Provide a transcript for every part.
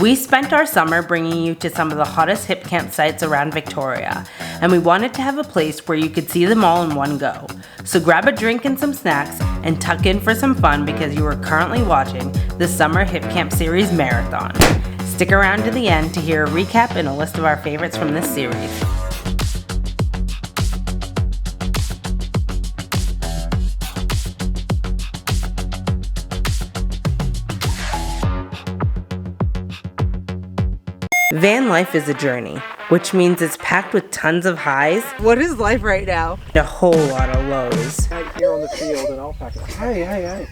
We spent our summer bringing you to some of the hottest hip camp sites around Victoria, and we wanted to have a place where you could see them all in one go. So grab a drink and some snacks and tuck in for some fun because you are currently watching the Summer Hip Camp Series Marathon. Stick around to the end to hear a recap and a list of our favorites from this series. Van life is a journey, which means it's packed with tons of highs. What is life right now? A whole lot of lows. Out here on the field and I'll pack it. Hey.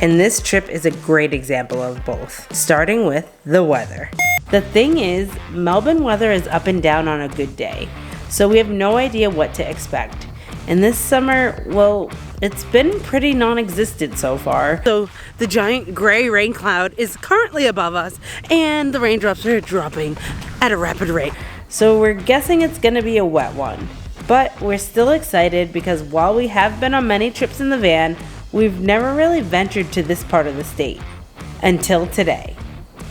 And this trip is a great example of both, starting with the weather. The thing is, Melbourne weather is up and down on a good day, so we have no idea what to expect. And this summer, well, it's been pretty non-existent so far. So the giant gray rain cloud is currently above us and the raindrops are dropping at a rapid rate. So we're guessing it's gonna be a wet one. But we're still excited because while we have been on many trips in the van, we've never really ventured to this part of the state. Until today.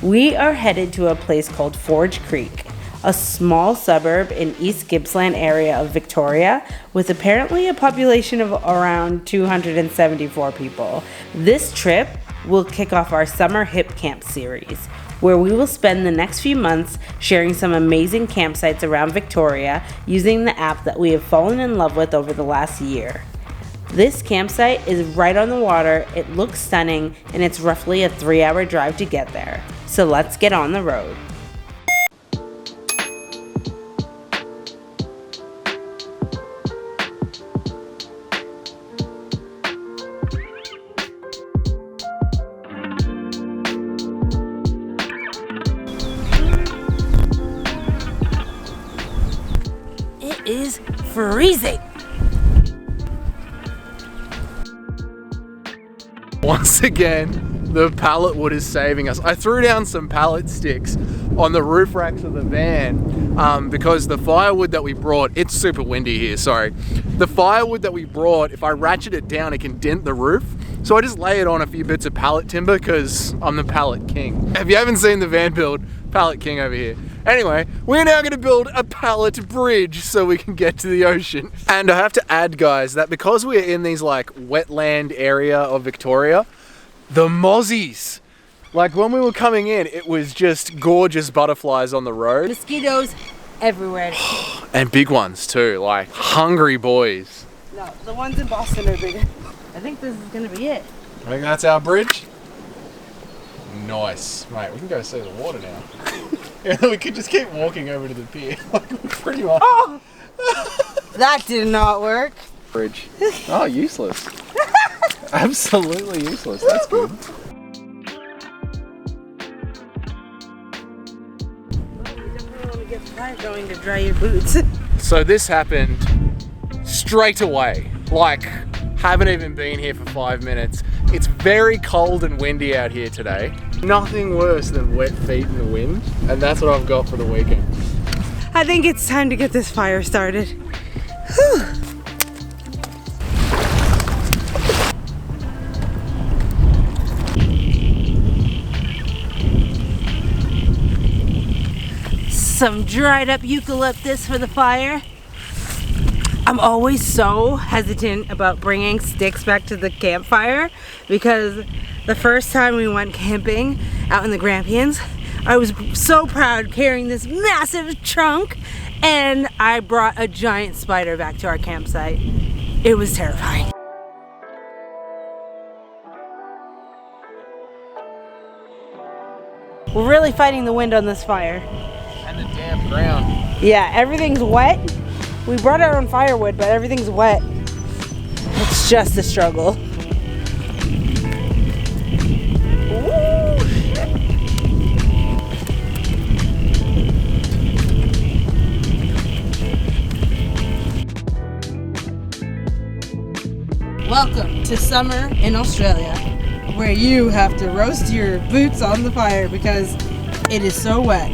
We are headed to a place called Forge Creek, a small suburb in East Gippsland area of Victoria with apparently a population of around 274 people. This trip will kick off our Summer Hip Camp series, where we will spend the next few months sharing some amazing campsites around Victoria using the app that we have fallen in love with over the last year. This campsite is right on the water, it looks stunning, and it's roughly a 3-hour drive to get there. So let's get on the road. It is freezing. Once again, the pallet wood is saving us. I threw down some pallet sticks on the roof racks of the van because the firewood that we brought, it's super windy here, sorry. The firewood that we brought, if I ratchet it down, it can dent the roof. So I just lay it on a few bits of pallet timber because I'm the pallet king. If you haven't seen the van build, pallet king over here. Anyway, we're now going to build a pallet bridge so we can get to the ocean. And I have to add, guys, that because we're in these like wetland area of Victoria, the mozzies, like when we were coming in, it was just gorgeous butterflies on the road. Mosquitoes everywhere. And big ones too, like hungry boys. No, the ones in Boston are bigger. I think this is going to be it. I think that's our bridge. Nice, mate. We can go see the water now. Yeah, we could just keep walking over to the pier. Pretty much. Oh! That did not work. Bridge. Oh, useless. Absolutely useless. That's good. You definitely want to get fire going to dry your boots. So this happened straight away. Like, haven't even been here for 5 minutes. It's very cold and windy out here today. Nothing worse than wet feet in the wind, and that's what I've got for the weekend. I think it's time to get this fire started. Whew. Some dried up eucalyptus for the fire. I'm always so hesitant about bringing sticks back to the campfire because the first time we went camping out in the Grampians, I was so proud carrying this massive trunk and I brought a giant spider back to our campsite. It was terrifying. We're really fighting the wind on this fire. And the damp ground. Yeah, everything's wet. We brought our own firewood, but everything's wet. It's just a struggle. Ooh, shit. Welcome to summer in Australia, where you have to roast your boots on the fire because it is so wet.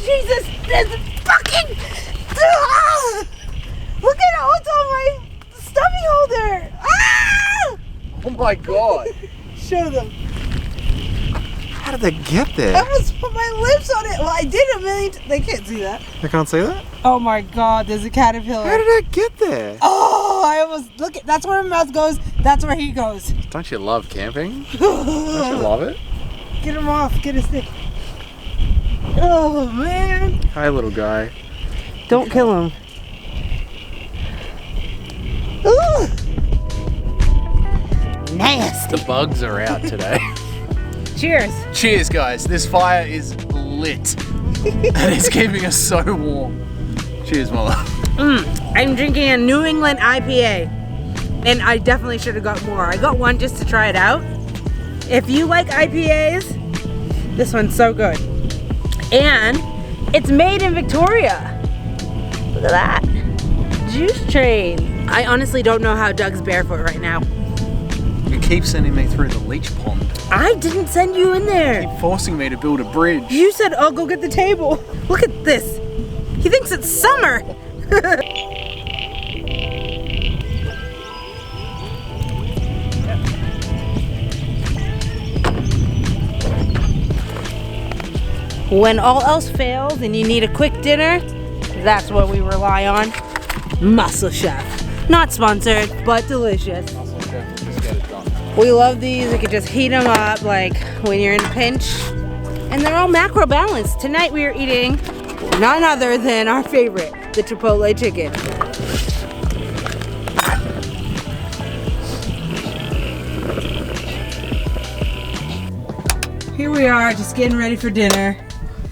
Jesus, there's fucking... Look at what's on my stuffy holder! Ah! Oh my god. Show them. How did they get there? I almost put my lips on it. Well, I did a million They can't see that. They can't see that? Oh my god, there's a caterpillar. How did I get there? Oh, I almost, look, that's where my mouth goes. That's where he goes. Don't you love camping? Don't you love it? Get him off, get a stick. Oh man. Hi, little guy. Don't kill him. Ooh. Nasty. The bugs are out today. Cheers. Cheers, guys. This fire is lit. And it's keeping us so warm. Cheers, my love. I'm drinking a New England IPA. And I definitely should have got more. I got one just to try it out. If you like IPAs, this one's so good. And it's made in Victoria. Look at that. Juice train. I honestly don't know how Doug's barefoot right now. You keep sending me through the leech pond. I didn't send you in there. You keep forcing me to build a bridge. You said, I'll go get the table. Look at this. He thinks it's summer. When all else fails and you need a quick dinner, that's what we rely on. Muscle Chef. Not sponsored, but delicious. Muscle Chef, just get it done. We love these. We could just heat them up like when you're in a pinch. And they're all macro balanced. Tonight we are eating none other than our favorite, the Chipotle chicken. Here we are, just getting ready for dinner.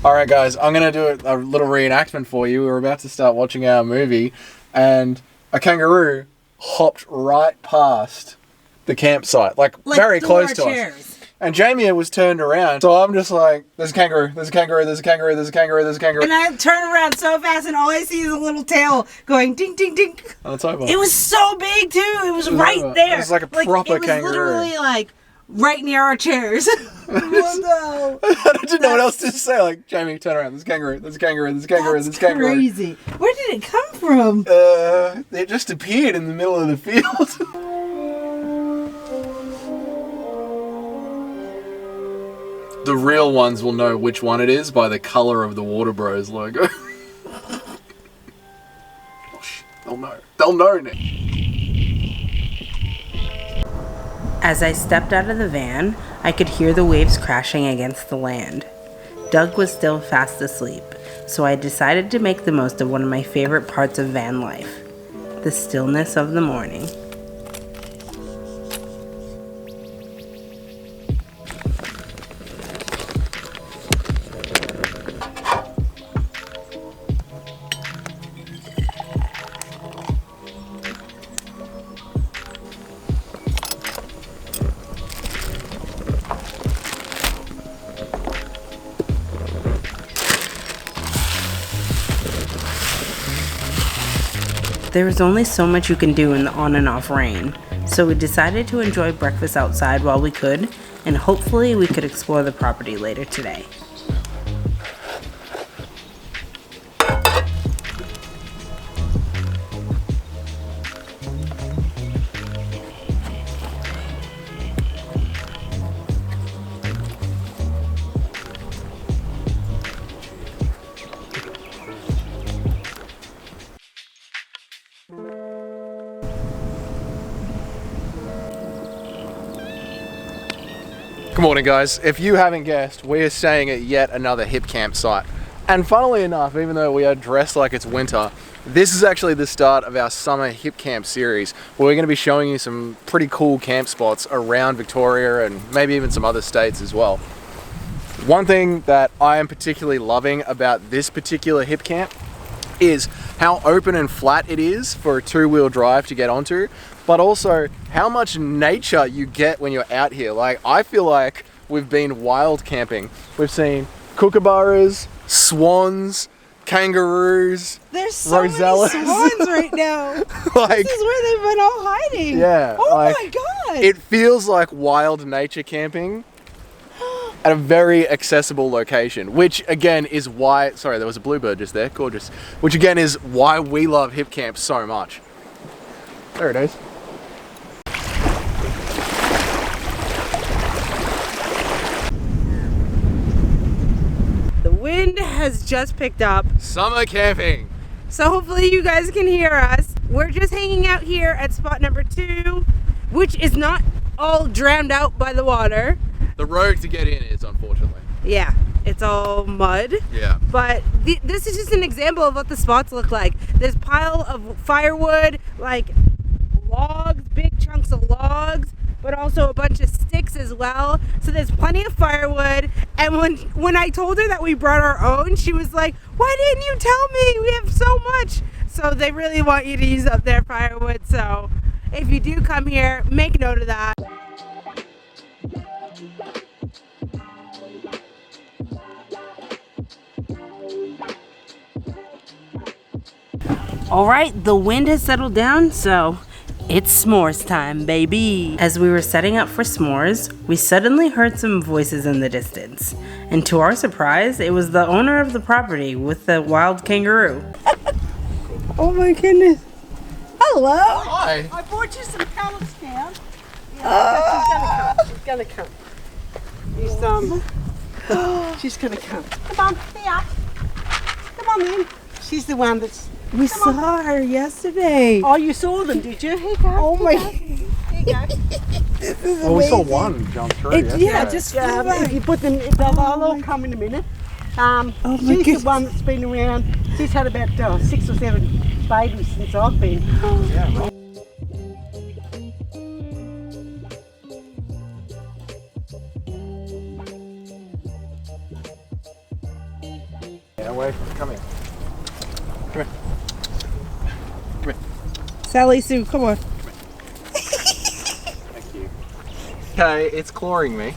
Alright guys, I'm going to do a little reenactment for you. We're about to start watching our movie and a kangaroo hopped right past the campsite, like very close to us. And Jamie was turned around, so I'm just like, there's a kangaroo, there's a kangaroo, there's a kangaroo, there's a kangaroo, there's a kangaroo. And I turn around so fast and all I see is a little tail going ding, ding, ding. And it's over. It was so big too, it was right over. there. It was like a proper it was kangaroo. Literally like right near our chairs. Oh no. I didn't know what else to say, like, Jamie, turn around, there's a kangaroo, there's a kangaroo, there's a kangaroo, there's a kangaroo. That's crazy. Where did it come from? It just appeared in the middle of the field. The real ones will know which one it is by the color of the Water Bros logo. Oh, they'll know. They'll know now. As I stepped out of the van, I could hear the waves crashing against the land. Doug was still fast asleep, so I decided to make the most of one of my favorite parts of van life, the stillness of the morning. There is only so much you can do in the on and off rain, so we decided to enjoy breakfast outside while we could, and hopefully we could explore the property later today. Good morning guys. If you haven't guessed, we are staying at yet another HIPCAMP site. And funnily enough, even though we are dressed like it's winter, this is actually the start of our summer HIPCAMP series, where we're going to be showing you some pretty cool camp spots around Victoria and maybe even some other states as well. One thing that I am particularly loving about this particular HIPCAMP is how open and flat it is for a two-wheel drive to get onto, but also how much nature you get when you're out here. Like, I feel like we've been wild camping. We've seen kookaburras, swans, kangaroos, There's so rosellas. many swans right now. Like, This is where they've been all hiding. yeah, Oh like, my god. it feels like wild nature camping at a very accessible location, which again is why, sorry, there was a bluebird just there, gorgeous, which again is why we love HIPCAMP so much. There it is. has just picked up. Summer camping. So hopefully you guys can hear us. We're just hanging out here at spot number 2, which is not all drowned out by the water. The road to get in is, unfortunately. Yeah, it's all mud. Yeah. But this is just an example of what the spots look like. There's a pile of firewood, like logs, big chunks of logs, but also a bunch of sticks as well. So there's plenty of firewood. And when I told her that we brought our own, she was like, why didn't you tell me? We have so much. So they really want you to use up their firewood. So if you do come here, make note of that. All right, the wind has settled down, so it's s'mores time, baby. As we were setting up for s'mores, we suddenly heard some voices in the distance. And to our surprise, it was the owner of the property with the wild kangaroo. Oh my goodness. Hello. Hi. I bought you some pallets down. Yeah, she's gonna come. She's gonna come. Come on, here. Come on then. She's the one that's... We saw her yesterday. Oh, you saw them, did you? Here you go. Oh my. Here you go. Well, we saw one jump through. Yeah, just If you put them, they'll all come in a minute. She's the one that's been around. She's had about 6 or 7 babies since I've been. Yeah, right. Yeah, wait, come here. Come here. Come here. Sally Sue, come on. Thank you. Okay, it's clawing me.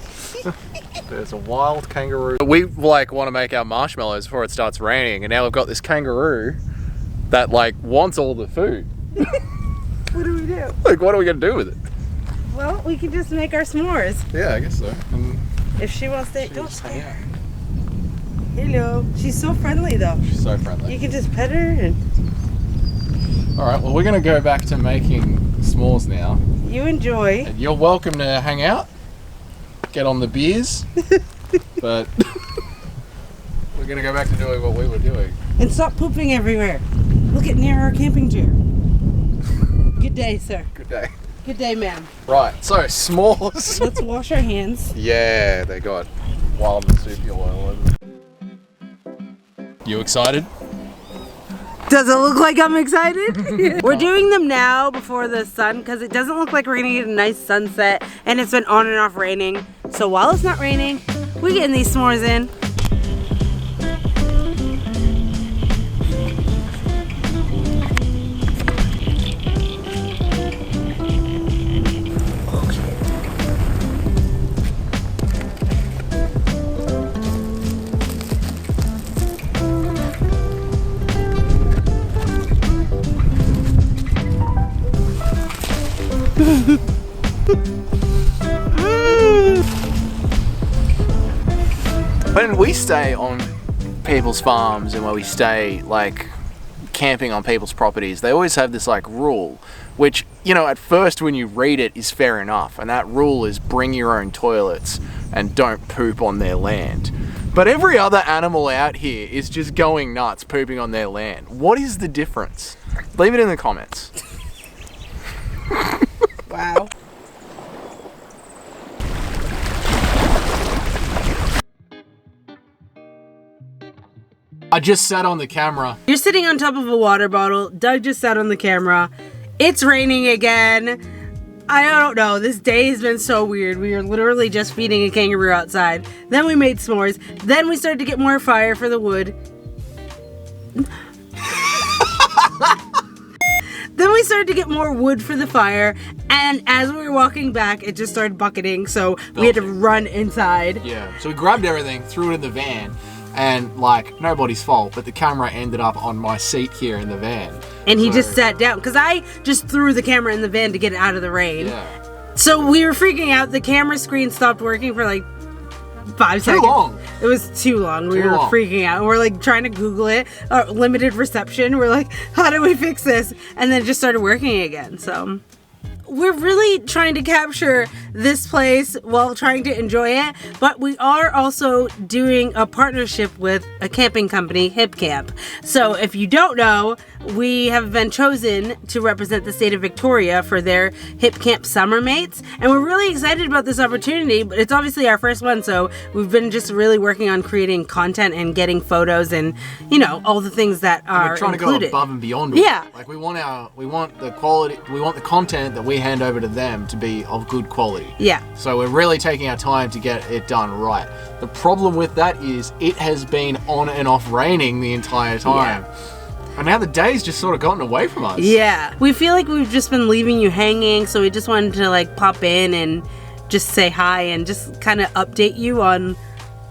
There's a wild kangaroo. We like want to make our marshmallows before it starts raining, and now we've got this kangaroo that like wants all the food. What do we do? Like, what are we gonna do with it? Well, we can just make our s'mores. Yeah, I guess so. And If she wants to. Don't just hang scare out. her. Hello. She's so friendly though. She's so friendly. You can just pet her and All right, well, we're gonna go back to making s'mores now. you enjoy. And you're welcome to hang out, get on the beers, but we're gonna go back to doing what we were doing. And stop pooping everywhere. Look at near our camping chair. Good day, sir. Good day. Good day, ma'am. Right, so s'mores. Let's wash our hands. Yeah, they got wild marsupial oil over them. You excited? Does it look like I'm excited? We're doing them now before the sun because it doesn't look like we're gonna get a nice sunset, and it's been on and off raining. So while it's not raining, we're getting these s'mores in. When we stay on people's farms and when we stay like camping on people's properties, they always have this like rule, which, you know, at first when you read it is fair enough, and that rule is bring your own toilets and don't poop on their land. But every other animal out here is just going nuts pooping on their land. What is the difference? Leave it in the comments. Wow. I just sat on the camera. You're sitting on top of a water bottle. Doug just sat on the camera. It's raining again. I don't know. This day has been so weird. We were literally just feeding a kangaroo outside. Then we made s'mores. Then we started to get more fire for the wood. Then we started to get more wood for the fire. And as we were walking back, it just started bucketing. So we had to run inside. Yeah, so we grabbed everything, threw it in the van, and like, nobody's fault, but the camera ended up on my seat here in the van. And he just sat down, because I just threw the camera in the van to get it out of the rain. Yeah. So we were freaking out. The camera screen stopped working for like 5 seconds. Too long. It was too long. We Too were long. freaking out. We're like trying to Google it. Limited reception. We're like, how do we fix this? And then it just started working again. So we're really trying to capture this place while trying to enjoy it, but we are also doing a partnership with a camping company, HIPCAMP. So if you don't know, we have been chosen to represent the state of Victoria for their HIPCAMP Summer Mates, and we're really excited about this opportunity, but it's obviously our first one, so we've been just really working on creating content and getting photos and, you know, all the things that are We're trying included. to go above and beyond. Yeah. Like we want the quality, we want the content that we hand over to them to be of good quality. Yeah. So we're really taking our time to get it done right. The problem with that is it has been on and off raining the entire time. Yeah. And now the day's just sort of gotten away from us. Yeah. We feel like we've just been leaving you hanging, so we just wanted to like pop in and just say hi and just kind of update you on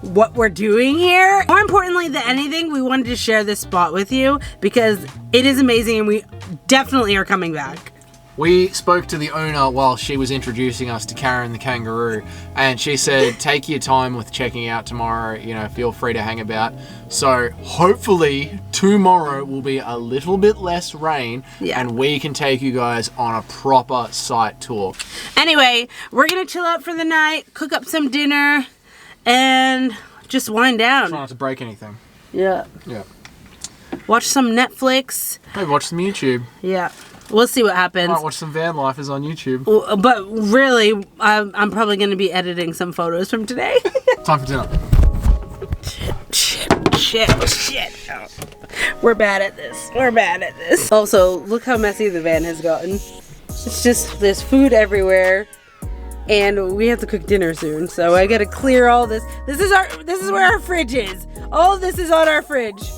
what we're doing here. More importantly than anything, we wanted to share this spot with you because it is amazing and we definitely are coming back. We spoke to the owner while she was introducing us to Karen the kangaroo, and she said, take your time with checking out tomorrow, you know, feel free to hang about. So hopefully tomorrow will be a little bit less rain, and we can take you guys on a proper site tour. Anyway, we're gonna chill out for the night, cook up some dinner, and just wind down. Try not to break anything. Yeah. Yeah. Watch some Netflix. Maybe watch some YouTube. Yeah. We'll see what happens. Might watch some van lifers on YouTube. But really, I'm probably going to be editing some photos from today. Time for dinner. Shit. We're bad at this. Also, look how messy the van has gotten. It's just, there's food everywhere. And we have to cook dinner soon, so I gotta clear all this. This is where our fridge is. All of this is on our fridge.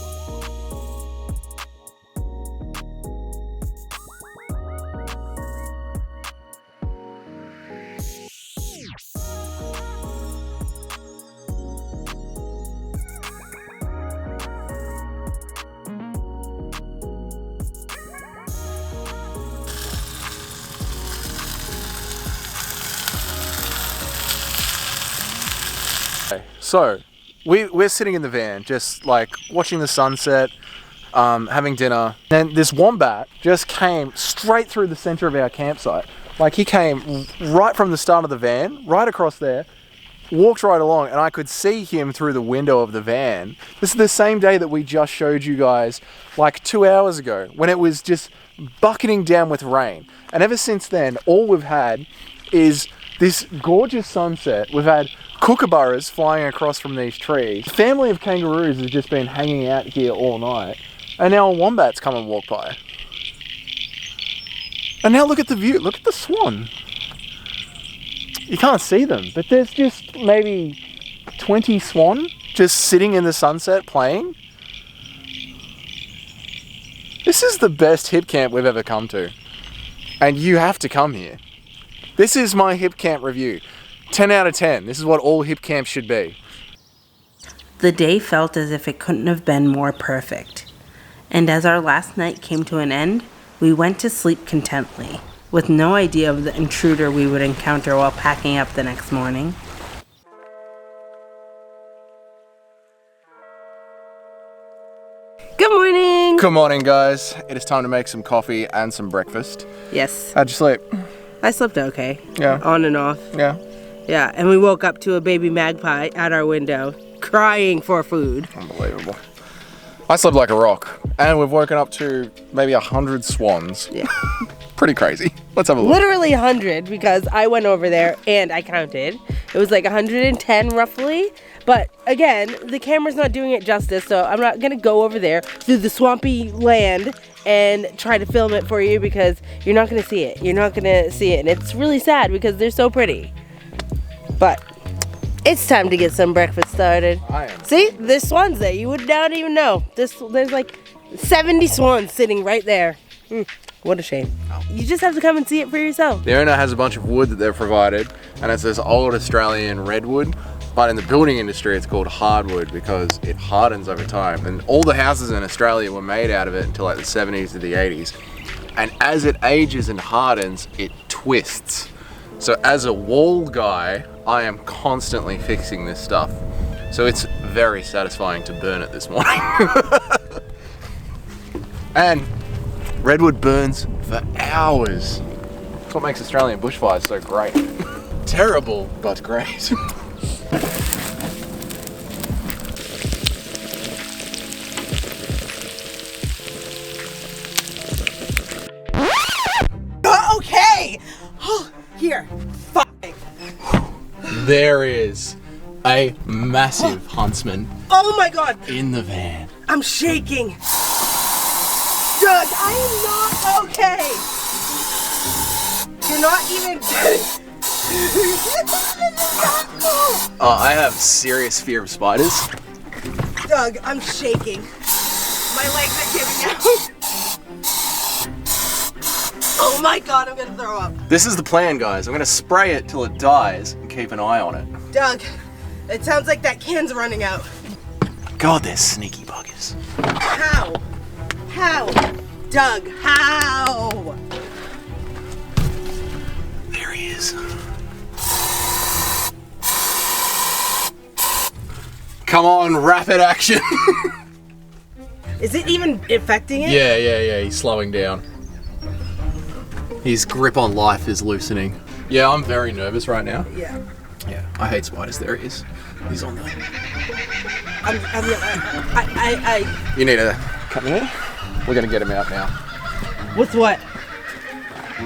So, we're sitting in the van, just like watching the sunset, having dinner. And this wombat just came straight through the center of our campsite. Like he came right from the start of the van, right across there, walked right along, and I could see him through the window of the van. This is the same day that we just showed you guys like 2 hours ago when it was just bucketing down with rain. And ever since then, all we've had is this gorgeous sunset. We've had kookaburras flying across from these trees. A family of kangaroos has just been hanging out here all night. And now a wombat's come and walk by. And now look at the view. Look at the swan. You can't see them, but there's just maybe 20 swan just sitting in the sunset playing. This is the best hip camp we've ever come to. And you have to come here. This is my hip camp review. 10 out of 10. This is what all hip camps should be. The day felt as if it couldn't have been more perfect. And as our last night came to an end, we went to sleep contently, with no idea of the intruder we would encounter while packing up the next morning. Good morning. Good morning, guys. It is time to make some coffee and some breakfast. Yes. How'd you sleep? I slept okay. Yeah. On and off. Yeah. Yeah, and we woke up to a baby magpie at our window, crying for food. Unbelievable. I slept like a rock, and we've woken up to maybe 100 swans. Yeah. Pretty crazy. Let's have a look. Literally 100, because I went over there and I counted. It was like 110 roughly. But again, the camera's not doing it justice, so I'm not gonna go over there through the swampy land and try to film it for you because you're not gonna see it. You're not gonna see it, and it's really sad because they're so pretty. But it's time to get some breakfast started. I am. See, there's swans there. You would not even know. There's like 70 swans sitting right there. What a shame. You just have to come and see it for yourself. The owner has a bunch of wood that they've provided, and it's this old Australian redwood. But in the building industry, it's called hardwood because it hardens over time. And all the houses in Australia were made out of it until like the 70s to the 80s. And as it ages and hardens, it twists. So as a wall guy, I am constantly fixing this stuff. So it's very satisfying to burn it this morning. And redwood burns for hours. That's what makes Australian bushfires so great. Terrible, but great. Okay! Here. Fine. There is a massive huntsman Oh my god! in the van. I'm shaking. Doug, I am not okay. You're not even good. I have serious fear of spiders. Doug, I'm shaking. My legs are giving out. Oh my god, I'm gonna throw up. This is the plan, guys. I'm gonna spray it till it dies and keep an eye on it. Doug, it sounds like that can's running out. God, they're sneaky buggers. How? How? Doug, how? There he is. Come on, rapid action. Is it even affecting it? Yeah, he's slowing down. His grip on life is loosening. Yeah, I'm very nervous right now. Yeah. Yeah, I hate spiders. There he is. He's on there. You need to come here. We're gonna get him out now. With what?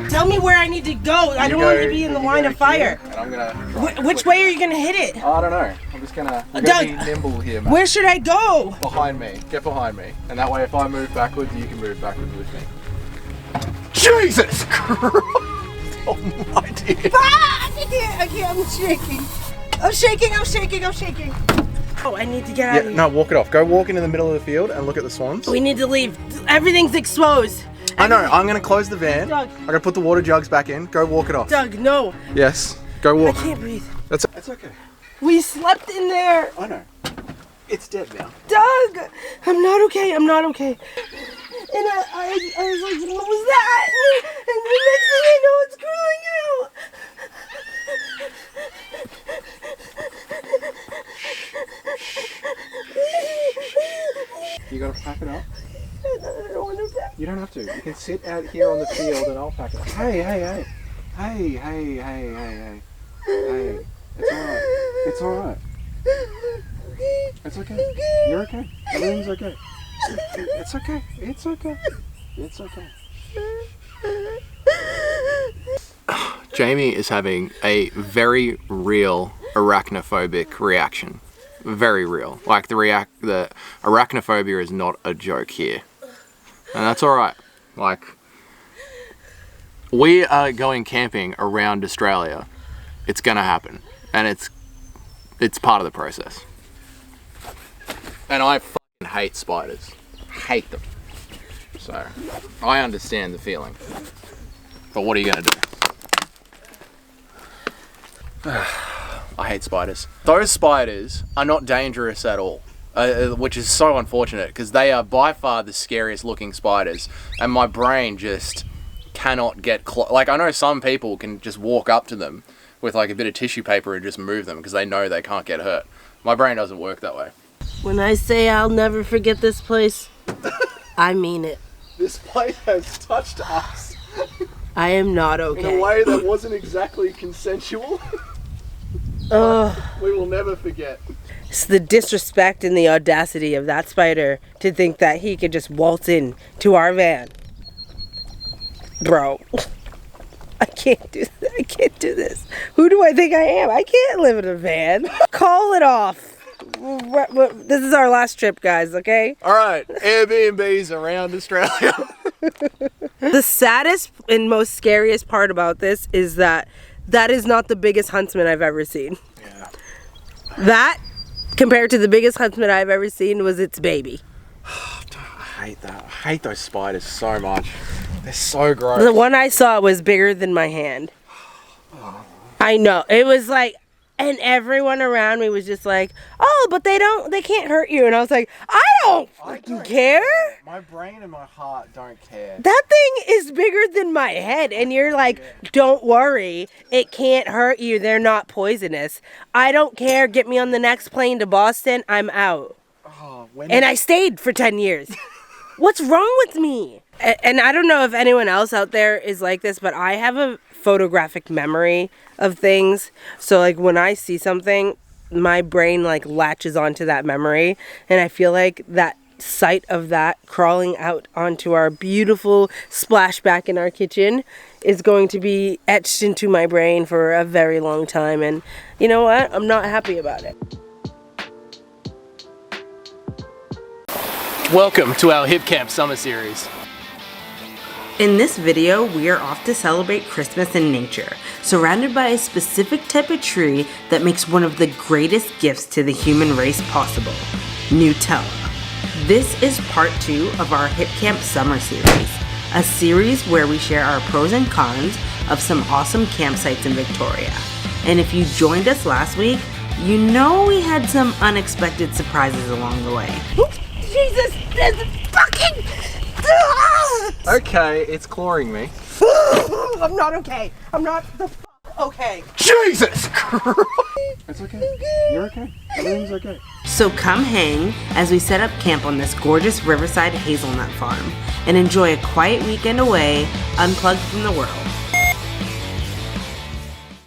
Tell me where I need to go. I don't want to be in the line of fire. And I'm gonna. Which way are you gonna hit it? I don't know. I'm just gonna. We're Doug, gonna be nimble here, man. Where should I go? Behind me. Get behind me. And that way, if I move backwards, you can move backwards with me. Jesus Christ! Oh my dear. I can't. I'm shaking. I'm shaking. Oh, I need to get out of here. No, walk it off. Go walk into the middle of the field and look at the swans. We need to leave. Everything's exposed. I know. I'm gonna close the van. Doug. I'm gonna put the water jugs back in. Go walk it off. Doug, no. Yes. Go walk. I can't breathe. It's okay. We slept in there. I know. It's dead now. Doug, I'm not okay. And I was like, what was that? And the next thing I know, it's crawling out. You gotta pack it up. I don't want to pack. You don't have to. You can sit out here on the field and I'll pack it up. Hey. It's alright. It's okay. You're okay. Everything's okay. It's okay. Jamie is having a very real arachnophobic reaction. Very real. Like the arachnophobia is not a joke here. And that's alright. Like, we are going camping around Australia. It's gonna happen. And it's part of the process. And I fucking hate spiders. Hate them. So, I understand the feeling. But what are you gonna do? I hate spiders. Those spiders are not dangerous at all. Which is so unfortunate because they are by far the scariest looking spiders. And my brain just cannot get close. Like, I know some people can just walk up to them with like a bit of tissue paper and just move them because they know they can't get hurt. My brain doesn't work that way. When I say I'll never forget this place, I mean it. This place has touched us I am not okay. in a way that wasn't exactly consensual. We will never forget. It's the disrespect and the audacity of that spider to think that he could just waltz in to our van. Bro, I can't do this. Who do I think I am? I can't live in a van. Call it off. This is our last trip, guys, okay? All right, Airbnbs around Australia. The saddest and most scariest part about this is that is not the biggest huntsman I've ever seen. Yeah. That, compared to the biggest huntsman I've ever seen, was its baby. I hate that. I hate those spiders so much. They're so gross. The one I saw was bigger than my hand. I know. It was like, and everyone around me was just like, oh, but they can't hurt you. And I was like, I don't fucking care. My brain and my heart don't care. That thing is bigger than my head. And you're like, don't worry. It can't hurt you. They're not poisonous. I don't care. Get me on the next plane to Boston. I'm out. And I stayed for 10 years. What's wrong with me? And I don't know if anyone else out there is like this, but I have a photographic memory of things. So like when I see something, my brain like latches onto that memory, and I feel like that sight of that crawling out onto our beautiful splashback in our kitchen is going to be etched into my brain for a very long time. And you know what? I'm not happy about it. Welcome to our HIPCAMP summer series. In this video, we are off to celebrate Christmas in nature, surrounded by a specific type of tree that makes one of the greatest gifts to the human race possible, Nutella. This is part 2 of our HIPCAMP summer series, a series where we share our pros and cons of some awesome campsites in Victoria. And if you joined us last week, you know we had some unexpected surprises along the way. Jesus, there's fucking... Okay, it's clawing me. I'm not okay. I'm not the fuck okay. Jesus Christ! It's okay. You're okay. Everything's okay. So come hang as we set up camp on this gorgeous riverside hazelnut farm and enjoy a quiet weekend away, unplugged from the world.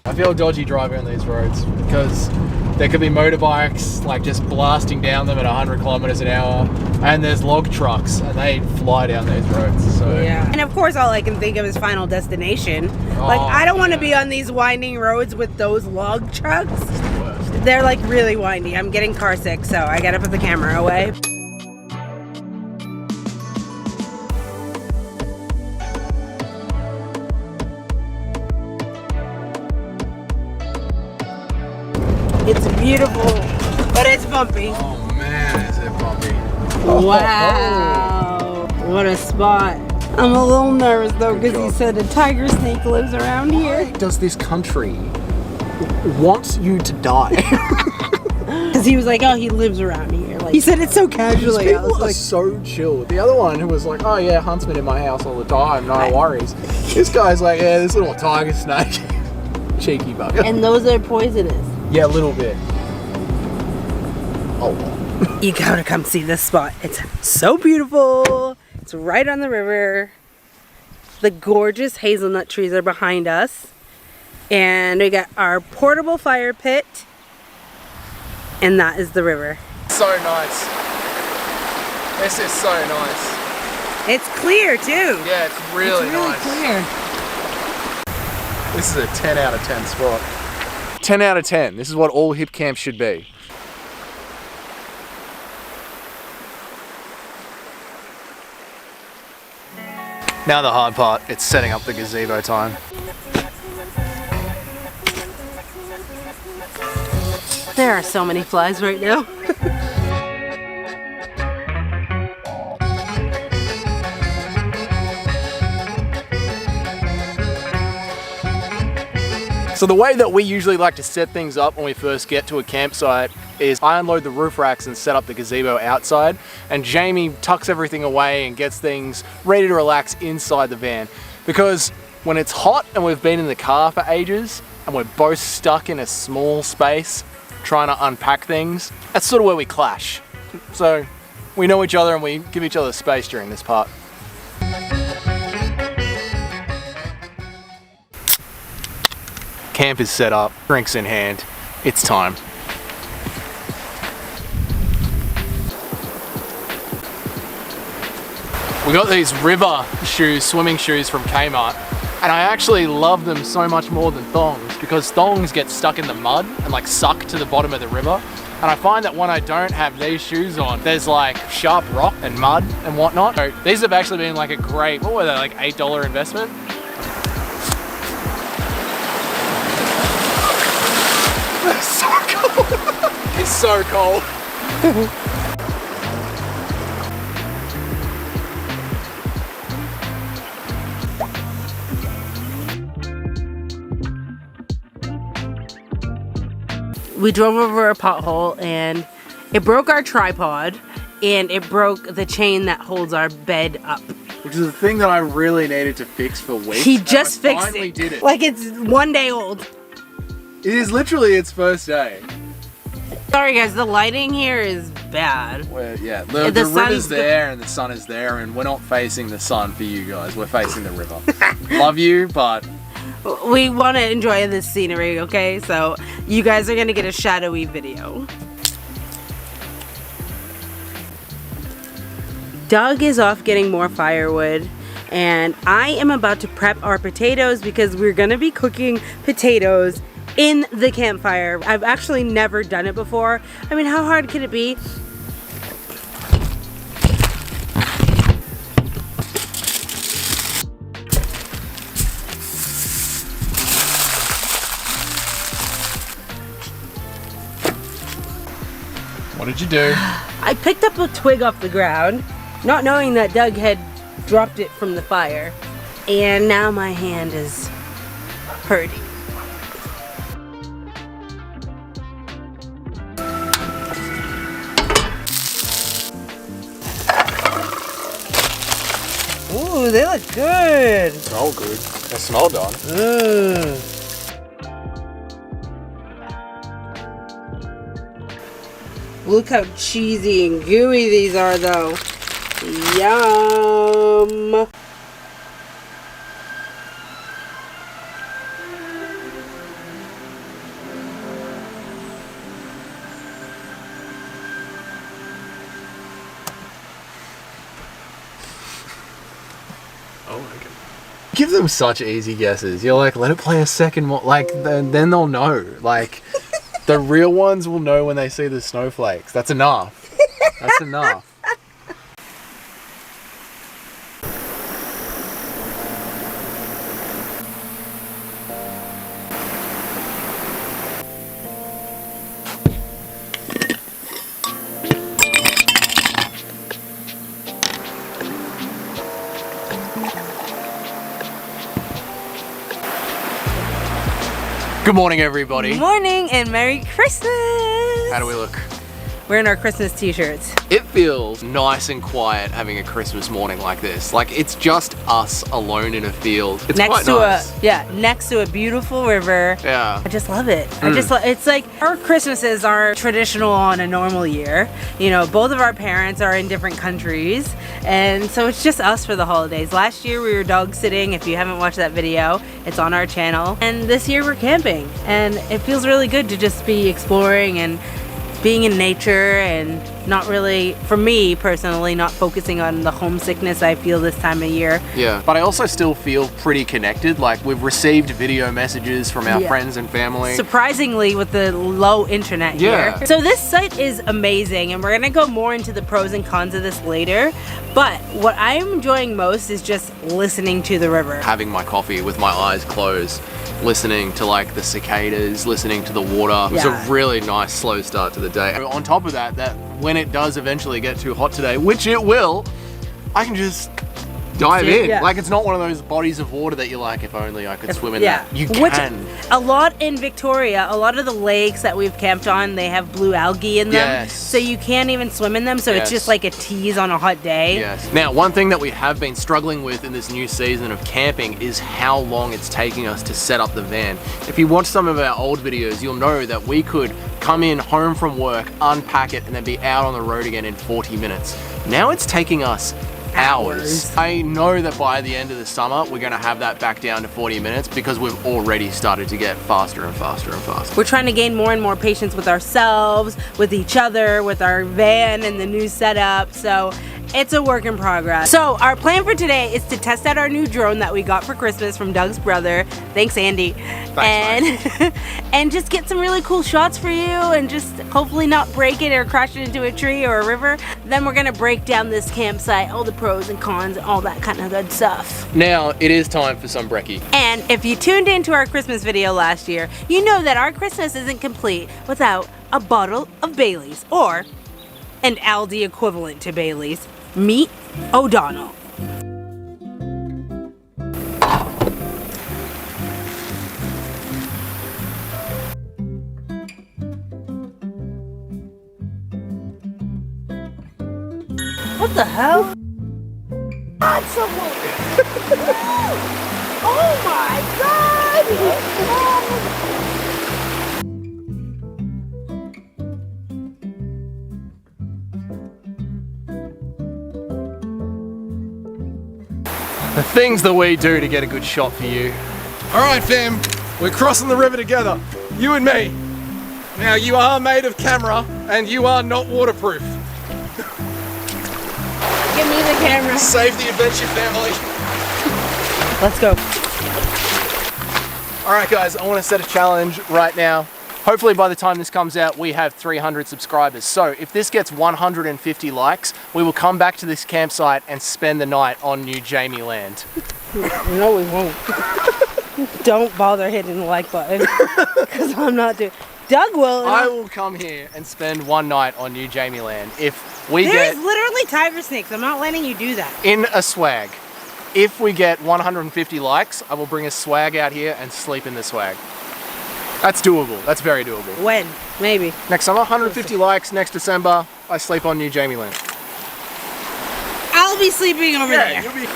I feel dodgy driving on these roads because there could be motorbikes like just blasting down them at 100 kilometers an hour, and there's log trucks and they fly down these roads. So yeah. And of course all I can think of is Final Destination. Like I don't want to be on these winding roads with those log trucks. it's the worst. They're like really windy. I'm getting car sick, so I gotta put the camera away. It's beautiful, but it's bumpy. Oh man, is it bumpy. Wow, what a spot. I'm a little nervous though because he said a tiger snake lives around here. Does this country want you to die? Because he was like, oh, he lives around here. Like he said it so casually. I was People are like, so chill. The other one who was like, oh yeah, huntsman in my house all the time, no worries. This guy's like, yeah, this little tiger snake. Cheeky bugger. and those are poisonous. Yeah, a little bit. Oh. You gotta come see this spot. It's so beautiful. It's right on the river. The gorgeous hazelnut trees are behind us. And we got our portable fire pit. And that is the river. So nice. This is so nice. It's clear too. Yeah, it's really nice. Clear. This is a 10 out of 10 spot. 10 out of 10. This is what all HIPCAMP should be. Now the hard part, it's setting up the gazebo time. There are so many flies right now. So the way that we usually like to set things up when we first get to a campsite is I unload the roof racks and set up the gazebo outside, and Jamie tucks everything away and gets things ready to relax inside the van. Because when it's hot and we've been in the car for ages and we're both stuck in a small space trying to unpack things, that's sort of where we clash. So we know each other and we give each other space during this part. Camp is set up, drinks in hand, it's time. We got these river shoes, swimming shoes from Kmart, and I actually love them so much more than thongs because thongs get stuck in the mud and like suck to the bottom of the river. And I find that when I don't have these shoes on, there's like sharp rock and mud and whatnot. So these have actually been like a great, what were they, like $8 investment? It's so cold. It's so cold. We drove over a pothole and it broke our tripod and it broke the chain that holds our bed up. Which is the thing that I really needed to fix for weeks. He just fixed finally it. Did it. Like it's 1 day old. It is literally its first day. Sorry guys, the lighting here is bad. Well, yeah, the river's there and the sun is there, and we're not facing the sun for you guys. We're facing the river. Love you, but We want to enjoy this scenery, okay? So you guys are gonna get a shadowy video. Doug is off getting more firewood, and I am about to prep our potatoes because we're gonna be cooking potatoes in the campfire. I've actually never done it before. I mean, how hard could it be? What did you do? I picked up a twig off the ground, not knowing that Doug had dropped it from the fire. And now my hand is hurting. Ooh, they look good. Smell good. They smell done. Look how cheesy and gooey these are though. Yum. Oh my god. Give them such easy guesses. You're like, let it play a second more. Like, then they'll know. Like, the real ones will know when they see the snowflakes. That's enough. That's enough. Good morning, everybody. Morning and Merry Christmas! How do we look? We're in our Christmas t-shirts. It feels nice and quiet having a Christmas morning like this. Like, it's just us alone in a field. It's quite nice. Next to a beautiful river. Yeah. I just love it. It's like our Christmases are traditional on a normal year. You know, both of our parents are in different countries, and so it's just us for the holidays. Last year we were dog sitting. If you haven't watched that video, it's on our channel. And this year we're camping, and it feels really good to just be exploring and being in nature and not really, for me personally, not focusing on the homesickness I feel this time of year. Yeah, but I also still feel pretty connected. Like, we've received video messages from our friends and family. Surprisingly, with the low internet here. So this site is amazing, and we're gonna go more into the pros and cons of this later. But what I am enjoying most is just listening to the river. Having my coffee with my eyes closed, listening to like the cicadas, listening to the water. It's a really nice slow start to the day. On top of that, when it does eventually get too hot today, which it will, I can just dive in. Like, it's not one of those bodies of water that you're like, if only I could swim in that. You can. Which, a lot in Victoria, a lot of the lakes that we've camped on, they have blue algae in them. So you can't even swim in them, so it's just like a tease on a hot day. Now, one thing that we have been struggling with in this new season of camping is how long it's taking us to set up the van. If you watch some of our old videos, you'll know that we could come in home from work, unpack it, and then be out on the road again in 40 minutes. Now it's taking us hours. I know that by the end of the summer, we're gonna have that back down to 40 minutes because we've already started to get faster and faster and faster. We're trying to gain more and more patience with ourselves, with each other, with our van and the new setup. So it's a work in progress. So our plan for today is to test out our new drone that we got for Christmas from Doug's brother. Thanks, Andy. Thanks, and just get some really cool shots for you, and just hopefully not break it or crash it into a tree or a river. Then we're gonna break down this campsite, all the pros and cons, all that kind of good stuff. Now it is time for some brekkie. And if you tuned into our Christmas video last year, you know that our Christmas isn't complete without a bottle of Bailey's, or an Aldi equivalent to Bailey's, Meet O'Donnell. What the hell? Oh my god! The things that we do to get a good shot for you. All right, fam, we're crossing the river together, you and me. Now, you are made of camera, and you are not waterproof. Give me the camera. Save the adventure, family. Let's go. All right, guys, I want to set a challenge right now. Hopefully by the time this comes out, we have 300 subscribers. So if this gets 150 likes, we will come back to this campsite and spend the night on New Jamie Land. No, we won't. Don't bother hitting the like button, because I'm not doing. Doug will. I will come here and spend one night on New Jamie Land if we There's literally tiger snakes. I'm not letting you do that. in a swag. If we get 150 likes, I will bring a swag out here and sleep in the swag. That's doable. That's very doable. When? Maybe. Next summer, 150 likes. Next December, I sleep on New Jamie Land. I'll be sleeping over there. You'll be...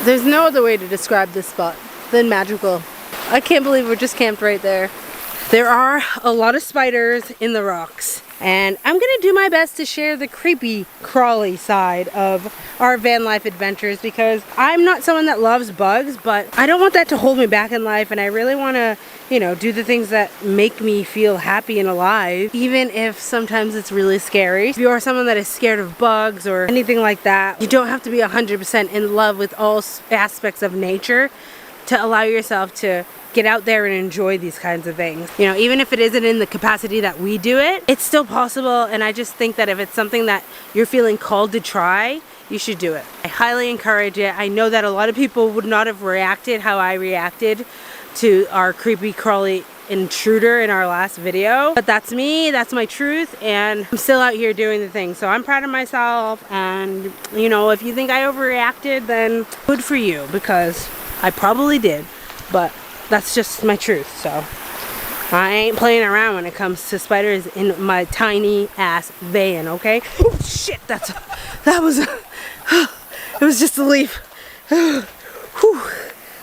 There's no other way to describe this spot than magical. I can't believe we're just camped right there. There are a lot of spiders in the rocks, and I'm gonna do my best to share the creepy, crawly side of our van life adventures, because I'm not someone that loves bugs, but I don't want that to hold me back in life, and I really wanna, you know, do the things that make me feel happy and alive, even if sometimes it's really scary. If you are someone that is scared of bugs or anything like that, you don't have to be 100% in love with all aspects of nature to allow yourself to get out there and enjoy these kinds of things. You know, even if it isn't in the capacity that we do it, it's still possible, and I just think that if it's something that you're feeling called to try, you should do it. I highly encourage it. I know that a lot of people would not have reacted how I reacted to our creepy crawly intruder in our last video, but that's me, that's my truth, and I'm still out here doing the thing, so I'm proud of myself. And you know, if you think I overreacted, then good for you, because I probably did, but that's just my truth. So I ain't playing around when it comes to spiders in my tiny ass van, okay? Oh shit, that was it was just a leaf. Whew,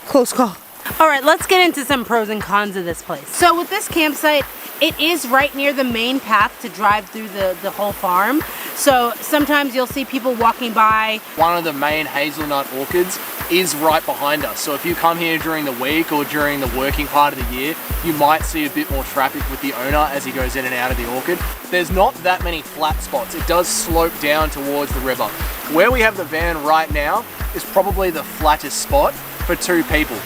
close call. All right, let's get into some pros and cons of this place. So with this campsite, it is right near the main path to drive through the whole farm. So sometimes you'll see people walking by. One of the main hazelnut orchards is right behind us. So if you come here during the week or during the working part of the year, you might see a bit more traffic with the owner as he goes in and out of the orchard. There's not that many flat spots. It does slope down towards the river. Where we have the van right now is probably the flattest spot for 2 people.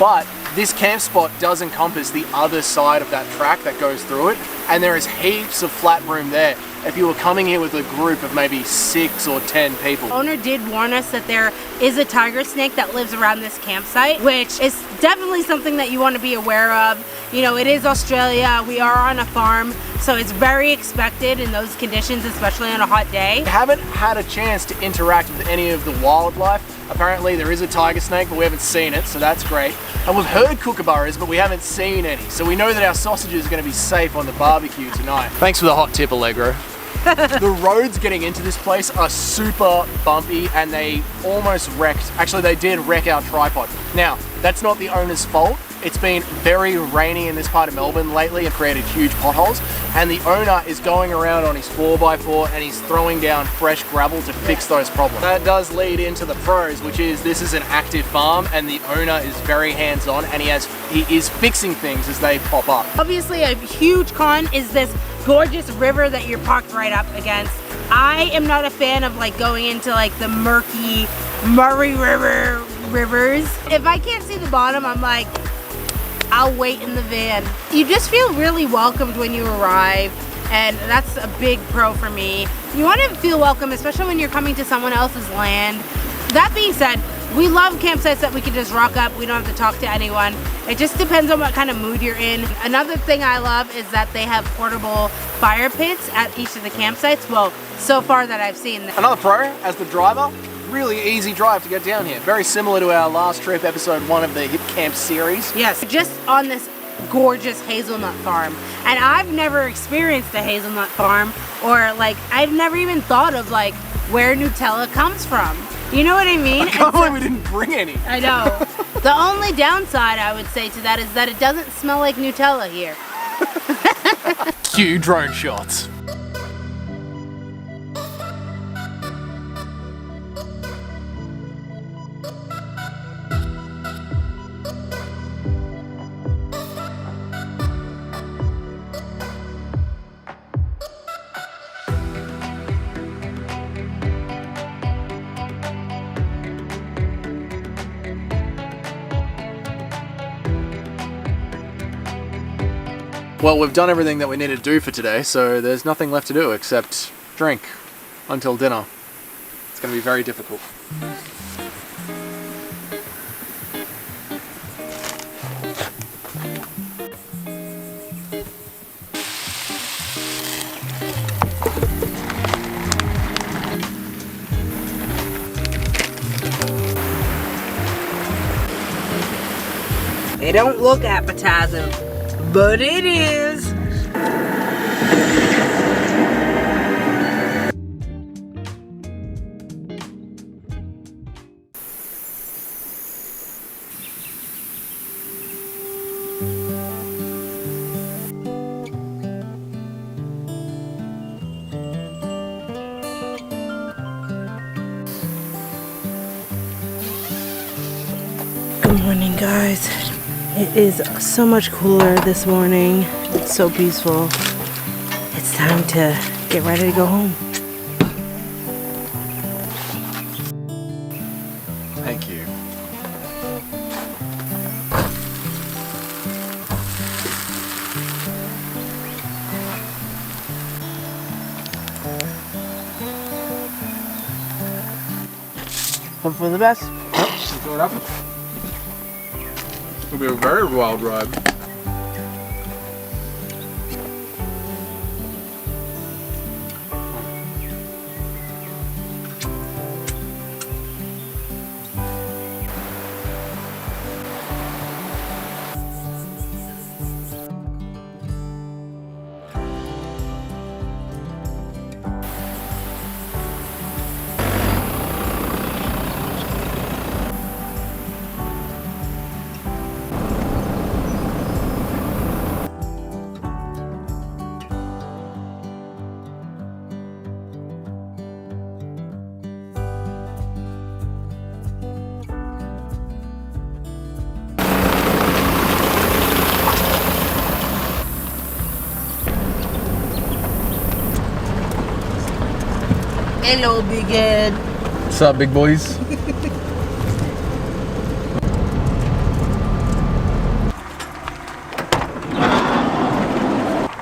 But this camp spot does encompass the other side of that track that goes through it, and there is heaps of flat room there if you were coming here with a group of maybe 6 or 10 people. The owner did warn us that there is a tiger snake that lives around this campsite, which is definitely something that you want to be aware of. You know, it is Australia, we are on a farm, so it's very expected in those conditions, especially on a hot day. We haven't had a chance to interact with any of the wildlife. Apparently there is a tiger snake, but we haven't seen it, so that's great. And we've heard kookaburras, but we haven't seen any. So we know that our sausages are going to be safe on the barbecue tonight. Thanks for the hot tip, Allegro. The roads getting into this place are super bumpy, and they almost wrecked, actually they did wreck our tripod. Now, that's not the owner's fault. It's been very rainy in this part of Melbourne lately and created huge potholes, and the owner is going around on his 4x4 and he's throwing down fresh gravel to fix those problems. That does lead into the pros, which is this is an active farm and the owner is very hands-on, and he is fixing things as they pop up. Obviously a huge con is this gorgeous river that you're parked right up against. I am not a fan of like going into like the murky Murray River rivers. If I can't see the bottom, I'm like, I'll wait in the van. You just feel really welcomed when you arrive, and that's a big pro for me. You want to feel welcome, especially when you're coming to someone else's land. That being said, we love campsites that we can just rock up. We don't have to talk to anyone. It just depends on what kind of mood you're in. Another thing I love is that they have portable fire pits at each of the campsites. Well, so far that I've seen. Another pro, as the driver, really easy drive to get down here. Very similar to our last trip, episode 1 of the HIPCAMP series. Yes, just on this gorgeous hazelnut farm. And I've never experienced a hazelnut farm, or like, I've never even thought of like where Nutella comes from. You know what I mean? I can't believe we didn't bring any. I know. The only downside I would say to that is that it doesn't smell like Nutella here. Cue drone shots. Well, we've done everything that we need to do for today, so there's nothing left to do except drink until dinner. It's going to be very difficult. They don't look appetizing, but it is. Good morning, guys. It is so much cooler this morning. It's so peaceful. It's time to get ready to go home. Thank you. Hope for the best. Yep, see what happens. It'll be a very wild ride. Hello, Big Ed. What's up, big boys?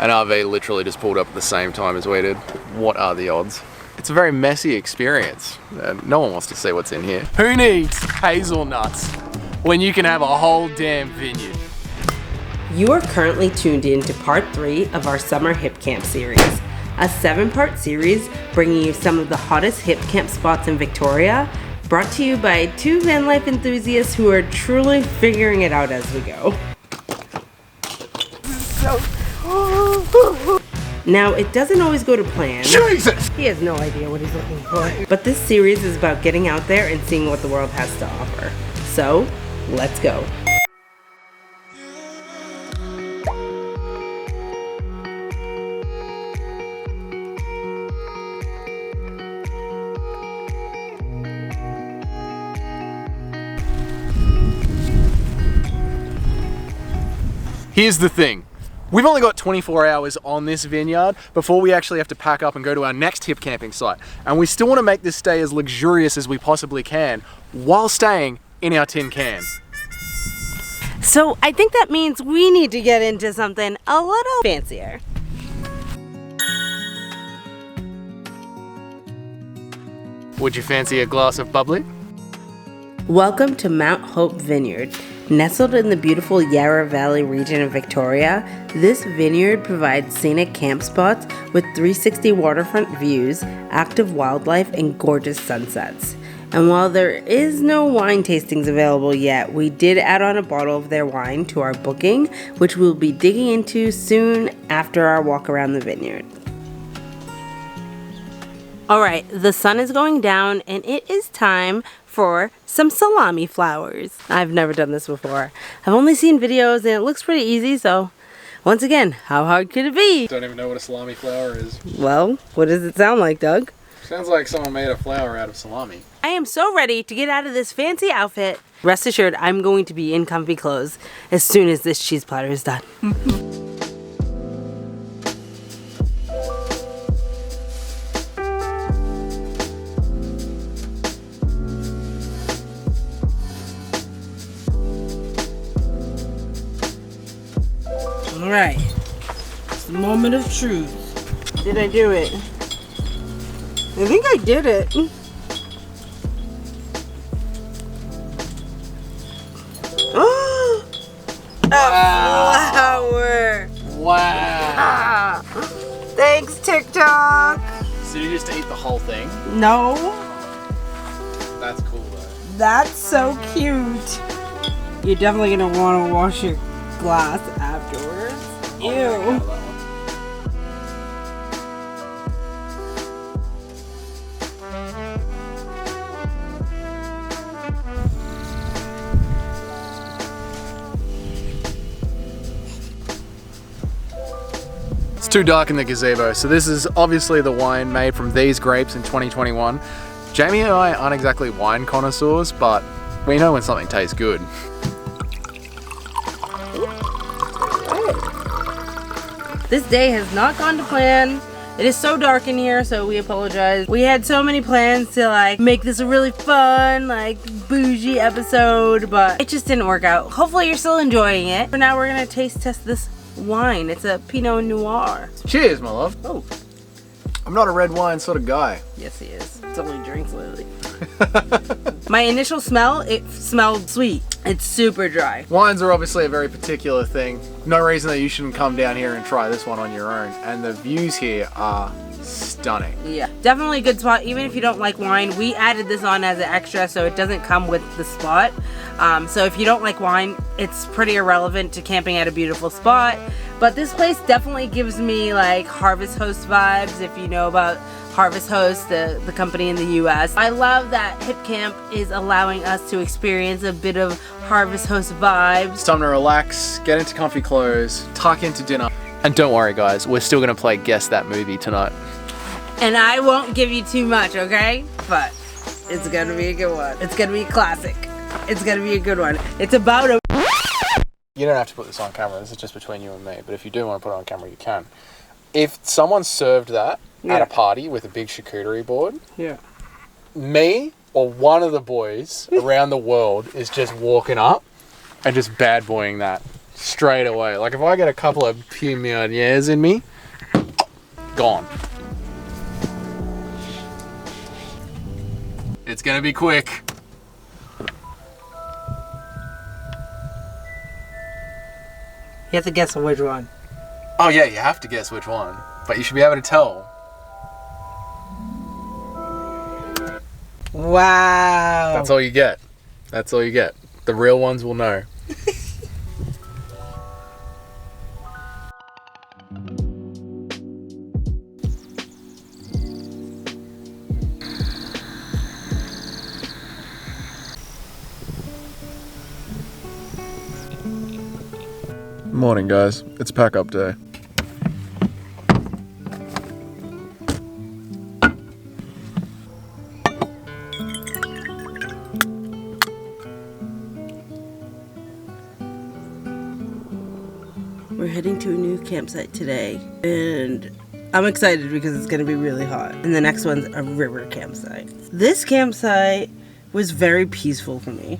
An RV literally just pulled up at the same time as we did. What are the odds? It's a very messy experience. No one wants to see what's in here. Who needs hazelnuts when you can have a whole damn vineyard? You are currently tuned in to part 3 of our summer hip camp series, a 7-part series bringing you some of the hottest hip camp spots in Victoria, brought to you by 2 van life enthusiasts who are truly figuring it out as we go. Now, it doesn't always go to plan. Jesus! He has no idea what he's looking for. But this series is about getting out there and seeing what the world has to offer. So, let's go. Here's the thing. We've only got 24 hours on this vineyard before we actually have to pack up and go to our next hip camping site. And we still want to make this stay as luxurious as we possibly can while staying in our tin can. So I think that means we need to get into something a little fancier. Would you fancy a glass of bubbly? Welcome to Mount Hope Vineyard. Nestled in the beautiful Yarra Valley region of Victoria, this vineyard provides scenic camp spots with 360 waterfront views, active wildlife, and gorgeous sunsets. And while there is no wine tastings available yet, we did add on a bottle of their wine to our booking, which we'll be digging into soon after our walk around the vineyard. Alright, the sun is going down and it is time for some salami flowers. I've never done this before. I've only seen videos and it looks pretty easy, so once again, how hard could it be? Don't even know what a salami flower is. Well, what does it sound like, Doug? Sounds like someone made a flower out of salami. I am so ready to get out of this fancy outfit. Rest assured, I'm going to be in comfy clothes as soon as this cheese platter is done. Alright, moment of truth. Did I do it? I think I did it. Oh, a flower. Wow. Thanks, TikTok. So you just eat the whole thing? No, That's cool though. that's so cute. You're definitely gonna want to wash your glass afterwards. Ew. It's too dark in the gazebo, so this is obviously the wine made from these grapes in 2021. Jamie and I aren't exactly wine connoisseurs, but we know when something tastes good. This day has not gone to plan. It is so dark in here, so we apologize. We had so many plans to like make this a really fun, like bougie episode, but it just didn't work out. Hopefully you're still enjoying it. For now, we're gonna taste test this wine. It's a Pinot Noir. Cheers, my love. Oh, I'm not a red wine sort of guy. yes he is. It's only drinks lately. My initial smell, it smelled sweet. It's super dry. Wines are obviously a very particular thing. No reason that you shouldn't come down here and try this one on your own. And the views here are stunning. Yeah, definitely a good spot. Even if you don't like wine, we added this on as an extra, so it doesn't come with the spot. So if you don't like wine, it's pretty irrelevant to camping at a beautiful spot. But this place definitely gives me like Harvest Host vibes, if you know about Harvest Host, the company in the US. I love that HIPCAMP is allowing us to experience a bit of Harvest Host vibes. It's time to relax, get into comfy clothes, tuck into dinner. And don't worry guys, we're still gonna play Guess That Movie tonight. And I won't give you too much, okay? But it's gonna be a good one. It's gonna be a classic. It's gonna be a good one. It's about a... You don't have to put this on camera, this is just between you and me, but if you do want to put it on camera, you can. If someone served that at a party with a big charcuterie board, me or one of the boys around the world is just walking up and just bad boying that straight away. Like if I get a couple of pimiers in me, gone. It's gonna be quick. You have to guess which one. Oh yeah, you have to guess which one, but you should be able to tell. Wow. That's all you get. That's all you get. The real ones will know. Morning guys, it's pack up day. We're heading to a new campsite today, and I'm excited because it's gonna be really hot. And the next one's a river campsite. This campsite was very peaceful for me.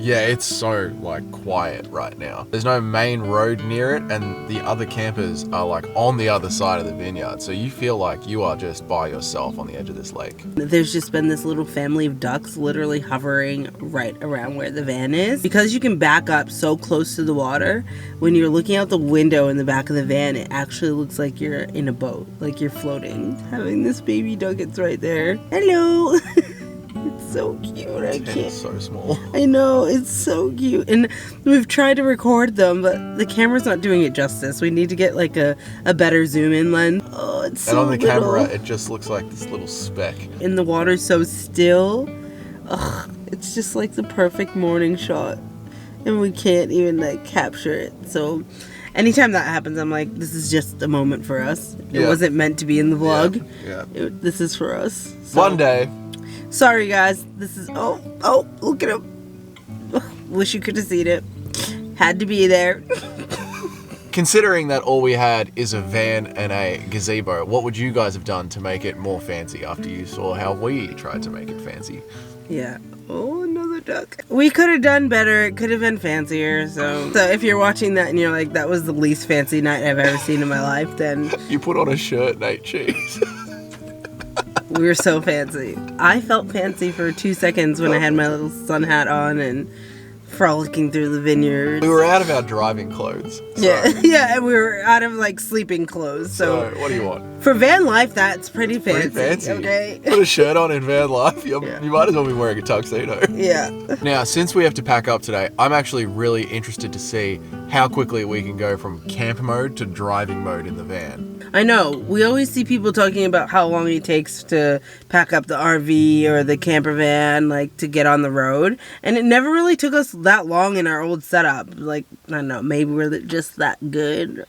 Yeah, it's so like quiet right now. There's no main road near it, and the other campers are like on the other side of the vineyard, so you feel like you are just by yourself on the edge of this lake. There's just been this little family of ducks literally hovering right around where the van is. Because you can back up so close to the water, when you're looking out the window in the back of the van, it actually looks like you're in a boat, like you're floating. Having this baby duck, it's right there. Hello. It's so cute. I can't. It's so small. I know, it's so cute. And we've tried to record them, but the camera's not doing it justice. We need to get like a better zoom in lens. Oh, it's so And on the little. camera, it just looks like this little speck. And the water's so still. Ugh, it's just like the perfect morning shot. And we can't even like capture it. So anytime that happens, I'm like, this is just a moment for us. It wasn't meant to be in the vlog. Yeah. This is for us. So. One day. Sorry guys, this is, oh, look at him. Wish you could have seen it. Had to be there. Considering that all we had is a van and a gazebo, what would you guys have done to make it more fancy after you saw how we tried to make it fancy? Yeah. Oh, another a duck. We could have done better. It could have been fancier. So if you're watching that and you're like, that was the least fancy night I've ever seen in my life, then You put on a shirt and ate cheese. we were so fancy. I felt fancy for 2 seconds when I had my little sun hat on and frolicking through the vineyard. We were out of our driving clothes. So. Yeah, and we were out of like sleeping clothes. So what do you want? for van life, that's pretty fancy. Pretty fancy. Okay. Put a shirt on in van life. You might as well be wearing a tuxedo. Yeah. Now, since we have to pack up today, I'm actually really interested to see how quickly we can go from camp mode to driving mode in the van. I know. We always see people talking about how long it takes to pack up the RV or the camper van, like to get on the road. And it never really took us that long in our old setup. Like, I don't know, maybe we're just that good.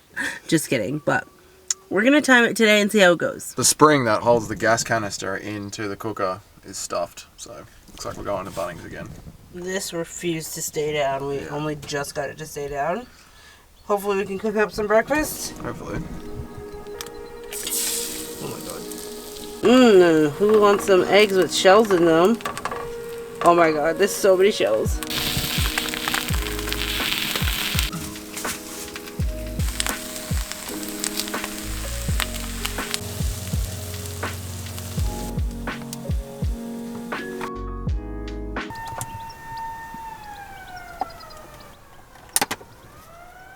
Just kidding. But we're going to time it today and see how it goes. The spring that holds the gas canister into the cooker is stuffed. So, looks like we're going to Bunnings again. This refused to stay down. We only just got it to stay down. Hopefully we can cook up some breakfast. Hopefully. Oh my god. Who wants some eggs with shells in them? Oh my god, there's so many shells.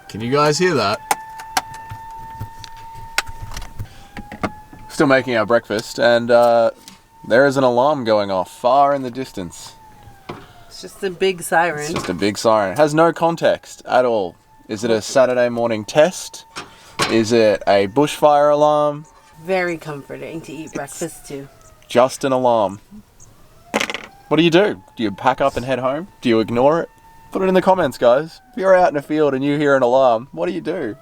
Can you guys hear that? Still making our breakfast, and there is an alarm going off far in the distance. It's just a big siren. It's just a big siren. It has no context at all. Is it a Saturday morning test? Is it a bushfire alarm? Very comforting to eat breakfast too. Just an alarm. What do? Do you pack up and head home? Do you ignore it? Put it in the comments, guys. If you're out in a field and you hear an alarm, what do?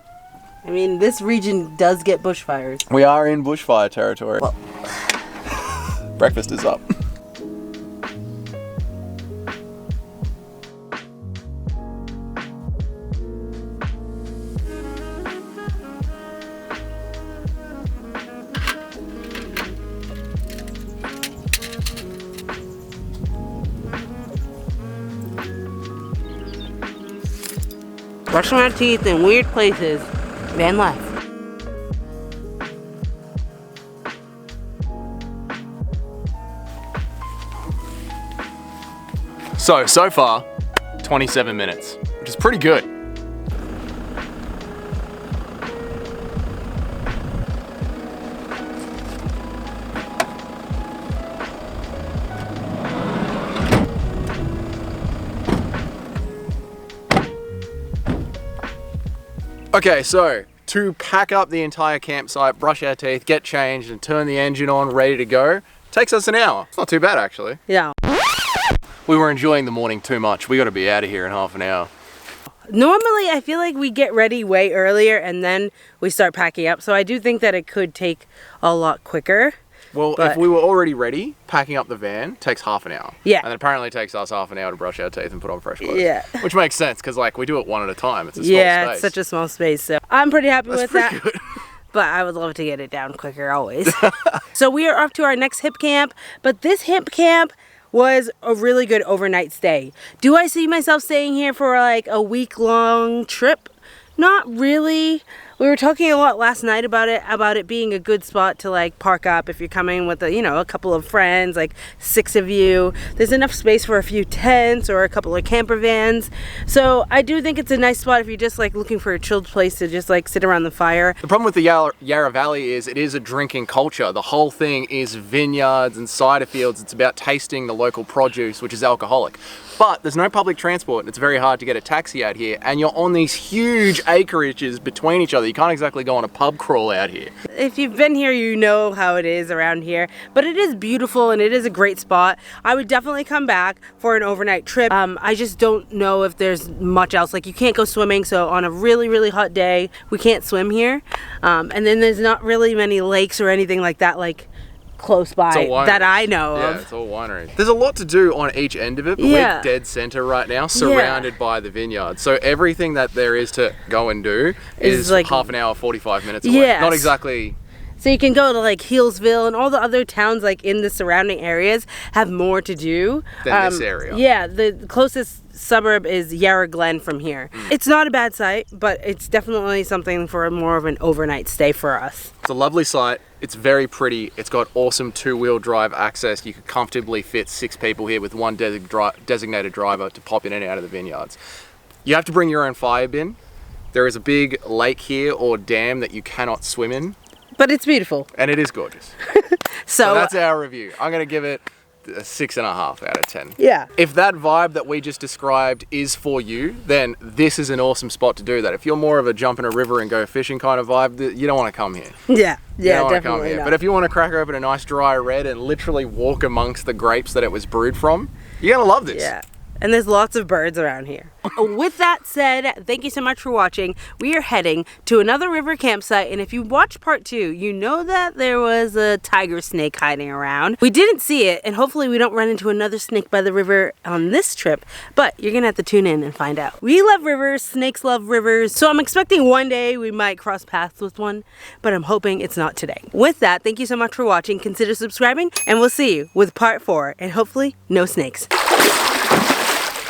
I mean, this region does get bushfires. We are in bushfire territory. Well. Breakfast is up. Brushing my teeth in weird places. Van life. So far, 27 minutes, which is pretty good. Okay, so to pack up the entire campsite, brush our teeth, get changed, and turn the engine on, ready to go, takes us an hour. It's not too bad, actually. Yeah. We were enjoying the morning too much. We got to be out of here in half an hour. Normally, I feel like we get ready way earlier and then we start packing up. So I do think that it could take a lot quicker. Well, if we were already ready, packing up the van takes half an hour. Yeah. And it apparently takes us half an hour to brush our teeth and put on fresh clothes. Yeah. Which makes sense, because like we do it one at a time. It's a small Yeah, space. it's such a small space. So I'm pretty happy That's with pretty that. good. But I would love to get it down quicker always. So we are off to our next hip camp. But this hip camp was a really good overnight stay. Do I see myself staying here for like a week-long trip? Not really. We were talking a lot last night about it being a good spot to like park up if you're coming with a couple of friends, like 6 of you. There's enough space for a few tents or a couple of camper vans. So I do think it's a nice spot if you're just like looking for a chilled place to just like sit around the fire. The problem with the Yarra Valley is it is a drinking culture. The whole thing is vineyards and cider fields. It's about tasting the local produce, which is alcoholic. But there's no public transport. It's very hard to get a taxi out here, and you're on these huge acreages between each other. You can't exactly go on a pub crawl out here. If you've been here, you know how it is around here. But it is beautiful and it is a great spot. I would definitely come back for an overnight trip. I just don't know if there's much else. Like, you can't go swimming, so on a really, really hot day, we can't swim here. And then there's not really many lakes or anything like that, like close by that I know of. Yeah, it's all winery. There's a lot to do on each end of it, but we're dead center right now, surrounded by the vineyard. So everything that there is to go and do is like half an hour, 45 minutes away. Yes. Not exactly So you can go to like Healesville and all the other towns like in the surrounding areas have more to do than this area. Yeah, the closest suburb is Yarra Glen from here. It's not a bad site, but it's definitely something for more of an overnight stay for us. It's a lovely site. It's very pretty. It's got awesome 2-wheel drive access. You could comfortably fit 6 people here with one designated driver to pop in and out of the vineyards. You have to bring your own fire bin. There is a big lake here or dam that you cannot swim in. But it's beautiful. And it is gorgeous. So that's our review. I'm going to give it a 6.5 out of 10. Yeah. If that vibe that we just described is for you, then this is an awesome spot to do that. If you're more of a jump in a river and go fishing kind of vibe, you don't want to come here. Yeah, Definitely not. But if you want to crack open a nice dry red and literally walk amongst the grapes that it was brewed from, you're going to love this. Yeah. And there's lots of birds around here. With that said, thank you so much for watching. We are heading to another river campsite, and if you watched part 2, you know that there was a tiger snake hiding around. We didn't see it, and hopefully we don't run into another snake by the river on this trip, but you're gonna have to tune in and find out. We love rivers, snakes love rivers, so I'm expecting one day we might cross paths with one, but I'm hoping it's not today. With that, thank you so much for watching. Consider subscribing, and we'll see you with part 4, and hopefully no snakes.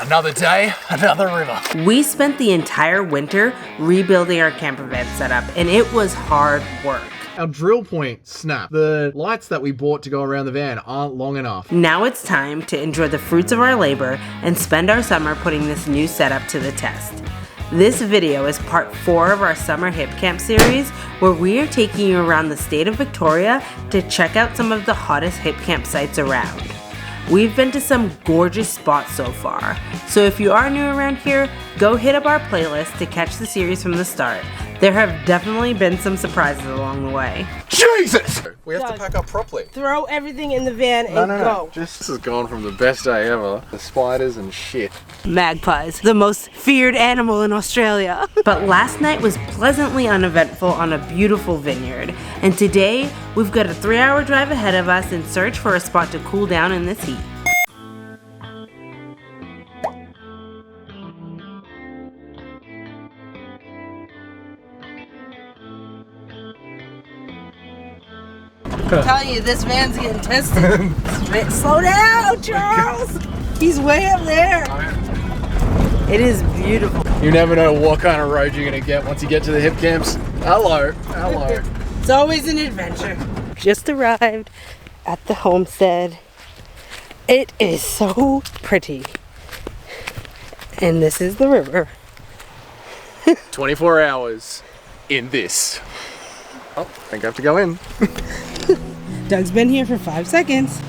Another day, another river. We spent the entire winter rebuilding our camper van setup, and it was hard work. Our drill point snapped. The lights that we bought to go around the van aren't long enough. Now it's time to enjoy the fruits of our labor and spend our summer putting this new setup to the test. This video is part 4 of our summer HIPCAMP series, where we are taking you around the state of Victoria to check out some of the hottest HIPCAMP sites around. We've been to some gorgeous spots so far, so if you are new around here, go hit up our playlist to catch the series from the start. There have definitely been some surprises along the way. Jesus! We have to pack up properly. Throw everything in the van and go. This has gone from the best day ever. The spiders and shit. Magpies, the most feared animal in Australia. But last night was pleasantly uneventful on a beautiful vineyard, and today we've got a 3-hour drive ahead of us in search for a spot to cool down in this heat. I'm telling you, this van's getting tested. Slow down, Charles! He's way up there. It is beautiful. You never know what kind of road you're gonna get once you get to the HIPCAMPs. Hello. It's always an adventure. Just arrived at the homestead. It is so pretty. And this is the river. 24 hours in this. Oh, I think I have to go in. Doug's been here for 5 seconds.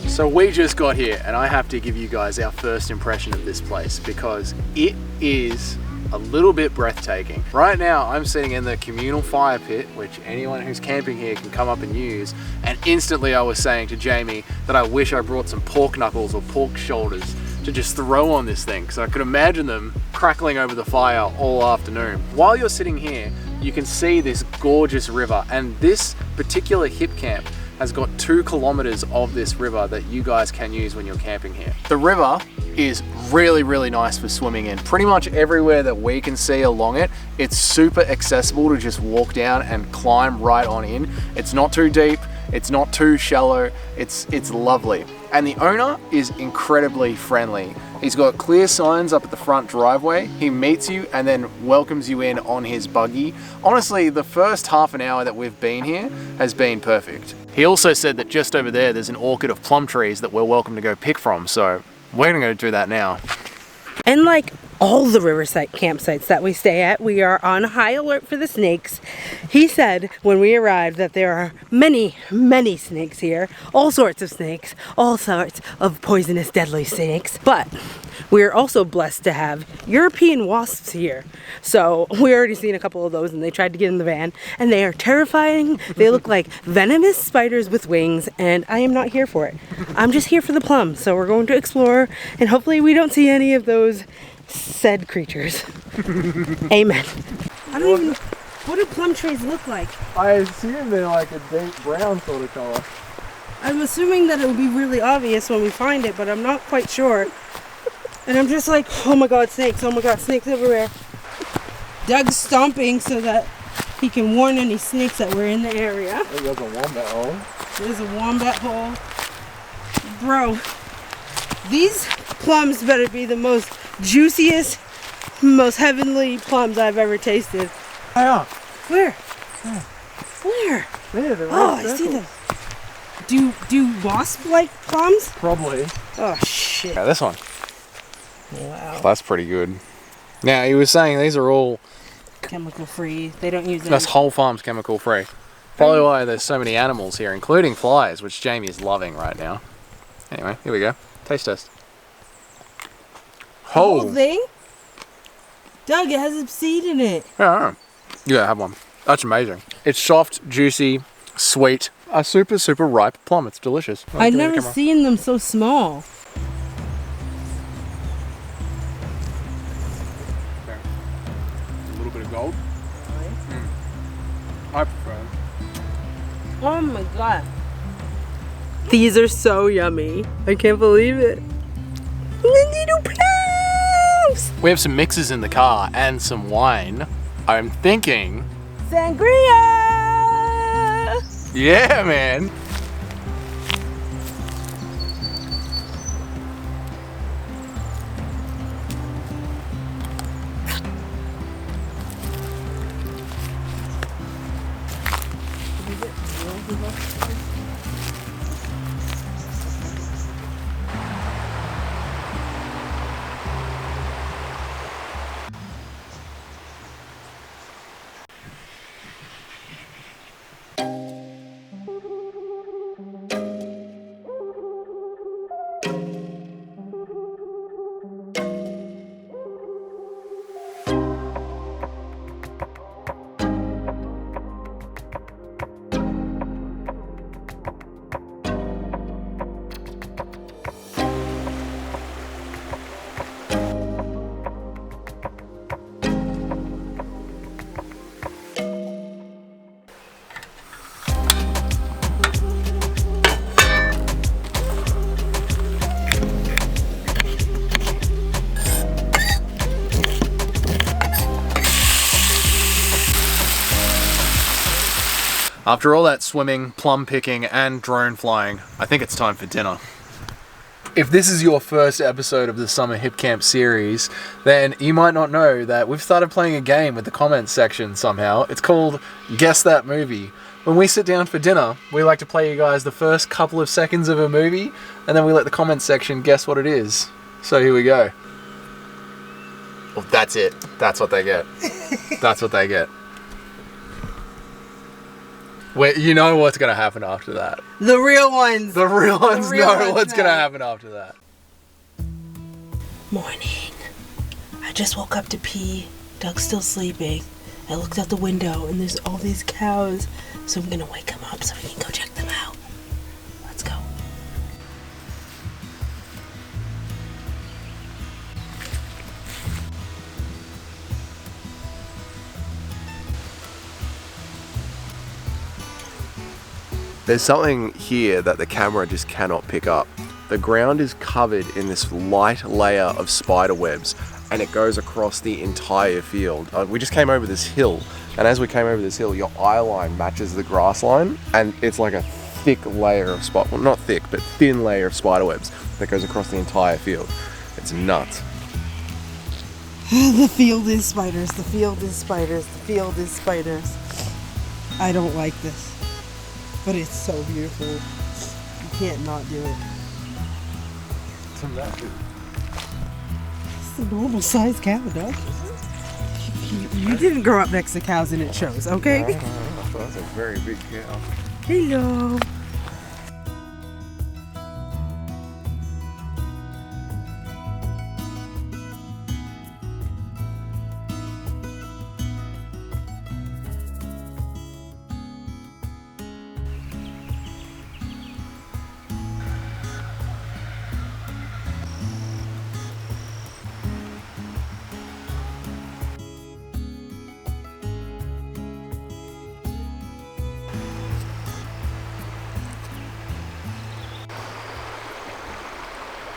So we just got here and I have to give you guys our first impression of this place because it is a little bit breathtaking. Right now I'm sitting in the communal fire pit, which anyone who's camping here can come up and use, and instantly I was saying to Jamie that I wish I brought some pork knuckles or pork shoulders to just throw on this thing, because I could imagine them crackling over the fire all afternoon. While you're sitting here, you can see this gorgeous river, and this particular HIPCAMP has got 2 kilometers of this river that you guys can use when you're camping here. The river is really, really nice for swimming in. Pretty much everywhere that we can see along it, it's super accessible to just walk down and climb right on in. It's not too deep, it's not too shallow, it's lovely. And the owner is incredibly friendly. He's got clear signs up at the front driveway. He meets you and then welcomes you in on his buggy. Honestly, the first half an hour that we've been here has been perfect. He also said that just over there, there's an orchard of plum trees that we're welcome to go pick from. So we're gonna go do that now. And like all the riverside campsites that we stay at, we are on high alert for the snakes. He said when we arrived that there are many, many snakes here, all sorts of snakes, all sorts of poisonous, deadly snakes. But we're also blessed to have European wasps here. So we already seen a couple of those and they tried to get in the van and they are terrifying. They look like venomous spiders with wings and I am not here for it. I'm just here for the plum. So we're going to explore and hopefully we don't see any of those said creatures. Amen. I don't even, what do plum trees look like? I assume they're like a deep brown sort of color. I'm assuming that it will be really obvious when we find it, but I'm not quite sure. And I'm just like, oh my god, snakes, oh my god, snakes everywhere. Doug's stomping so that he can warn any snakes that we're in the area. There's a wombat hole. There's a wombat hole. Bro, these plums better be the most juiciest, most heavenly plums I've ever tasted. Yeah. Where? Yeah. Where? There, they're Oh, I see them. Do wasp like plums? Probably. Oh shit. Yeah, this one. Wow. That's pretty good. Now, he was saying these are all... Chemical free. They don't use any. That's whole farm's chemical free. Probably why there's so many animals here, including flies, which Jamie is loving right now. Anyway, here we go. Taste test. Whole thing? Doug, it has a seed in it. Yeah, I know. You gotta have one. That's amazing. It's soft, juicy, sweet. A super, super ripe plum. It's delicious. I've never seen them so small. A little bit of gold. I prefer them. Oh my god. These are so yummy. I can't believe it. Little plums! We have some mixes in the car and some wine. I'm thinking... Sangria! Yeah, man! After all that swimming, plum picking, and drone flying, I think it's time for dinner. If this is your first episode of the Summer Hip Camp series, then you might not know that we've started playing a game with the comments section somehow. It's called Guess That Movie. When we sit down for dinner, we like to play you guys the first couple of seconds of a movie, and then we let the comments section guess what it is. So here we go. Well, that's it. That's what they get. That's what they get. Wait, you know what's going to happen after that. The real ones. The real ones know what's going to happen after that. Morning. I just woke up to pee. Doug's still sleeping. I looked out the window and there's all these cows. So I'm going to wake him up so we can go check them out. Let's go. There's something here that the camera just cannot pick up. The ground is covered in this light layer of spider webs and it goes across the entire field. We just came over this hill, and as we came over this hill, your eye line matches the grass line, and it's like a thick layer of well, not thick, but thin layer of spider webs that goes across the entire field. It's nuts. The field is spiders. The field is spiders. The field is spiders. I don't like this. But it's so beautiful. You can't not do it. It's massive. It's a normal sized cow, Doug. You didn't grow up next to cows and it shows, okay? No, that's a very big cow. Hello.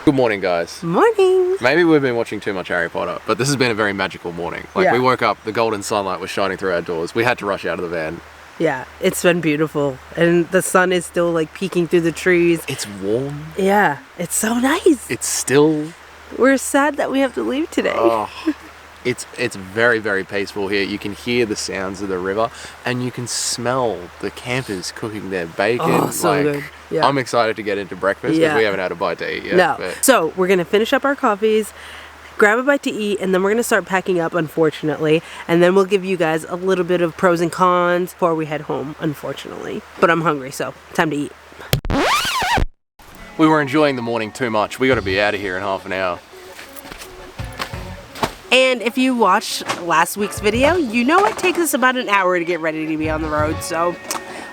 Good morning, guys. Morning. Maybe we've been watching too much Harry Potter, but this has been a very magical morning. Like, Yeah. we woke up, the golden sunlight was shining through our doors. We had to rush out of the van. Yeah, it's been beautiful. And the sun is still like peeking through the trees. It's warm. Yeah, it's so nice. It's still... We're sad that we have to leave today. Oh, it's very, very peaceful here. You can hear the sounds of the river, and you can smell the campers cooking their bacon. Oh, so good. Yeah. I'm excited to get into breakfast because we haven't had a bite to eat yet. No. But So we're gonna finish up our coffees, grab a bite to eat, and then we're gonna start packing up, unfortunately. And then we'll give you guys a little bit of pros and cons before we head home, unfortunately. But I'm hungry, so time to eat. we were enjoying the morning too much. We got to be out of here in half an hour. And if you watched last week's video, you know it takes us about an hour to get ready to be on the road, so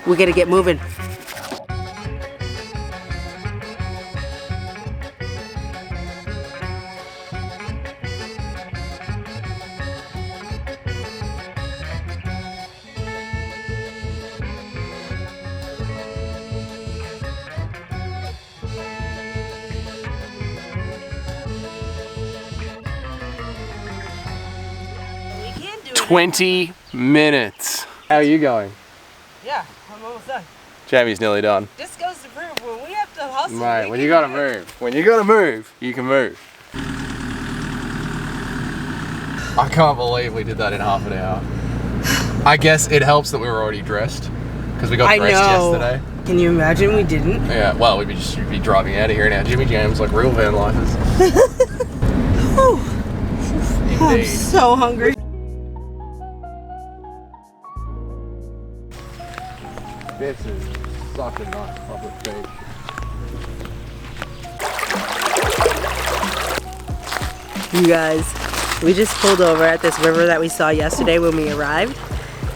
we gotta get moving. We can do it. 20 minutes. How are you going? Yeah, I'm almost done. Jamie's nearly done. This goes to prove when we have to hustle. Right, we when can you gotta do it. move. When you gotta move, you can move. I can't believe we did that in half an hour. I guess it helps that we were already dressed because we got dressed yesterday. Can you imagine we didn't? Yeah, well, we'd just be driving out of here in our Jimmy Jams like real van lifers. I'm Indeed. so hungry. This is such a nice public beach. You guys, we just pulled over at this river that we saw yesterday when we arrived.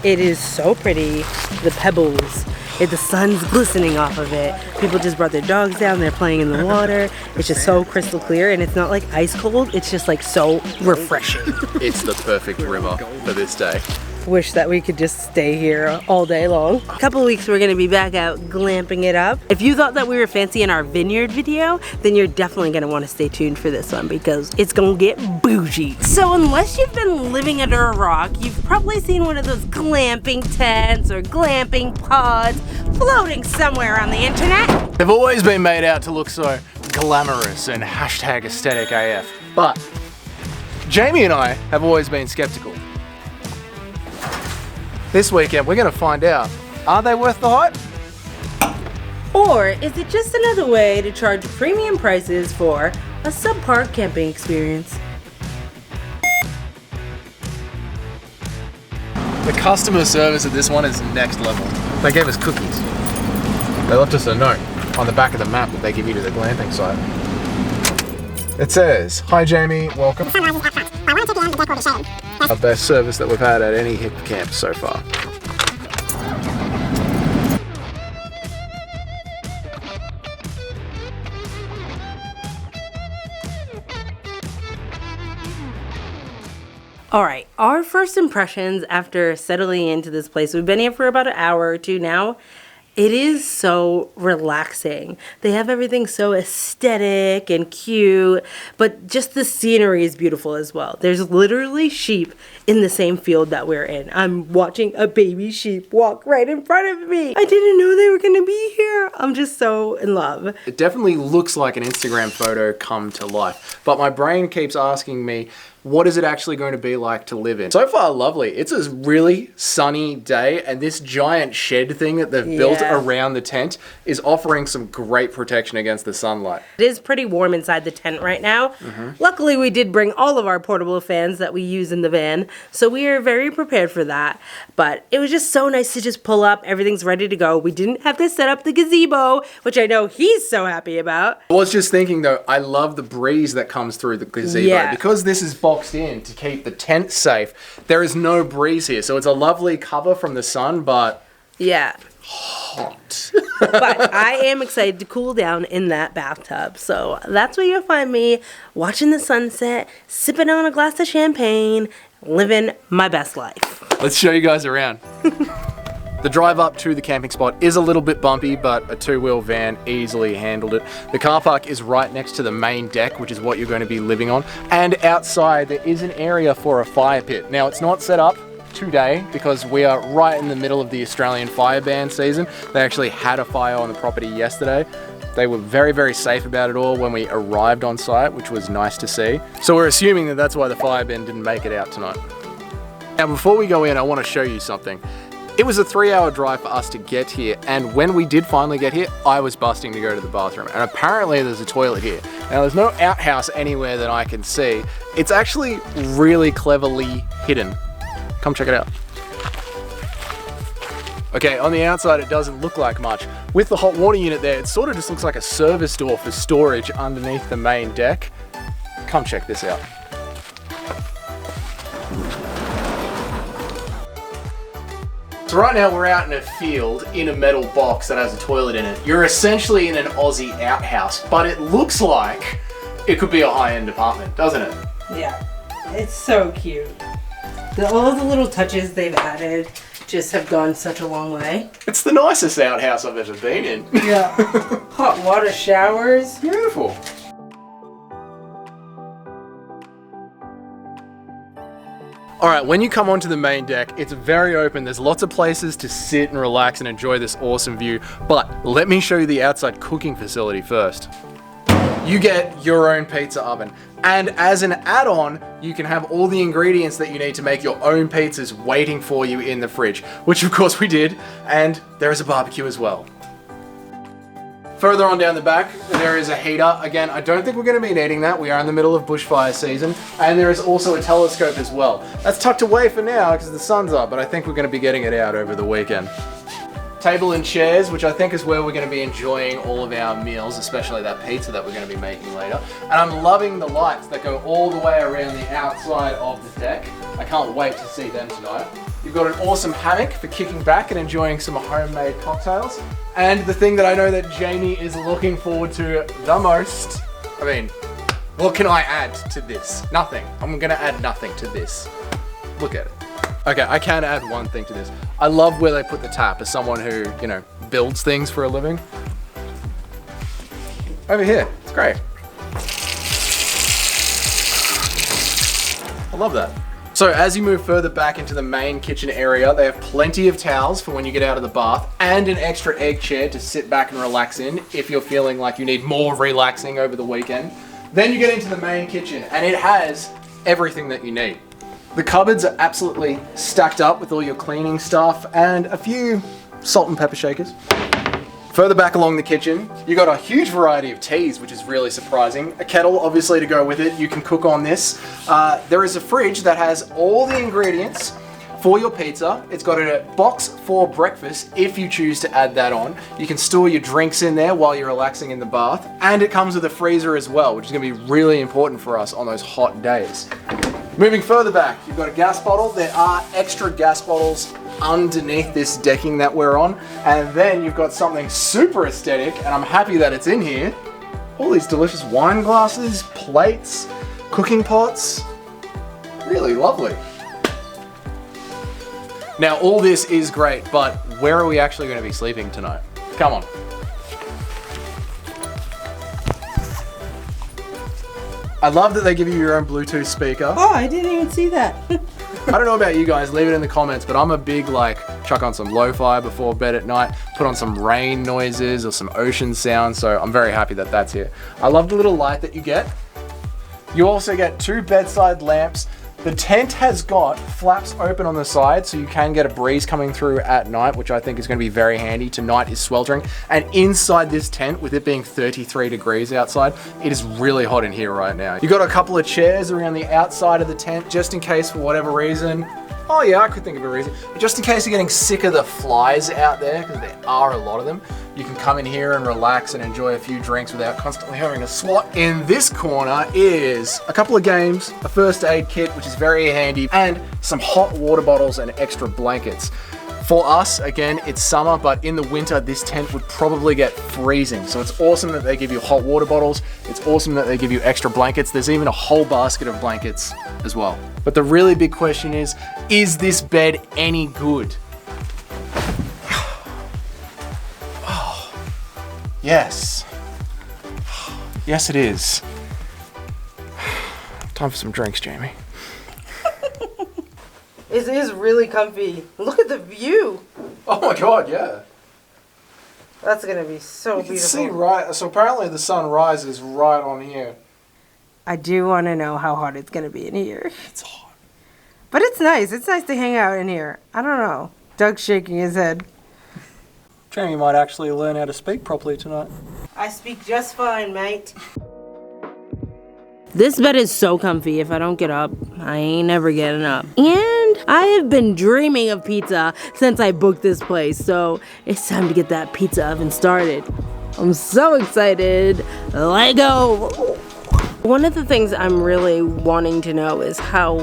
It is so pretty. The pebbles, the sun's glistening off of it. People just brought their dogs down, they're playing in the water. It's just so crystal clear, and it's not like ice cold, it's just like so refreshing. It's the perfect river for this day. Wish that we could just stay here all day long. A couple of weeks we're gonna be back out glamping it up. If you thought that we were fancy in our Vineyard video, then you're definitely gonna wanna stay tuned for this one because it's gonna get bougie. So unless you've been living under a rock, you've probably seen one of those glamping tents or glamping pods floating somewhere on the internet. They've always been made out to look so glamorous and hashtag aesthetic AF. But Jamie and I have always been skeptical. This weekend, we're gonna find out, are they worth the hype? Or is it just another way to charge premium prices for a subpar camping experience? The customer service at this one is next level. They gave us cookies. They left us a note on the back of the map that they give you to the glamping site. It says, "Hi Jamie, welcome. Our best service that we've had at any HIPCAMP so far." All right, our first impressions after settling into this place, we've been here for about an hour or two now. It is so relaxing. They have everything so aesthetic and cute, but just the scenery is beautiful as well. There's literally sheep in the same field that we're in. I'm watching a baby sheep walk right in front of me. I didn't know they were gonna be here. I'm just so in love. It definitely looks like an Instagram photo come to life, but my brain keeps asking me, what is it actually going to be like to live in? So far, lovely. It's a really sunny day, and this giant shed thing that they've built around the tent is offering some great protection against the sunlight. It is pretty warm inside the tent right now. Luckily, we did bring all of our portable fans that we use in the van, so we are very prepared for that. But it was just so nice to just pull up. Everything's ready to go. We didn't have to set up the gazebo, which I know he's so happy about. I was just thinking though, I love the breeze that comes through the gazebo. Yeah. Because this is boxed in to keep the tent safe, there is no breeze here. So it's a lovely cover from the sun, but Yeah. hot. But I am excited to cool down in that bathtub. So that's where you'll find me, watching the sunset, sipping on a glass of champagne, living my best life. Let's show you guys around. The drive up to the camping spot is a little bit bumpy, but a two-wheel van easily handled it. The car park is right next to the main deck, which is what you're going to be living on. And outside there is an area for a fire pit. Now it's not set up today because we are right in the middle of the Australian fire ban season. They actually had a fire on the property yesterday. They were very, very safe about it all when we arrived on site, which was nice to see. So we're assuming that that's why the fire ban didn't make it out tonight. Now before we go in, I want to show you something. It was a 3-hour drive for us to get here, and when we did finally get here, I was busting to go to the bathroom, and apparently there's a toilet here. Now there's no outhouse anywhere that I can see. It's actually really cleverly hidden. Come check it out. Okay, on the outside it doesn't look like much. With the hot water unit there, it sort of just looks like a service door for storage underneath the main deck. Come check this out. So right now we're out in a field in a metal box that has a toilet in it. You're essentially in an Aussie outhouse, but it looks like it could be a high-end apartment, doesn't it? Yeah, it's so cute. All the little touches they've added just have gone such a long way. It's the nicest outhouse I've ever been in. Yeah. Hot water showers. Beautiful. Alright, when you come onto the main deck, it's very open. There's lots of places to sit and relax and enjoy this awesome view. But let me show you the outside cooking facility first. You get your own pizza oven. And as an add-on, you can have all the ingredients that you need to make your own pizzas waiting for you in the fridge, which of course we did. And there is a barbecue as well. Further on down the back, there is a heater. Again, I don't think we're going to be needing that. We are in the middle of bushfire season. And there is also a telescope as well. That's tucked away for now because the sun's up, but I think we're going to be getting it out over the weekend. Table and chairs, which I think is where we're going to be enjoying all of our meals, especially that pizza that we're going to be making later. And I'm loving the lights that go all the way around the outside of the deck. I can't wait to see them tonight. You've got an awesome hammock for kicking back and enjoying some homemade cocktails. And the thing that I know that Jamie is looking forward to the most, I mean, what can I add to this? Nothing. I'm gonna add nothing to this. Look at it. Okay, I can add one thing to this. I love where they put the tap as someone who, you know, builds things for a living. Over here, it's great. I love that. So as you move further back into the main kitchen area, they have plenty of towels for when you get out of the bath and an extra egg chair to sit back and relax in if you're feeling like you need more relaxing over the weekend. Then you get into the main kitchen and it has everything that you need. The cupboards are absolutely stacked up with all your cleaning stuff and a few salt and pepper shakers. Further back along the kitchen, you got a huge variety of teas, which is really surprising. A kettle, obviously, to go with it. You can cook on this. There is a fridge that has all the ingredients for your pizza. It's got a box for breakfast if you choose to add that on. You can store your drinks in there while you're relaxing in the bath. And it comes with a freezer as well, which is going to be really important for us on those hot days. Moving further back, you've got a gas bottle. There are extra gas bottles underneath this decking that we're on. And then you've got something super aesthetic, and I'm happy that it's in here. All these delicious wine glasses, plates, cooking pots. Really lovely. Now all this is great, but where are we actually going to be sleeping tonight? Come on. I love that they give you your own Bluetooth speaker. Oh, I didn't even see that. I don't know about you guys, leave it in the comments, but I'm a big chuck on some lo-fi before bed at night, put on some rain noises or some ocean sounds, so I'm very happy that that's here. I love the little light that you get. You also get 2 bedside lamps. The tent has got flaps open on the side so you can get a breeze coming through at night, which I think is going to be very handy. Tonight is sweltering, and inside this tent, with it being 33 degrees outside, it is really hot in here right now. You've got a couple of chairs around the outside of the tent just in case for whatever reason. Oh yeah, I could think of a reason. Just in case you're getting sick of the flies out there, because there are a lot of them, you can come in here and relax and enjoy a few drinks without constantly having to swat. In this corner is a couple of games, a first aid kit, which is very handy, and some hot water bottles and extra blankets. For us, again, it's summer, but in the winter, this tent would probably get freezing. So it's awesome that they give you hot water bottles. It's awesome that they give you extra blankets. There's even a whole basket of blankets as well. But the really big question is this bed any good? Yes. Yes, it is. Time for some drinks, Jamie. It is really comfy. Look at the view. Oh my god, yeah. That's gonna be so You can beautiful. see right, so apparently the sun rises right on here. I do want to know how hot it's gonna be in here. It's hot. But it's nice. It's nice to hang out in here. I don't know. Doug's shaking his head. Jamie might actually learn how to speak properly tonight. I speak just fine, mate. This bed is so comfy. If I don't get up, I ain't never getting up. And I have been dreaming of pizza since I booked this place, so it's time to get that pizza oven started. I'm so excited. Let go. One of the things I'm really wanting to know is how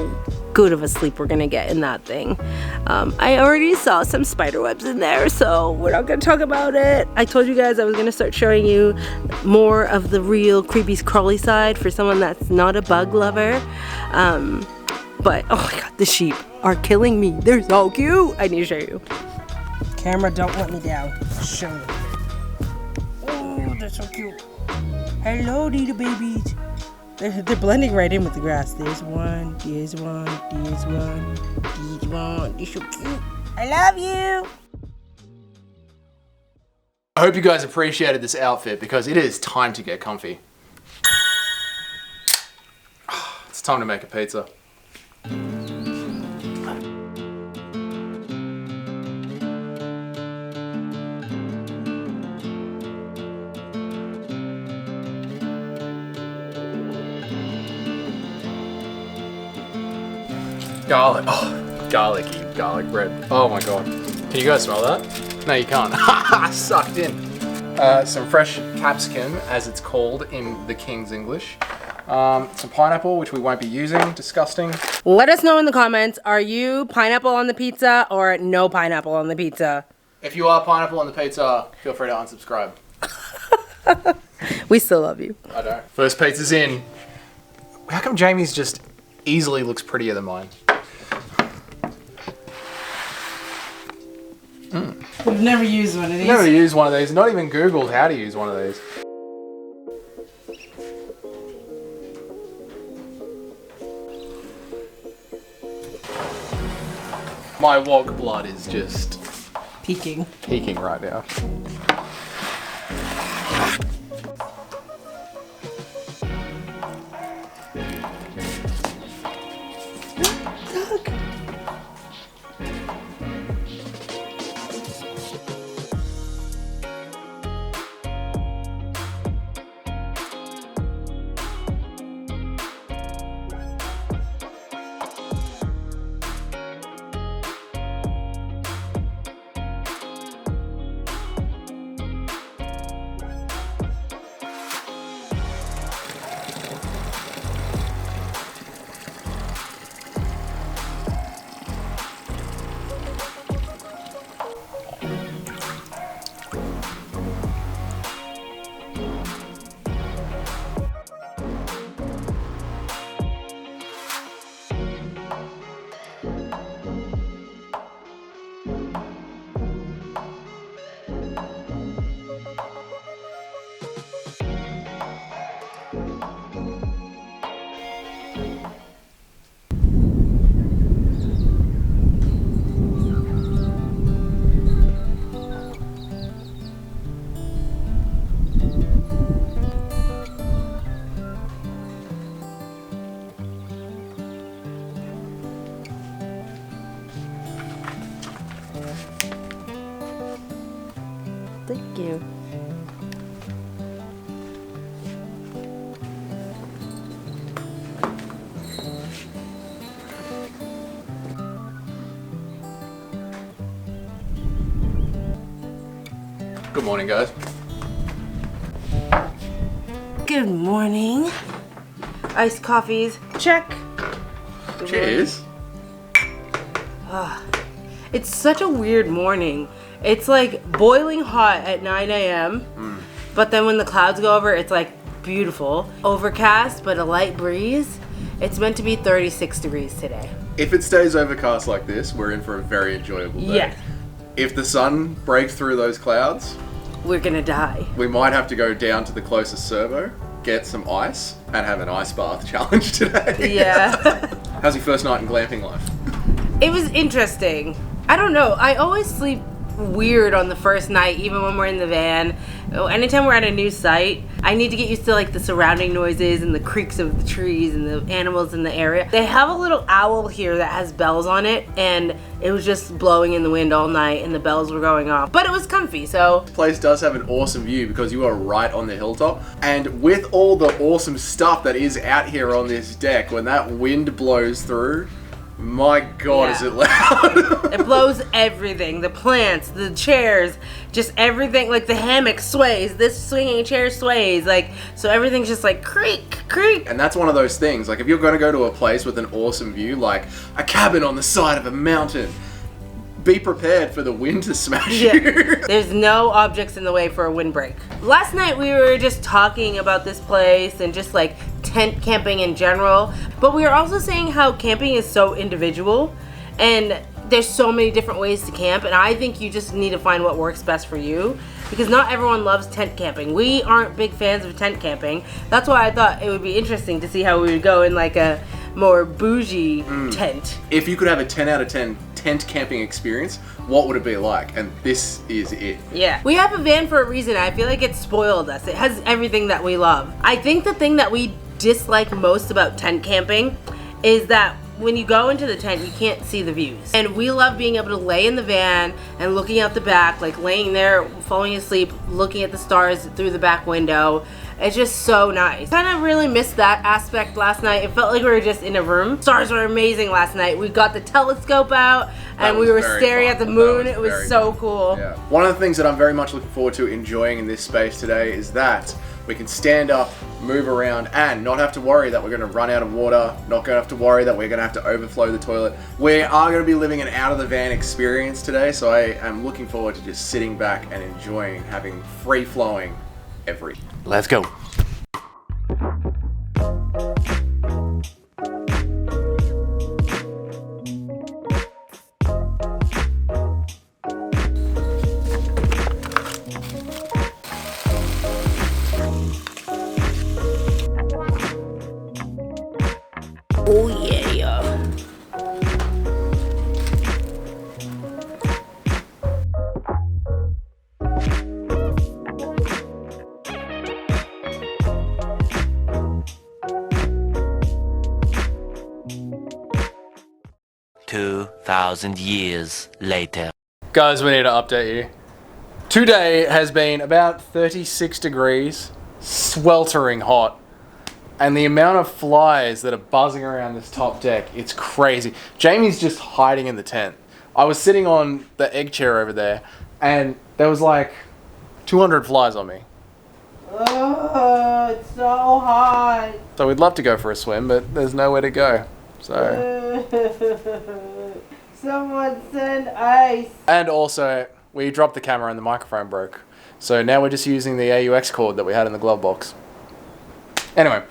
good of a sleep we're gonna get in that thing. I already saw some spider webs in there, so we're not gonna talk about it. I told you guys I was gonna start showing you more of the real creepy crawly side for someone that's not a bug lover. But oh my god, the sheep are killing me. They're so cute. I need to show you. Camera, don't let me down. I'll show you. Oh, they're so cute. Hello, little babies. They're blending right in with the grass. There's one, there's one, there's one, there's one. They're so cute. I love you. I hope you guys appreciated this outfit because it is time to get comfy. It's time to make a pizza. Garlic. Oh, garlicky garlic bread. Oh my god. Can you guys smell that? No, you can't. Sucked in. Some fresh capsicum, as it's called in the King's English. Some pineapple, which we won't be using. Disgusting. Let us know in the comments, are you pineapple on the pizza or no pineapple on the pizza? If you are pineapple on the pizza, feel free to unsubscribe. We still love you. I don't. First pizza's in. How come Jamie's just easily looks prettier than mine? We've never used one of these. Never used one of these. Not even Googled how to use one of these. My wog blood is just Peeking. peaking right now. Thank you. Good morning, guys. Good morning. Iced coffees. Check. Cheers. It's such a weird morning. It's like boiling hot at 9 a.m. But then when the clouds go over, it's like beautiful. Overcast, but a light breeze. It's meant to be 36 degrees today. If it stays overcast like this, we're in for a very enjoyable day. Yes. If the sun breaks through those clouds, we're gonna die. We might have to go down to the closest servo, get some ice, and have an ice bath challenge today. Yeah. How's your first night in glamping life? It was interesting. I don't know. I always sleep weird on the first night, even when we're in the van. Anytime we're at a new site, I need to get used to like the surrounding noises and the creaks of the trees and the animals in the area. They have a little owl here that has bells on it, and it was just blowing in the wind all night and the bells were going off. But it was comfy, so. This place does have an awesome view because you are right on the hilltop. And with all the awesome stuff that is out here on this deck, when that wind blows through, my God, Yeah. is it loud. It blows everything. The plants, the chairs, just everything. Like the hammock sways, this swinging chair sways. Like, so everything's just like creak, creak. And that's one of those things, like if you're going to go to a place with an awesome view, like a cabin on the side of a mountain, be prepared for the wind to smash you. There's no objects in the way for a windbreak. Last night we were just talking about this place and just like tent camping in general, but we were also saying how camping is so individual and there's so many different ways to camp, and I think you just need to find what works best for you, because not everyone loves tent camping. We aren't big fans of tent camping. That's why I thought it would be interesting to see how we would go in like a more bougie tent. If you could have a 10 out of 10 tent camping experience, what would it be like? And this is it. Yeah. We have a van for a reason. I feel like it spoiled us. It has everything that we love. I think the thing that we dislike most about tent camping is that when you go into the tent, you can't see the views. And we love being able to lay in the van and looking out the back, like laying there, falling asleep, looking at the stars through the back window. It's just so nice. Kind of really missed that aspect last night. It felt like we were just in a room. Stars were amazing last night. We got the telescope out and we were staring at the moon. It was so cool. Yeah. One of the things that I'm very much looking forward to enjoying in this space today is that we can stand up, move around, and not have to worry that we're going to run out of water, not going to have to worry that we're going to have to overflow the toilet. We are going to be living an out of the van experience today, so I am looking forward to just sitting back and enjoying having free flowing everything. Let's go. Oh yeah. 2,000 years later. Guys, we need to update you. Today has been about 36 degrees, sweltering hot. And the amount of flies that are buzzing around this top deck, it's crazy. Jamie's just hiding in the tent. I was sitting on the egg chair over there, and there was like 200 flies on me. Oh, it's so hot. So we'd love to go for a swim, but there's nowhere to go. So. Someone send ice. And also, we dropped the camera and the microphone broke. So now we're just using the AUX cord that we had in the glove box. Anyway.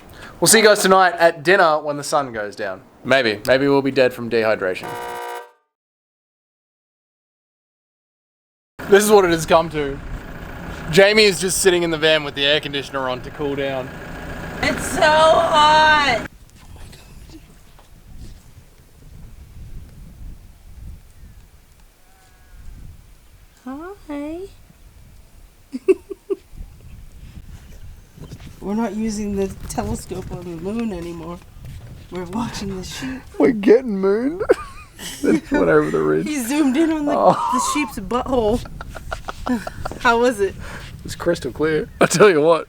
We'll see you guys tonight at dinner when the sun goes down. Maybe. Maybe we'll be dead from dehydration. This is what it has come to. Jamie is just sitting in the van with the air conditioner on to cool down. It's so hot. Hi. We're not using the telescope on the moon anymore. We're watching the sheep. We're getting mooned. Went over the ridge. He zoomed in on the sheep's butthole. How was it? It's crystal clear. I tell you what.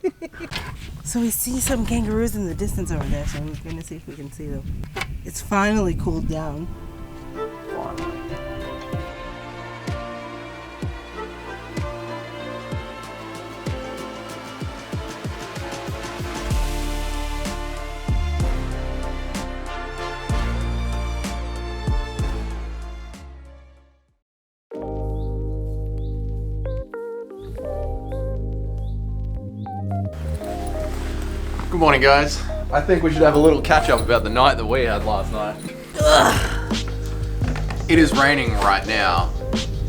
So we see some kangaroos in the distance over there, so I'm going to see if we can see them. It's finally cooled down. Finally. Good morning, guys. I think we should have a little catch up about the night that we had last night. It is raining right now,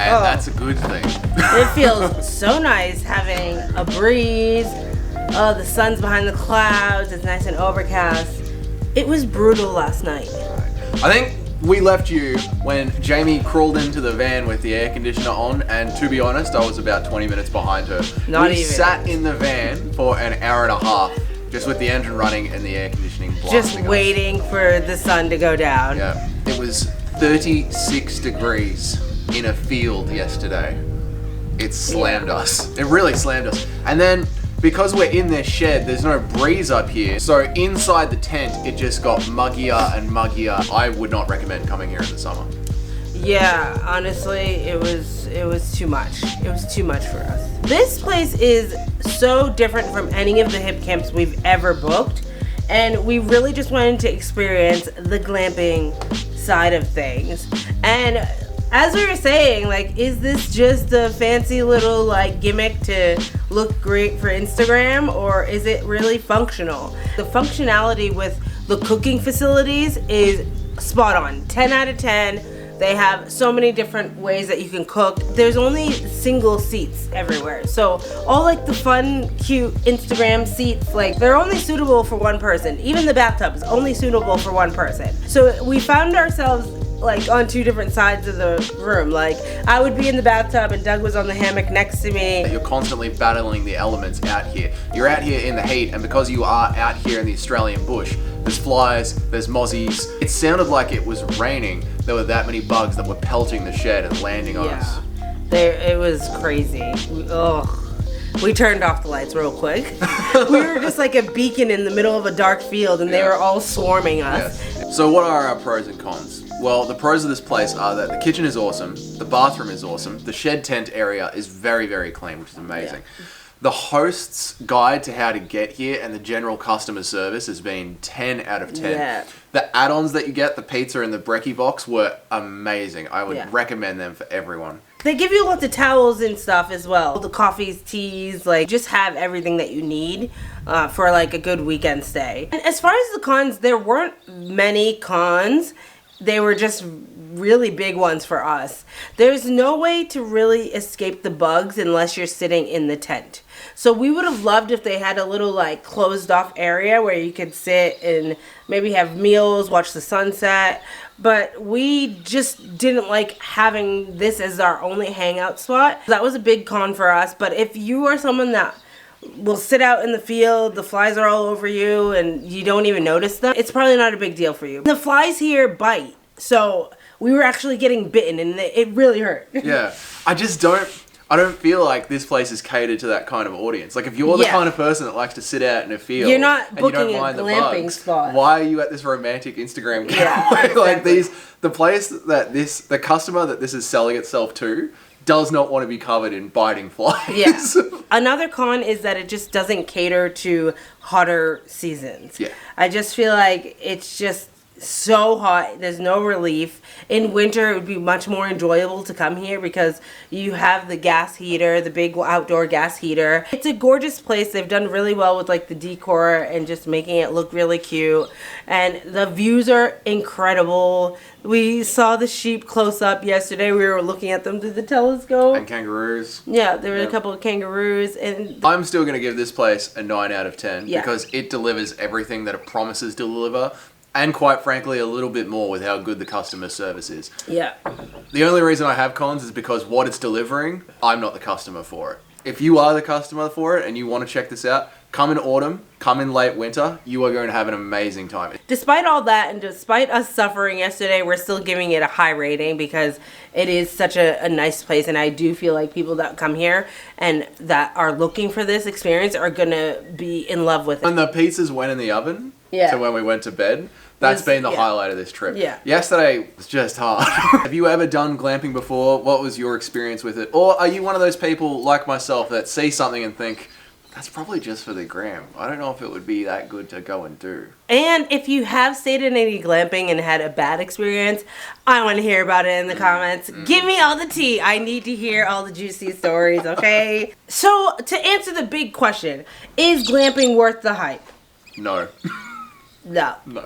And that's a good thing. It feels so nice having a breeze. Oh, the sun's behind the clouds. It's nice and overcast. It was brutal last night. I think we left you when Jamie crawled into the van with the air conditioner on, and to be honest, I was about 20 minutes behind her. We sat in the van for an hour and a half, just with the engine running and the air conditioning blasting Just waiting for the sun to go down. Yeah, it was 36 degrees in a field yesterday. It slammed us. It really slammed us. And then, because we're in this shed, there's no breeze up here. So inside the tent, it just got muggier and muggier. I would not recommend coming here in the summer. Yeah, honestly, it was too much. It was too much for us. This place is so different from any of the hip camps we've ever booked, and we really just wanted to experience the glamping side of things. And as we were saying, like, is this just a fancy little like gimmick to look great for Instagram, or is it really functional? The functionality with the cooking facilities is spot on. 10 out of 10. They have so many different ways that you can cook. There's only single seats everywhere. So all like the fun, cute Instagram seats, like they're only suitable for one person. Even the bathtub is only suitable for one person. So we found ourselves like on two different sides of the room. Like I would be in the bathtub and Doug was on the hammock next to me. You're constantly battling the elements out here. You're out here in the heat, and because you are out here in the Australian bush, there's flies, there's mozzies. It sounded like it was raining. There were that many bugs that were pelting the shed and landing on us. It was crazy. We turned off the lights real quick. We were just like a beacon in the middle of a dark field, and they were all swarming us. Yes. So what are our pros and cons? Well, the pros of this place are that the kitchen is awesome, the bathroom is awesome, the shed tent area is very, very clean, which is amazing. Yeah. The host's guide to how to get here and the general customer service has been 10 out of 10. Yeah. The add-ons that you get, the pizza and the brekkie box, were amazing. I would recommend them for everyone. They give you lots of towels and stuff as well. The coffees, teas, like just have everything that you need for like a good weekend stay. And as far as the cons, there weren't many cons. They were just really big ones for us. There's no way to really escape the bugs unless you're sitting in the tent. So we would have loved if they had a little like closed off area where you could sit and maybe have meals, watch the sunset. But we just didn't like having this as our only hangout spot. That was a big con for us. But if you are someone that will sit out in the field, the flies are all over you and you don't even notice them, it's probably not a big deal for you. The flies here bite. So we were actually getting bitten and it really hurt. Yeah. I don't feel like this place is catered to that kind of audience. Like if you're the kind of person that likes to sit out in a field, you're not booking and you don't mind a glamping spot. Why are you at this romantic Instagram getaway? Like the place that the customer that this is selling itself to does not want to be covered in biting flies. Yes. Another con is that it just doesn't cater to hotter seasons. Yeah. I just feel like it's just so hot. There's no relief. In winter, it would be much more enjoyable to come here because you have the gas heater, the big outdoor gas heater. It's a gorgeous place. They've done really well with like the decor and just making it look really cute. And the views are incredible. We saw the sheep close up yesterday. We were looking at them through the telescope. And kangaroos. Yeah, there were a couple of kangaroos. And I'm still going to give this place a 9 out of 10 because it delivers everything that it promises to deliver. And quite frankly, a little bit more with how good the customer service is. Yeah. The only reason I have cons is because what it's delivering, I'm not the customer for it. If you are the customer for it and you want to check this out, come in autumn, come in late winter, you are going to have an amazing time. Despite all that and despite us suffering yesterday, we're still giving it a high rating because it is such a nice place, and I do feel like people that come here and that are looking for this experience are going to be in love with it. When the pizzas went in the oven, so when we went to bed, that's been the highlight of this trip. Yeah. Yesterday was just hard. Have you ever done glamping before? What was your experience with it? Or are you one of those people like myself that see something and think, that's probably just for the gram. I don't know if it would be that good to go and do. And if you have stayed in any glamping and had a bad experience, I want to hear about it in the comments. Give me all the tea. I need to hear all the juicy stories, okay? So, to answer the big question, is glamping worth the hype? No. No. No.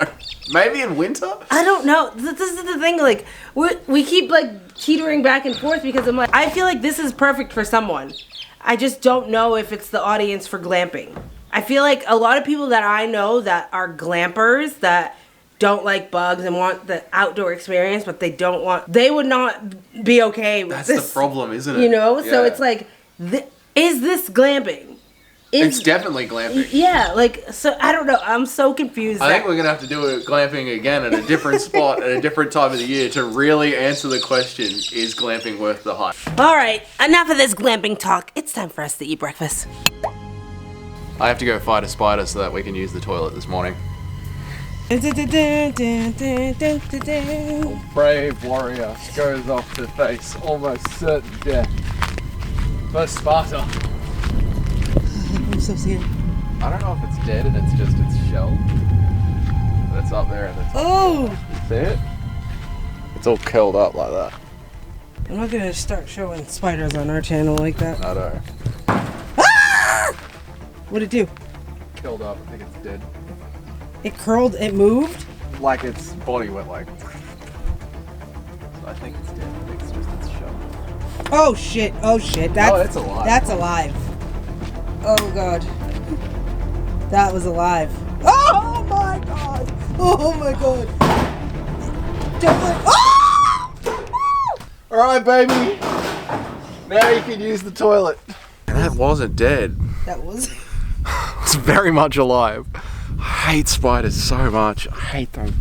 Maybe in winter? I don't know. This is the thing, like, we keep, like, teetering back and forth because I'm like, I feel like this is perfect for someone. I just don't know if it's the audience for glamping. I feel like a lot of people that I know that are glampers that don't like bugs and want the outdoor experience, but they would not be okay with this. That's the problem, isn't it? You know? So Yeah. it's like, is this glamping? It's definitely glamping. Yeah, like, so I don't know. I'm so confused. I think we're going to have to do a glamping again at a different spot at a different time of the year to really answer the question, is glamping worth the hype? All right, enough of this glamping talk. It's time for us to eat breakfast. I have to go fight a spider so that we can use the toilet this morning. Brave warrior goes off to face almost certain death for Sparta. I'm so scared. I don't know if it's dead and it's just its shell. But it's up there and it's Oh! See it? It's all curled up like that. I'm not gonna start showing spiders on our channel like that. I know. What'd it do? Curled up. I think it's dead. It curled, it moved? Like its body went like. So I think it's dead. I think it's just its shell. Oh shit, oh shit. It's alive. That's alive. Oh god. That was alive. Oh my god! Oh my god! Don't let. Oh! Alright, baby. Now you can use the toilet. That wasn't dead. That was. It's very much alive. I hate spiders so much. I hate them.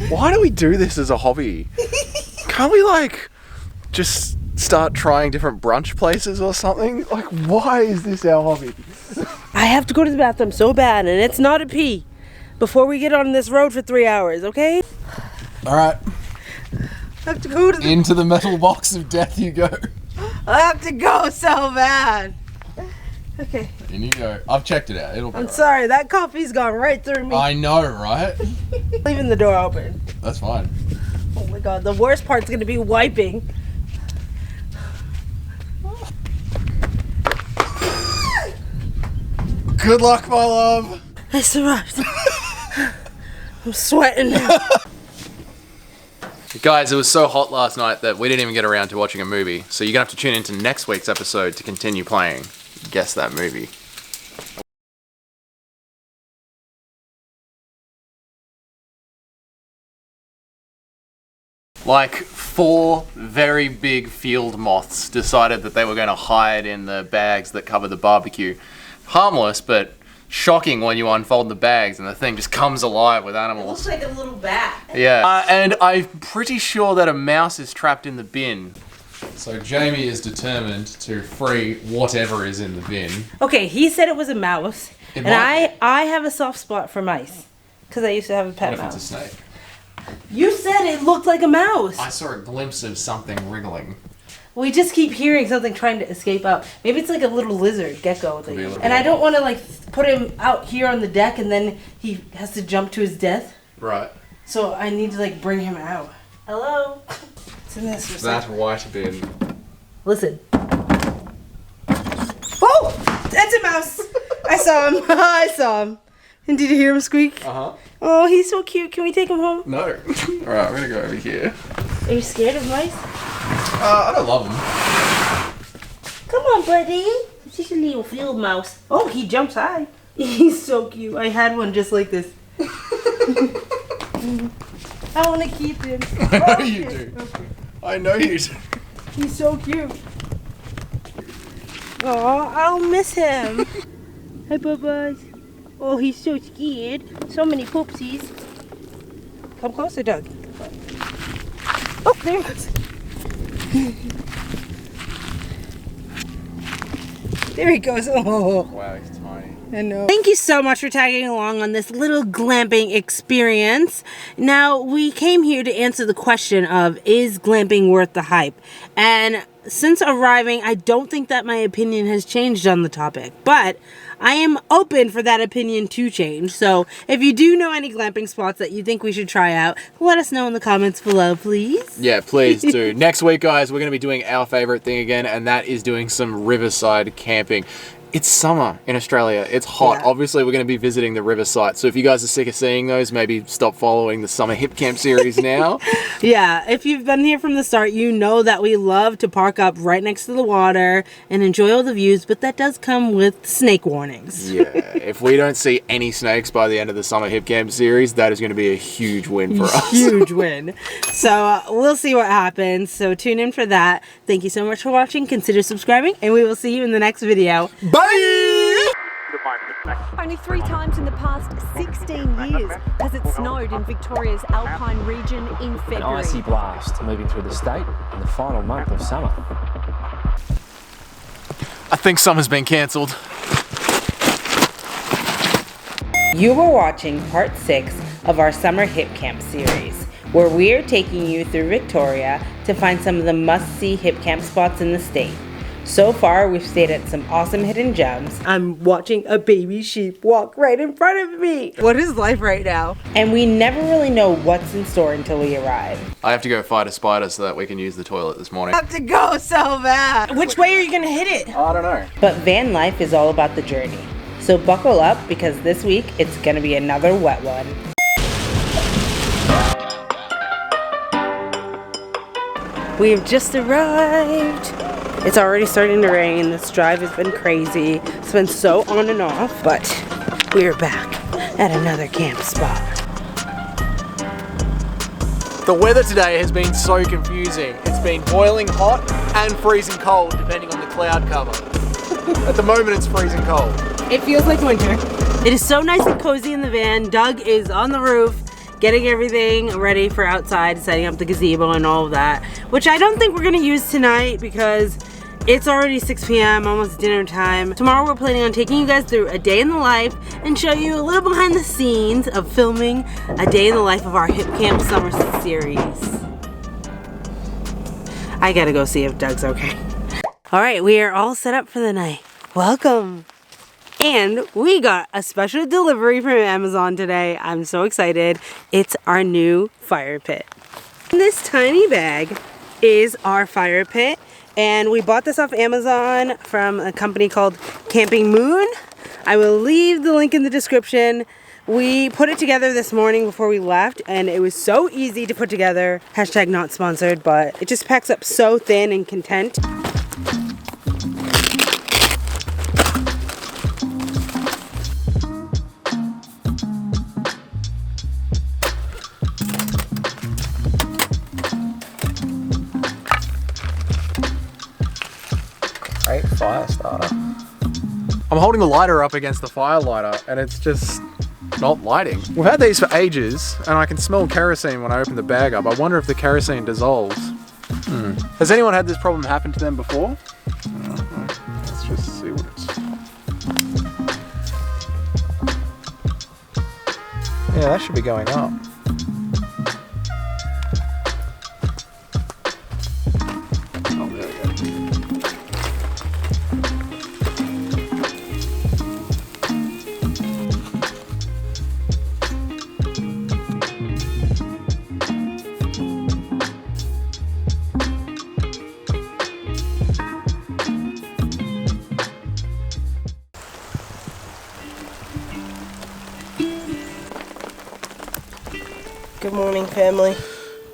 Why do we do this as a hobby? Can't we, like, just start trying different brunch places or something? Like, why is this our hobby? I have to go to the bathroom so bad, and it's not a pee before we get on this road for 3 hours, okay? Alright. I have to go to Into the metal box of death you go. I have to go so bad. Okay. In you go. I've checked it out. It'll be I'm right. sorry, that coffee's gone right through me. I know, right? Leaving the door open. That's fine. Oh my god, the worst part's gonna be wiping. Good luck, my love. I survived. I'm sweating now. Guys, it was so hot last night that we didn't even get around to watching a movie. So you're going to have to tune into next week's episode to continue playing Guess That Movie. Like 4 very big field moths decided that they were going to hide in the bags that cover the barbecue. Harmless, but shocking when you unfold the bags and the thing just comes alive with It animals. looks like a little bat. Yeah, and I'm pretty sure that a mouse is trapped in the bin. So Jamie is determined to free whatever is in the bin. Okay, he said it was a mouse, It and might I have a soft spot for mice because I used to have a pet What if it's a mouse. snake? You said it looked like a mouse. I saw a glimpse of something wriggling. We just keep hearing something trying to escape out. Maybe it's like a little lizard, gecko thing. be a little And I gecko. don't want to like put him out here on the deck and then he has to jump to his death. Right. So I need to like bring him out. Hello? It's in this or That something. white bin. Listen. Oh! That's a mouse! I saw him. I saw him. And did you hear him squeak? Uh-huh. Oh, he's so cute. Can we take him home? No. Alright, I'm gonna go over here. Are you scared of mice? I don't love them. Come on, buddy. It's just a little field mouse. Oh, he jumps high. He's so cute. I had one just like this. I want to keep him. I know you do. Okay. I know you do. He's so cute. Oh, I'll miss him. Hi, Bubba. Oh, he's so scared. So many poopsies. Come closer, Doug. Oh, there he goes. There he goes. Oh. Wow, he's tiny. I know. Thank you so much for tagging along on this little glamping experience. Now, we came here to answer the question of, is glamping worth the hype? And since arriving, I don't think that my opinion has changed on the topic, but I am open for that opinion to change. So if you do know any glamping spots that you think we should try out, let us know in the comments below, please. Yeah, please do. Next week, guys, we're going to be doing our favorite thing again, and that is doing some riverside camping. It's summer in Australia. It's hot. Yeah. Obviously, we're going to be visiting the riverside. So if you guys are sick of seeing those, maybe stop following the summer HIPCAMP series now. Yeah, if you've been here from the start, you know that we love to park up right next to the water and enjoy all the views, but that does come with snake warnings. Yeah, if we don't see any snakes by the end of the summer HIPCAMP series, that is going to be a huge win for us. Huge win. So we'll see what happens. So tune in for that. Thank you so much for watching. Consider subscribing, and we will see you in the next video. Bye! Only 3 times in the past 16 years has it snowed in Victoria's Alpine region in An February. icy blast moving through the state in the final month of summer. I think summer's been cancelled. You were watching part 6 of our summer HIPCAMP series, where we are taking you through Victoria to find some of the must-see HIPCAMP spots in the state. So far, we've stayed at some awesome hidden gems, I'm watching a baby sheep walk right in front of me. What is life right now? and we never really know what's in store until we arrive. I have to go fight a spider so that we can use the toilet this morning. I have to go so bad. Which way are you gonna hit it? I don't know. But van life is all about the journey. So buckle up, because this week it's gonna be another wet one. We have just arrived. It's already starting to rain. This drive has been crazy. It's been so on and off, but we're back at another camp spot. The weather today has been so confusing. It's been boiling hot and freezing cold depending on the cloud cover. At the moment it's freezing cold. It feels like winter. It is so nice and cozy in the van. Doug is on the roof, getting everything ready for outside, setting up the gazebo and all of that, which I don't think we're gonna use tonight because it's already 6 p.m., almost dinner time. Tomorrow we're planning on taking you guys through a day in the life and show you a little behind the scenes of filming a day in the life of our HIPCAMP summer series. I gotta go see if Doug's okay. All right, we are all set up for the night. Welcome. And we got a special delivery from Amazon today. I'm so excited. It's our new fire pit. In this tiny bag is our fire pit. And we bought this off Amazon from a company called Camping Moon. I will leave the link in the description. We put it together this morning before we left, and it was so easy to put together. Hashtag not sponsored, but it just packs up so thin and content. Great fire starter. I'm holding the lighter up against the fire lighter and it's just not lighting. We've had these for ages and I can smell kerosene when I open the bag up. I wonder if the kerosene dissolves. Has anyone had this problem happen to them before? Let's just see what it's... Yeah, that should be going up. Oh, there we go. Good morning, family.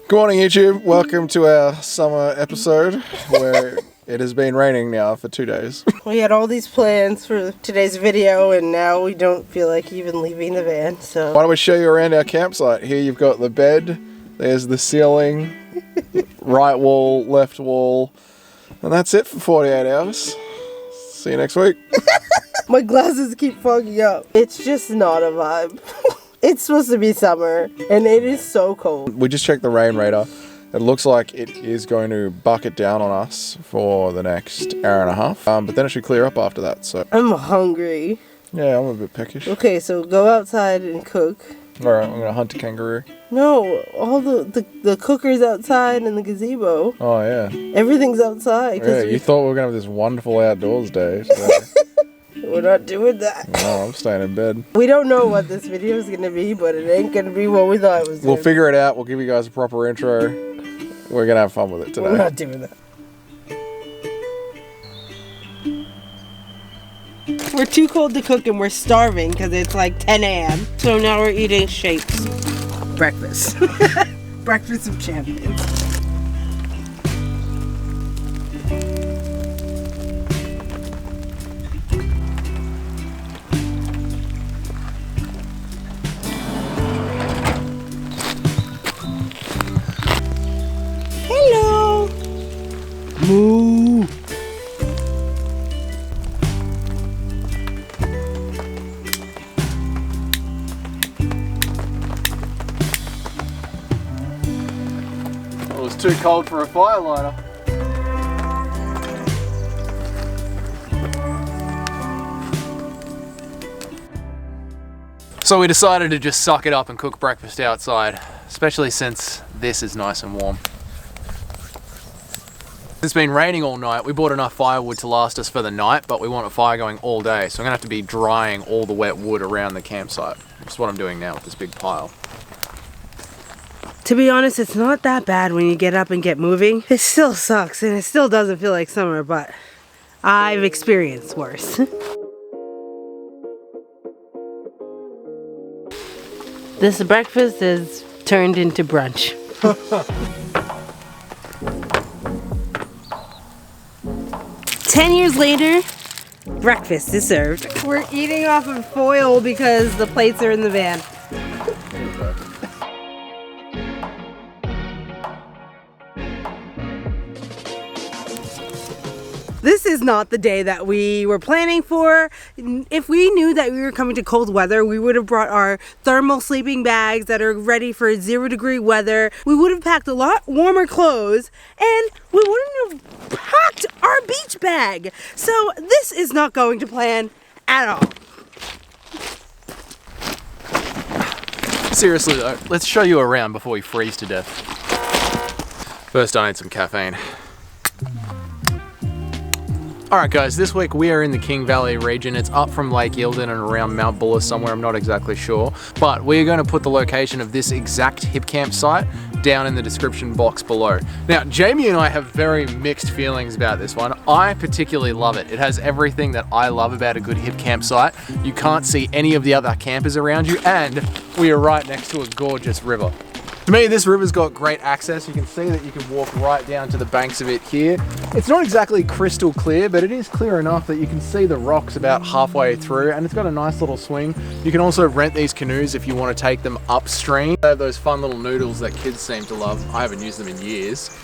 Good morning, YouTube. Welcome to our summer episode where it has been raining now for 2 days. We had all these plans for today's video, and now we don't feel like even leaving the van, so... Why don't we show you around our campsite? Here you've got the bed, there's the ceiling, right wall, left wall, and that's it for 48 hours. See you next week. My glasses keep fogging up. It's just not a vibe. It's supposed to be summer, and it is so cold. We just checked the rain radar. It looks like it is going to bucket down on us for the next hour and a half, but then it should clear up after that, so... I'm hungry. Yeah, I'm a bit peckish. Okay, so go outside and cook. Alright, I'm gonna hunt a kangaroo. No, all the cooker's outside and the gazebo. Oh, yeah. Everything's outside. Yeah, you thought we were gonna have this wonderful outdoors day. So. We're not doing that. No, I'm staying in bed. We don't know what this video is gonna be, but it ain't gonna be what we thought it was gonna We'll figure it out. We'll give you guys a proper intro. We're gonna have fun with it today. We're not doing that. We're too cold to cook and we're starving because it's like 10 a.m. So now we're eating shapes. Breakfast. Breakfast of champions. Hello. Moo. It was too cold for a fire lighter. So we decided to just suck it up and cook breakfast outside, especially since this is nice and warm. It's been raining all night. We bought enough firewood to last us for the night, but we want a fire going all day, so I'm gonna have to be drying all the wet wood around the campsite. That's what I'm doing now with this big pile. To be honest, it's not that bad when you get up and get moving. It still sucks and it still doesn't feel like summer, but I've experienced worse. This breakfast is turned into brunch. 10 years later, breakfast is served. We're eating off of foil because the plates are in the van. This is not the day that we were planning for. If we knew that we were coming to cold weather, we would have brought our thermal sleeping bags that are ready for 0-degree weather. We would have packed a lot warmer clothes and we wouldn't have packed our beach bag. So this is not going to plan at all. Seriously though, let's show you around before we freeze to death. First I need some caffeine. Alright guys, this week we are in the King Valley region. It's up from Lake Eildon and around Mount Buller somewhere, I'm not exactly sure. But we are going to put the location of this exact HIPCAMP site down in the description box below. Now, Jamie and I have very mixed feelings about this one. I particularly love it. It has everything that I love about a good HIPCAMP site. You can't see any of the other campers around you, and we are right next to a gorgeous river. To me, this river's got great access. You can see that you can walk right down to the banks of it here. It's not exactly crystal clear, but it is clear enough that you can see the rocks about halfway through, and it's got a nice little swing. You can also rent these canoes if you want to take them upstream. They have those fun little noodles that kids seem to love. I haven't used them in years.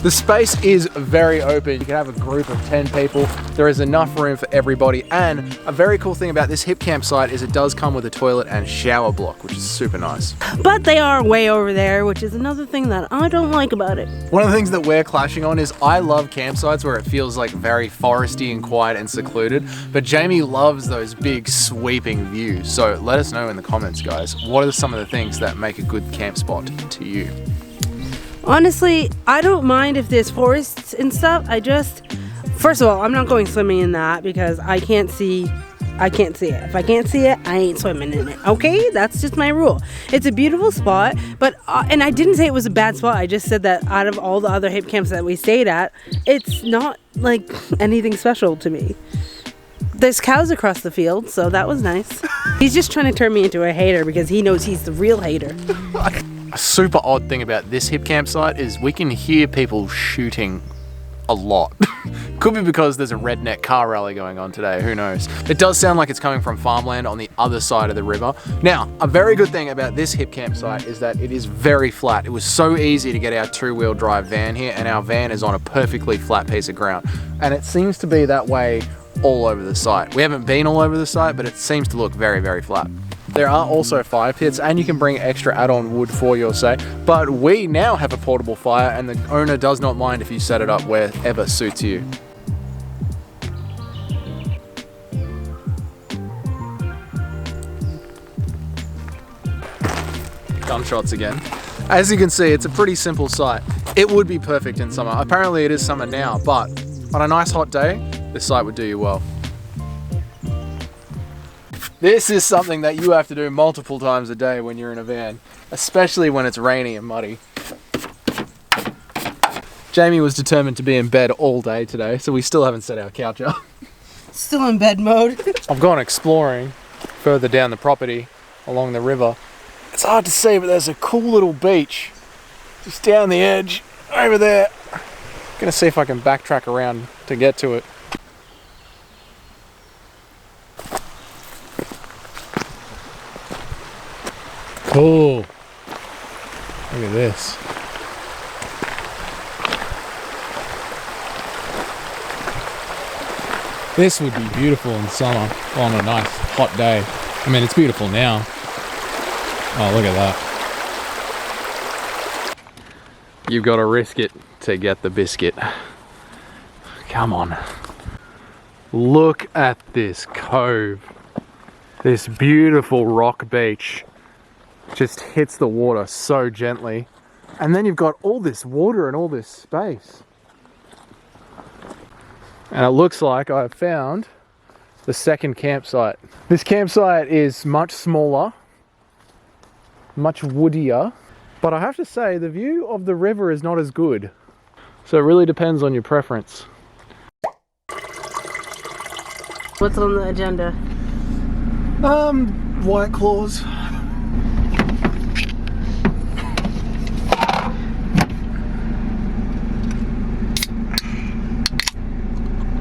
The space is very open. You can have a group of 10 people. There is enough room for everybody, and a very cool thing about this HIPCAMP site is it does come with a toilet and shower block, which is super nice. But they are way over there, which is another thing that I don't like about it. One of the things that we're clashing on is I love campsites where it feels like very foresty and quiet and secluded, but Jamie loves those big sweeping views. So let us know in the comments, guys, what are some of the things that make a good camp spot to you? Honestly, I don't mind if there's forests and stuff. First of all, I'm not going swimming in that because I can't see it. If I can't see it, I ain't swimming in it. Okay? That's just my rule. It's a beautiful spot, but and I didn't say it was a bad spot. I just said that out of all the other HIPCAMPs that we stayed at, it's not like anything special to me. There's cows across the field, so that was nice. He's just trying to turn me into a hater because he knows he's the real hater. A super odd thing about this HIPCAMP site is we can hear people shooting a lot. Could be because there's a redneck car rally going on today, who knows. It does sound like it's coming from farmland on the other side of the river. Now, a very good thing about this HIPCAMP site is that it is very flat. It was so easy to get our 2-wheel drive van here, and our van is on a perfectly flat piece of ground. And it seems to be that way all over the site. We haven't been all over the site, but it seems to look very, very flat. There are also fire pits, and you can bring extra add-on wood for your say, but we now have a portable fire, and the owner does not mind if you set it up wherever suits you. Gunshots again. As you can see, it's a pretty simple site. It would be perfect in summer. Apparently it is summer now, but on a nice hot day, this site would do you well. This is something that you have to do multiple times a day when you're in a van, especially when it's rainy and muddy. Jamie was determined to be in bed all day today, so we still haven't set our couch up. Still in bed mode. I've gone exploring further down the property along the river. It's hard to see, but there's a cool little beach just down the edge over there. Gonna see if I can backtrack around to get to it. Cool. Look at this. This would be beautiful in summer on a nice hot day. I mean, it's beautiful now. Oh, look at that. You've got to risk it to get the biscuit. Come on. Look at this cove. This beautiful rock beach just hits the water so gently. And then you've got all this water and all this space. And it looks like I've found the second campsite. This campsite is much smaller, much woodier, but I have to say the view of the river is not as good. So it really depends on your preference. What's on the agenda? White claws.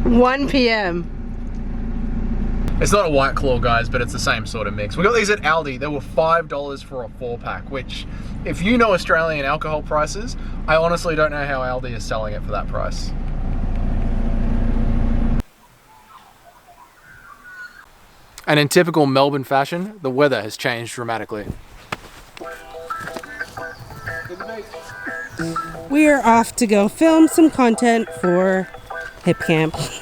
$1 p.m. It's not a White Claw, guys, but it's the same sort of mix. We got these at Aldi. They were $5 for a 4-pack, which, if you know Australian alcohol prices, I honestly don't know how Aldi is selling it for that price. And in typical Melbourne fashion, the weather has changed dramatically. We are off to go film some content for HIPCAMP.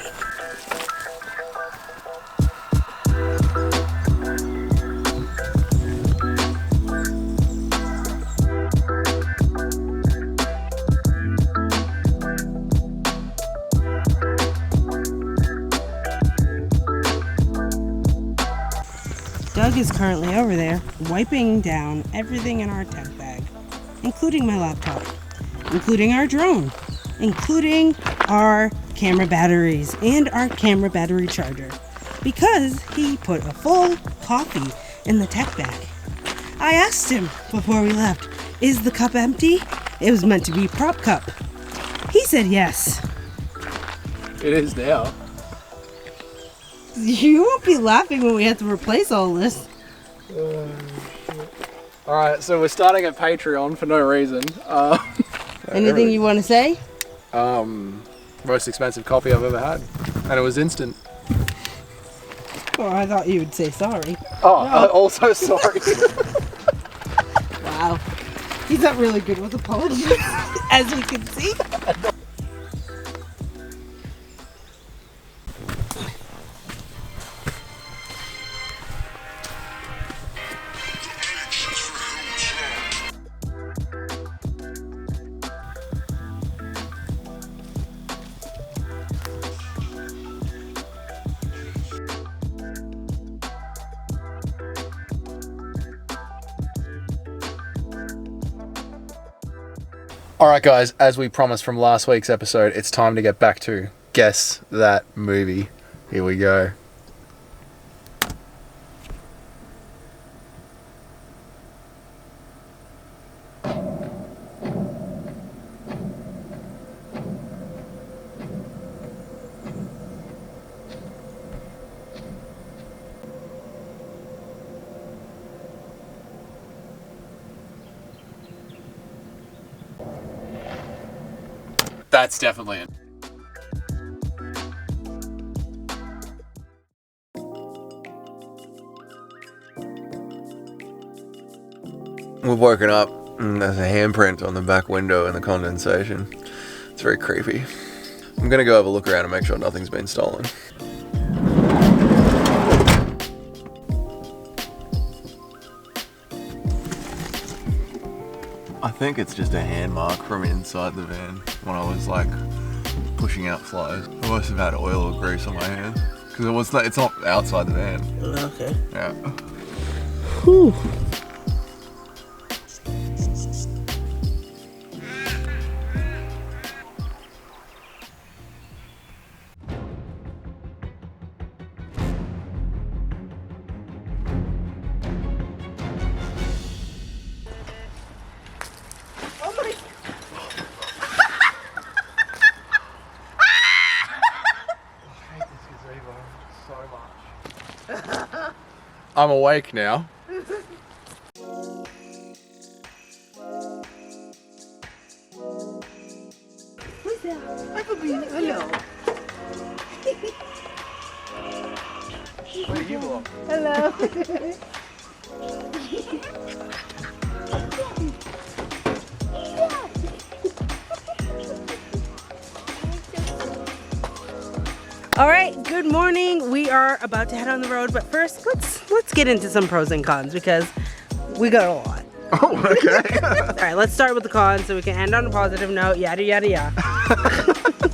Doug is currently over there wiping down everything in our tech bag, including my laptop, including our drone, including our camera batteries and our camera battery charger, because he put a full coffee in the tech bag. I asked him before we left, is the cup empty? It was meant to be prop cup. He said yes. It is now. You won't be laughing when we have to replace all this. Alright, so we're starting a Patreon for no reason. Anything you want to say? Most expensive coffee I've ever had. And it was instant. Oh, I thought you would say sorry. Oh, no. Also sorry. Wow. He's not really good with apologies, as we can see. Alright guys, as we promised from last week's episode, it's time to get back to Guess That Movie. Here we go. That's definitely it. We've woken up and there's a handprint on the back window in the condensation. It's very creepy. I'm gonna go have a look around and make sure nothing's been stolen. I think it's just a hand mark from inside the van when I was like pushing out flies. I must have had oil or grease on my hands because it's not outside the van. Okay. Yeah. Whew. so much. I'm awake now. Hello. Where do you belong? Hello. All right, good morning. We are about to head on the road, but first let's get into some pros and cons because we got a lot. Oh, okay. All right, let's start with the cons so we can end on a positive note. Yada yada yada.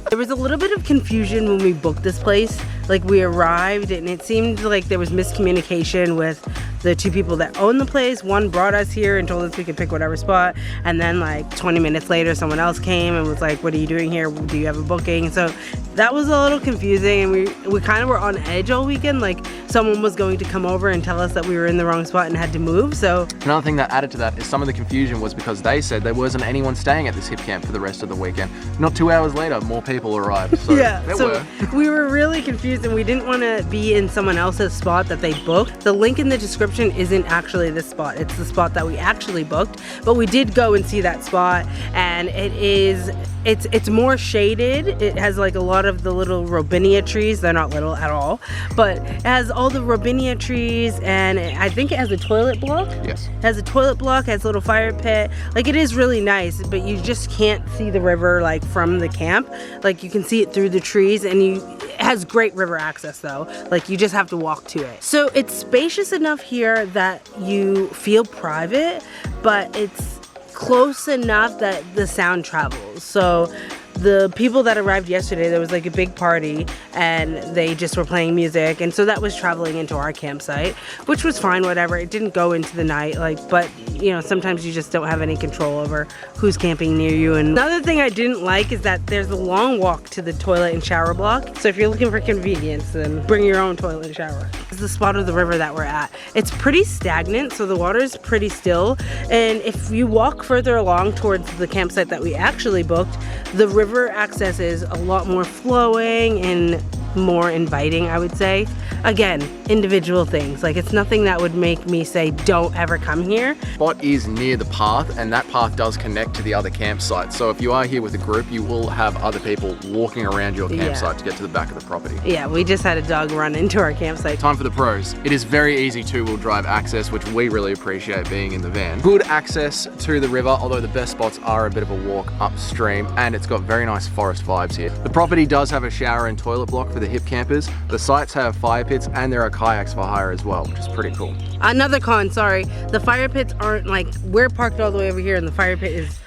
There was a little bit of confusion when we booked this place. Like, we arrived and it seemed like there was miscommunication with the two people that own the place. One brought us here and told us we could pick whatever spot, and then like 20 minutes later someone else came and was like, what are you doing here? Do you have a booking? So that was a little confusing, and we kind of were on edge all weekend. Like, someone was going to come over and tell us that we were in the wrong spot and had to move. So another thing that added to that is some of the confusion was because they said there wasn't anyone staying at this hip camp for the rest of the weekend. Not 2 hours later, more people arrived. So yeah, there so were. We were really confused, and we didn't want to be in someone else's spot that they booked. The link in the description isn't actually this spot. It's the spot that we actually booked, but we did go and see that spot, and it's more shaded. It has like a lot of the little robinia trees. They're not little at all, but it has all the robinia trees, and I think it has a toilet block. Yes. It has a toilet block, has a little fire pit. Like, it is really nice, but you just can't see the river like from the camp. Like, you can see it through the trees, and it has great river access though. Like, you just have to walk to it. So it's spacious enough here that you feel private, but it's close enough that the sound travels. So the people that arrived yesterday, there was like a big party and they just were playing music, and so that was traveling into our campsite, which was fine, whatever. It didn't go into the night, like, but you know, sometimes you just don't have any control over who's camping near you. And another thing I didn't like is that there's a long walk to the toilet and shower block. So if you're looking for convenience, then bring your own toilet and shower. This is the spot of the river that we're at. It's pretty stagnant, so the water is pretty still. And if you walk further along towards the campsite that we actually booked, the river access is a lot more flowing and more inviting, I would say. Again, individual things. Like, it's nothing that would make me say don't ever come here. Spot is near the path, and that path does connect to the other campsite. So if you are here with a group, you will have other people walking around your campsite to get to the back of the property. Yeah, we just had a dog run into our campsite. Time for the pros. It is very easy two-wheel drive access, which we really appreciate being in the van. Good access to the river, although the best spots are a bit of a walk upstream, and it's got very nice forest vibes here. The property does have a shower and toilet block for the hip campers. The sites have fire pits, and there are kayaks for hire as well, which is pretty cool. Another con, sorry, the fire pits aren't like, we're parked all the way over here and the fire pit is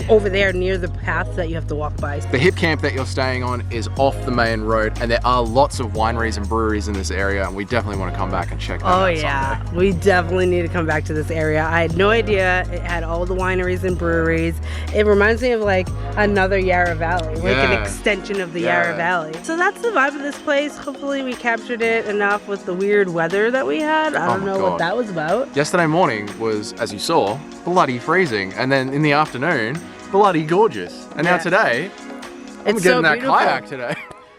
over there near the path that you have to walk by. The hip camp that you're staying on is off the main road, and there are lots of wineries and breweries in this area, and we definitely want to come back and check that out. Oh yeah, someday. we definitely need to come back to this area. I had no idea it had all the wineries and breweries. It reminds me of like another Yarra Valley, like an extension of the Yarra Valley. So that's the vibe of this place. Hopefully we captured it enough with the weird weather that we had. I don't know what that was about. Yesterday morning was, as you saw, bloody freezing, and then in the afternoon, bloody gorgeous. And now today, I'm getting that kayak today.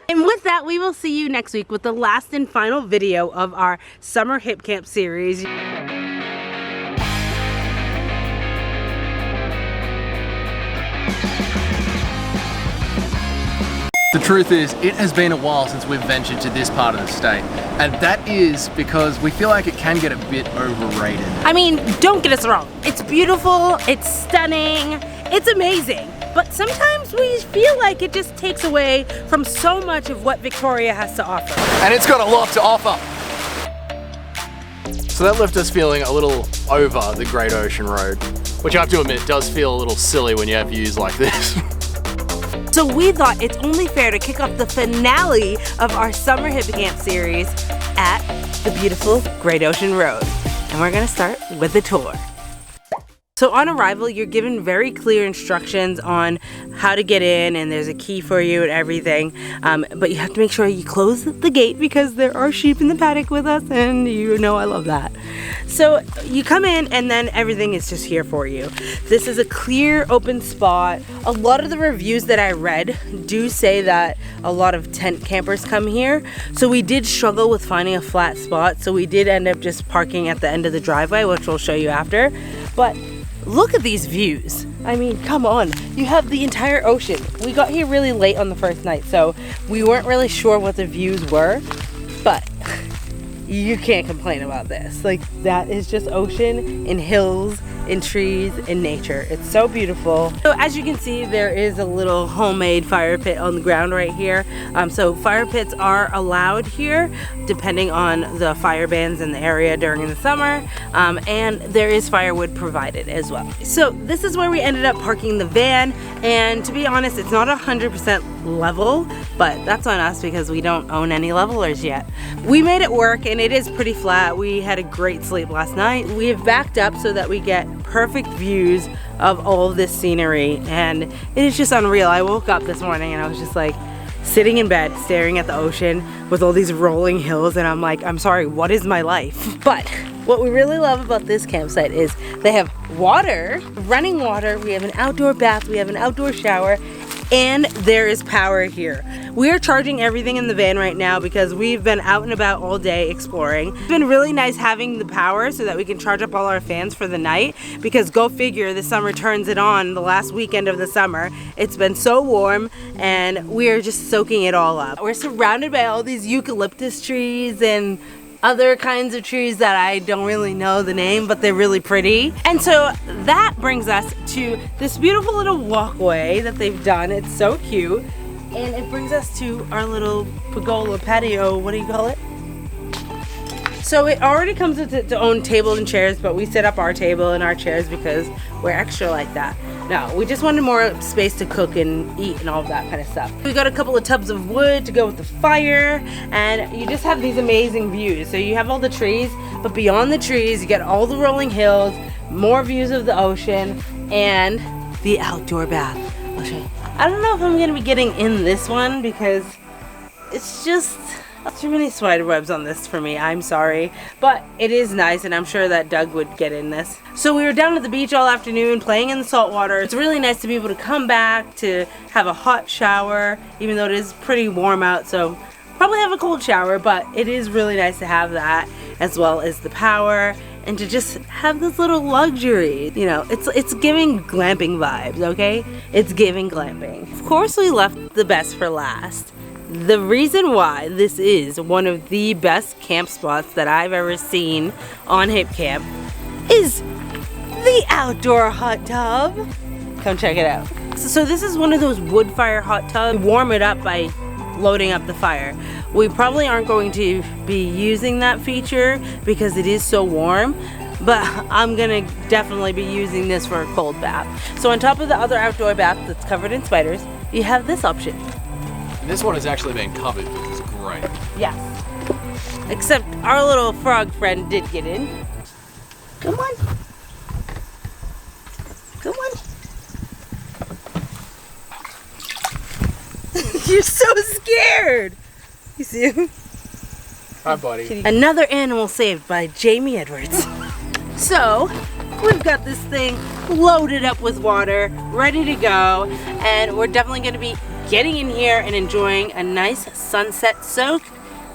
And with that, we will see you next week with the last and final video of our summer hip camp series. The truth is, it has been a while since we've ventured to this part of the state, and that is because we feel like it can get a bit overrated. I mean, don't get us wrong. It's beautiful, it's stunning, it's amazing. But sometimes we feel like it just takes away from so much of what Victoria has to offer. And it's got a lot to offer. So that left us feeling a little over the Great Ocean Road, which I have to admit does feel a little silly when you have views like this. So we thought it's only fair to kick off the finale of our summer hip camp series at the beautiful Great Ocean Road. And we're gonna start with a tour. So on arrival, you're given very clear instructions on how to get in, and there's a key for you and everything. But you have to make sure you close the gate because there are sheep in the paddock with us, and you know I love that. So you come in and then everything is just here for you. This is a clear, open spot. A lot of the reviews that I read do say that a lot of tent campers come here. So we did struggle with finding a flat spot. So we did end up just parking at the end of the driveway, which we'll show you after. But look at these views. I mean, come on. You have the entire ocean. We got here really late on the first night, so we weren't really sure what the views were, but you can't complain about this. Like, that is just ocean and hills and trees and nature. It's so beautiful. So as you can see, there is a little homemade fire pit on the ground right here. So fire pits are allowed here depending on the fire bans in the area during the summer, and there is firewood provided as well. So this is where we ended up parking the van, and to be honest, it's not 100% level, but that's on us because we don't own any levelers yet. We made it work, and it is pretty flat. We had a great sleep last night. We have backed up so that we get perfect views of all of this scenery, and it is just unreal. I woke up this morning and I was just like sitting in bed staring at the ocean with all these rolling hills, and I'm like, I'm sorry, what is my life? But what we really love about this campsite is they have water, running water, we have an outdoor bath, we have an outdoor shower, and there is power here. We are charging everything in the van right now because we've been out and about all day exploring. It's been really nice having the power so that we can charge up all our fans for the night, because go figure, the summer turns it on the last weekend of the summer. It's been so warm and we are just soaking it all up. We're surrounded by all these eucalyptus trees and other kinds of trees that I don't really know the name, but they're really pretty. And so that brings us to this beautiful little walkway that they've done. It's so cute. And it brings us to our little pergola patio, what do you call it? So it already comes with its own table and chairs, but we set up our table and our chairs because we're extra like that. No, we just wanted more space to cook and eat and all of that kind of stuff. We got a couple of tubs of wood to go with the fire, and you just have these amazing views. So you have all the trees, but beyond the trees, you get all the rolling hills, more views of the ocean, and the outdoor bath. I'll show you. I don't know if I'm gonna be getting in this one because it's just too many spider webs on this for me. I'm sorry, but it is nice, and I'm sure that Doug would get in this. So we were down at the beach all afternoon playing in the salt water. It's really nice to be able to come back to have a hot shower, even though it is pretty warm out, so probably have a cold shower, but it is really nice to have that, as well as the power, and to just have this little luxury. You know, it's giving glamping vibes, okay? It's giving glamping. Of course, we left the best for last. The reason why this is one of the best camp spots that I've ever seen on HIPCAMP is the outdoor hot tub. Come check it out. So this is one of those wood fire hot tubs. We warm it up by loading up the fire. We probably aren't going to be using that feature because it is so warm, but I'm gonna definitely be using this for a cold bath. So on top of the other outdoor bath that's covered in spiders, you have this option. This one has actually been covered, which is great. Yes. Except our little frog friend did get in. Come on. Come on. You're so scared. You see him? Hi, buddy. Another animal saved by Jamie Edwards. So, we've got this thing loaded up with water, ready to go, and we're definitely going to be getting in here and enjoying a nice sunset soak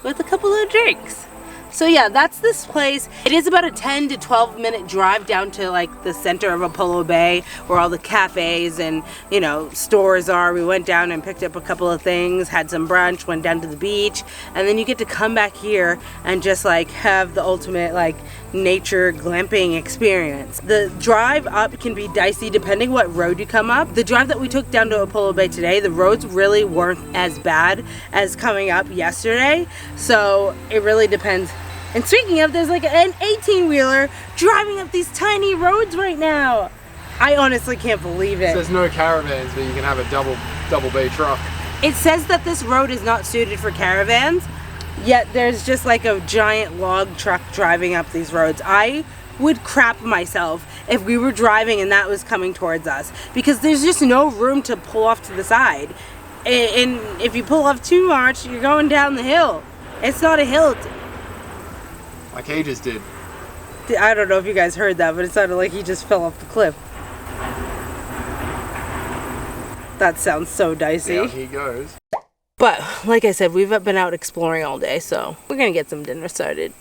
with a couple of drinks. So yeah, that's this place. It is about a 10 to 12 minute drive down to like the center of Apollo Bay where all the cafes and, you know, stores are. We went down and picked up a couple of things, had some brunch, went down to the beach, and then you get to come back here and just like have the ultimate like nature glamping experience. The drive up can be dicey depending what road you come up. The drive that we took down to Apollo Bay today, the roads really weren't as bad as coming up yesterday, so it really depends. And speaking of, there's like an 18-wheeler driving up these tiny roads right now. I honestly can't believe it. So there's no caravans, but you can have a double bay truck. It says that this road is not suited for caravans, yet there's just like a giant log truck driving up these roads. I would crap myself if we were driving and that was coming towards us, because there's just no room to pull off to the side. And if you pull off too much, you're going down the hill. It's not a hill. Like he just did. I don't know if you guys heard that, but it sounded like he just fell off the cliff. That sounds so dicey. Down he goes. But like I said, we've been out exploring all day, so we're gonna get some dinner started.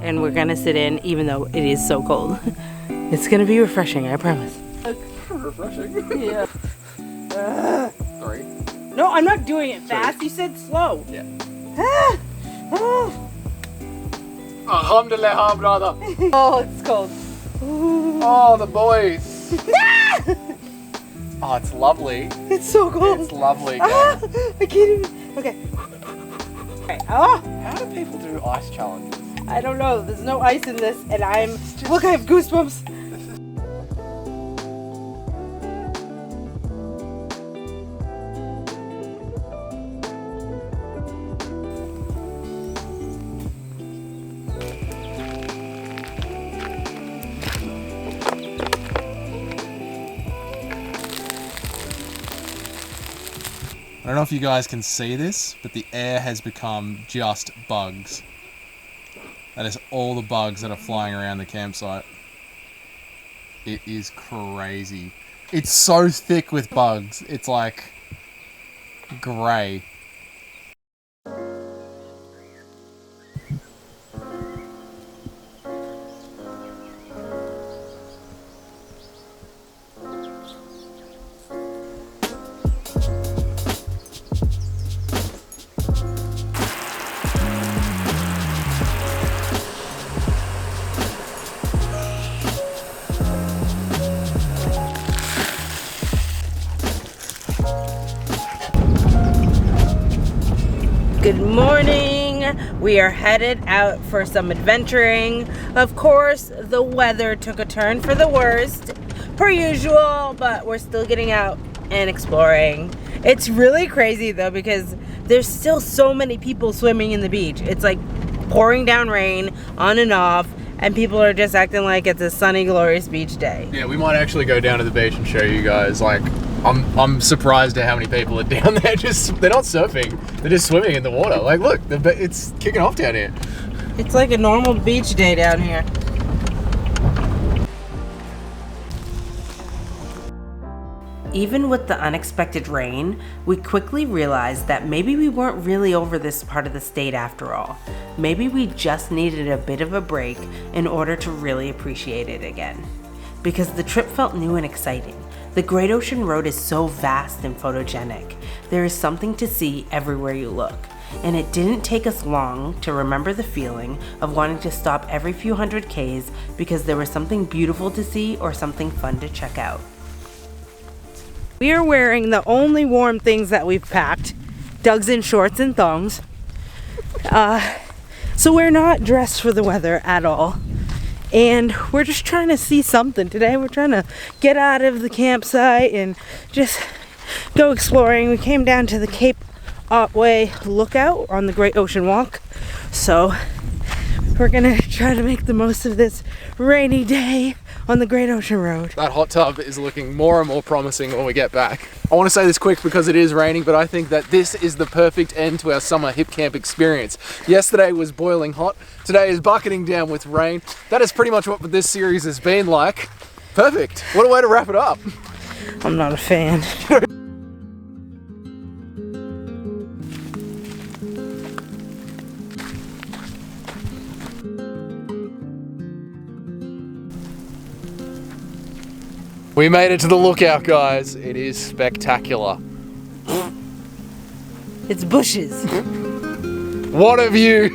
And we're gonna sit in, even though it is so cold. It's gonna be refreshing, I promise. Refreshing. Yeah. 3. No, I'm not doing it fast. You said slow. Yeah. Alhamdulillah, brother. Oh, it's cold. Oh, the boys. Oh, it's lovely. It's so cold. It's lovely. I can't even. Okay. Right. Oh. How do people do ice challenges? I don't know. There's no ice in this, and look, I have goosebumps. I don't know if you guys can see this, but the air has become just bugs. That is all the bugs that are flying around the campsite. It is crazy. It's so thick with bugs. It's like grey. Good morning. We are headed out for some adventuring. Of course, the weather took a turn for the worst, per usual, but we're still getting out and exploring. It's really crazy though, because there's still so many people swimming in the beach. It's like pouring down rain on and off, and people are just acting like it's a sunny, glorious beach day. Yeah, we might actually go down to the beach and show you guys. Like, I'm surprised at how many people are down there. They're not surfing, they're just swimming in the water. Like, look, it's kicking off down here. It's like a normal beach day down here. Even with the unexpected rain, we quickly realized that maybe we weren't really over this part of the state after all. Maybe we just needed a bit of a break in order to really appreciate it again. Because the trip felt new and exciting. The Great Ocean Road is so vast and photogenic. There is something to see everywhere you look. And it didn't take us long to remember the feeling of wanting to stop every few hundred Ks because there was something beautiful to see or something fun to check out. We are wearing the only warm things that we've packed. Doug's in shorts and thongs. So we're not dressed for the weather at all. And we're just trying to see something today. We're trying to get out of the campsite and just go exploring. We came down to the Cape Otway lookout on the Great Ocean Walk. So we're gonna try to make the most of this rainy day on the Great Ocean Road. That hot tub is looking more and more promising when we get back. I want to say this quick because it is raining, but I think that this is the perfect end to our summer hip camp experience. Yesterday was boiling hot, today is bucketing down with rain. That is pretty much what this series has been like. Perfect. What a way to wrap it up. I'm not a fan. We made it to the lookout, guys. It is spectacular. It's bushes. What a view!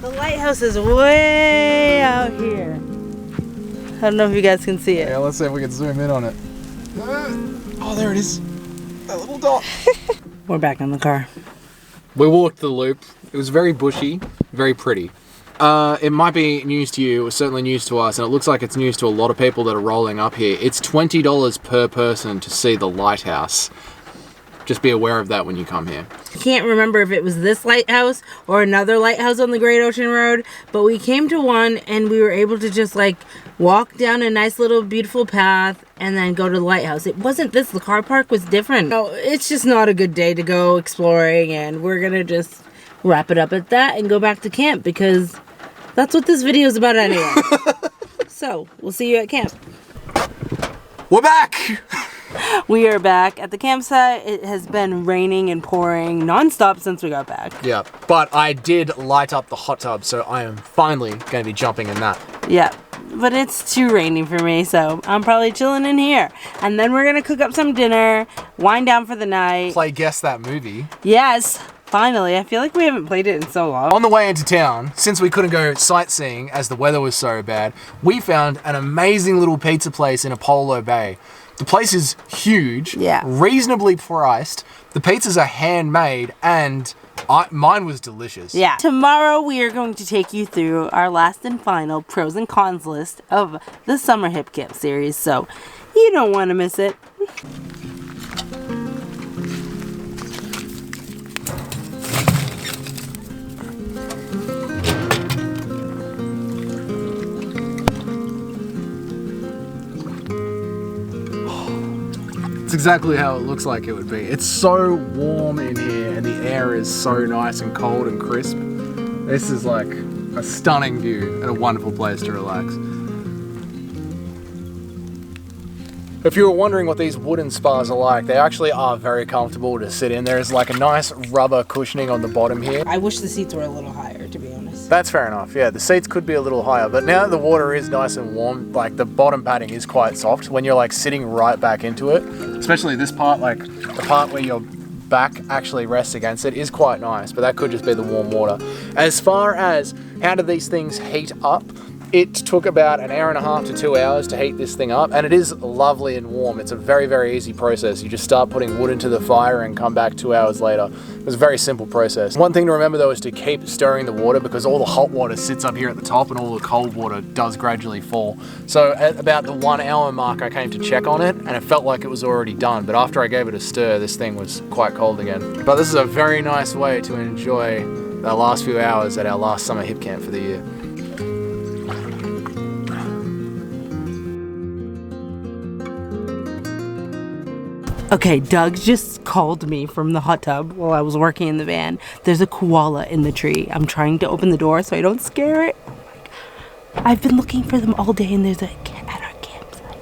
The lighthouse is way out here. I don't know if you guys can see it. Yeah, let's see if we can zoom in on it. Oh, there it is. That little dot. We're back in the car. We walked the loop. It was very bushy, very pretty. It might be news to you, it was certainly news to us, and it looks like it's news to a lot of people that are rolling up here. It's $20 per person to see the lighthouse. Just be aware of that when you come here. I can't remember if it was this lighthouse or another lighthouse on the Great Ocean Road, but we came to one and we were able to just like walk down a nice little beautiful path and then go to the lighthouse. It wasn't this, the car park was different. No, it's just not a good day to go exploring, and we're gonna just wrap it up at that and go back to camp because that's what this video is about anyway. So, we'll see you at camp. We're back! We are back at the campsite. It has been raining and pouring non-stop since we got back. Yeah, but I did light up the hot tub, so I am finally going to be jumping in that. Yeah, but it's too rainy for me, so I'm probably chilling in here. And then we're going to cook up some dinner, wind down for the night. Play Guess That Movie. Yes, finally. I feel like we haven't played it in so long. On the way into town, since we couldn't go sightseeing as the weather was so bad, we found an amazing little pizza place in Apollo Bay. The place is huge, reasonably priced. The pizzas are handmade, and mine was delicious. Yeah. Tomorrow we are going to take you through our last and final pros and cons list of the Summer HIPCAMP series, so you don't want to miss it. It's exactly how it looks like it would be. It's so warm in here and the air is so nice and cold and crisp. This is like a stunning view and a wonderful place to relax. If you were wondering what these wooden spas are like, they actually are very comfortable to sit in. There's like a nice rubber cushioning on the bottom here. I wish the seats were a little higher, to be honest. That's fair enough, yeah. The seats could be a little higher, but now that the water is nice and warm, like the bottom padding is quite soft when you're like sitting right back into it. Especially this part, like the part where your back actually rests against it is quite nice, but that could just be the warm water. As far as how do these things heat up, it took about an hour and a half to 2 hours to heat this thing up, and it is lovely and warm. It's a very, very easy process. You just start putting wood into the fire and come back 2 hours later. It's a very simple process. One thing to remember though is to keep stirring the water because all the hot water sits up here at the top and all the cold water does gradually fall. So at about the 1 hour mark I came to check on it and it felt like it was already done, but after I gave it a stir this thing was quite cold again. But this is a very nice way to enjoy our last few hours at our last summer HIPCAMP for the year. Okay, Doug just called me from the hot tub while I was working in the van. There's a koala in the tree. I'm trying to open the door so I don't scare it. I've been looking for them all day and there's a cat at our campsite.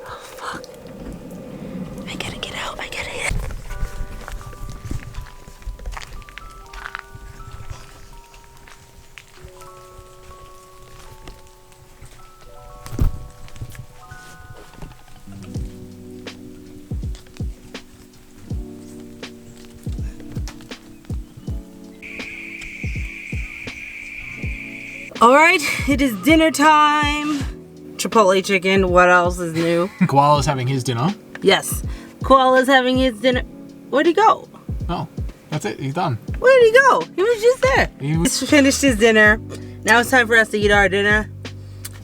Oh, fuck. I gotta get out. I gotta get out. All right, it is dinner time. Chipotle chicken, what else is new? Koala's having his dinner. Yes, Koala's having his dinner. Where'd he go? Oh, that's it, he's done. Where'd he go? He was just there. He was... He's finished his dinner. Now it's time for us to eat our dinner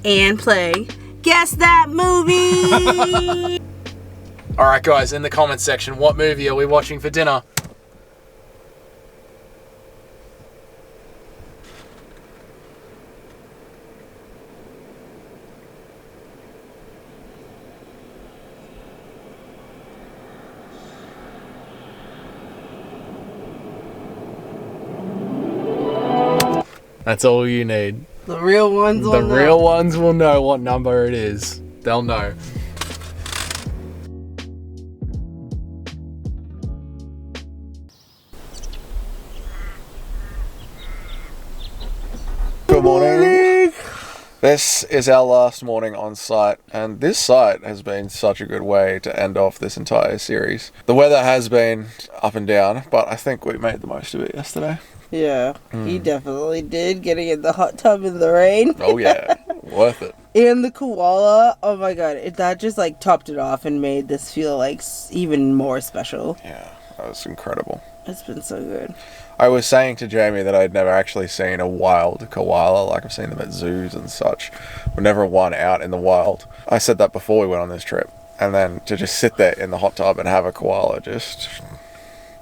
and play Guess That Movie. All right, guys, in the comments section, what movie are we watching for dinner? That's all you need. The real ones will know. The real ones will know what number it is. They'll know. Good morning. This is our last morning on site, and this site has been such a good way to end off this entire series. The weather has been up and down, but I think we made the most of it yesterday. Yeah, he definitely did, getting in the hot tub in the rain. Oh yeah, worth it. And the koala, oh my god, that just like topped it off and made this feel like even more special. Yeah, that was incredible. It's been so good. I was saying to Jamie that I'd never actually seen a wild koala, like I've seen them at zoos and such, but never one out in the wild. I said that before we went on this trip. and then to just sit there in the hot tub and have a koala just...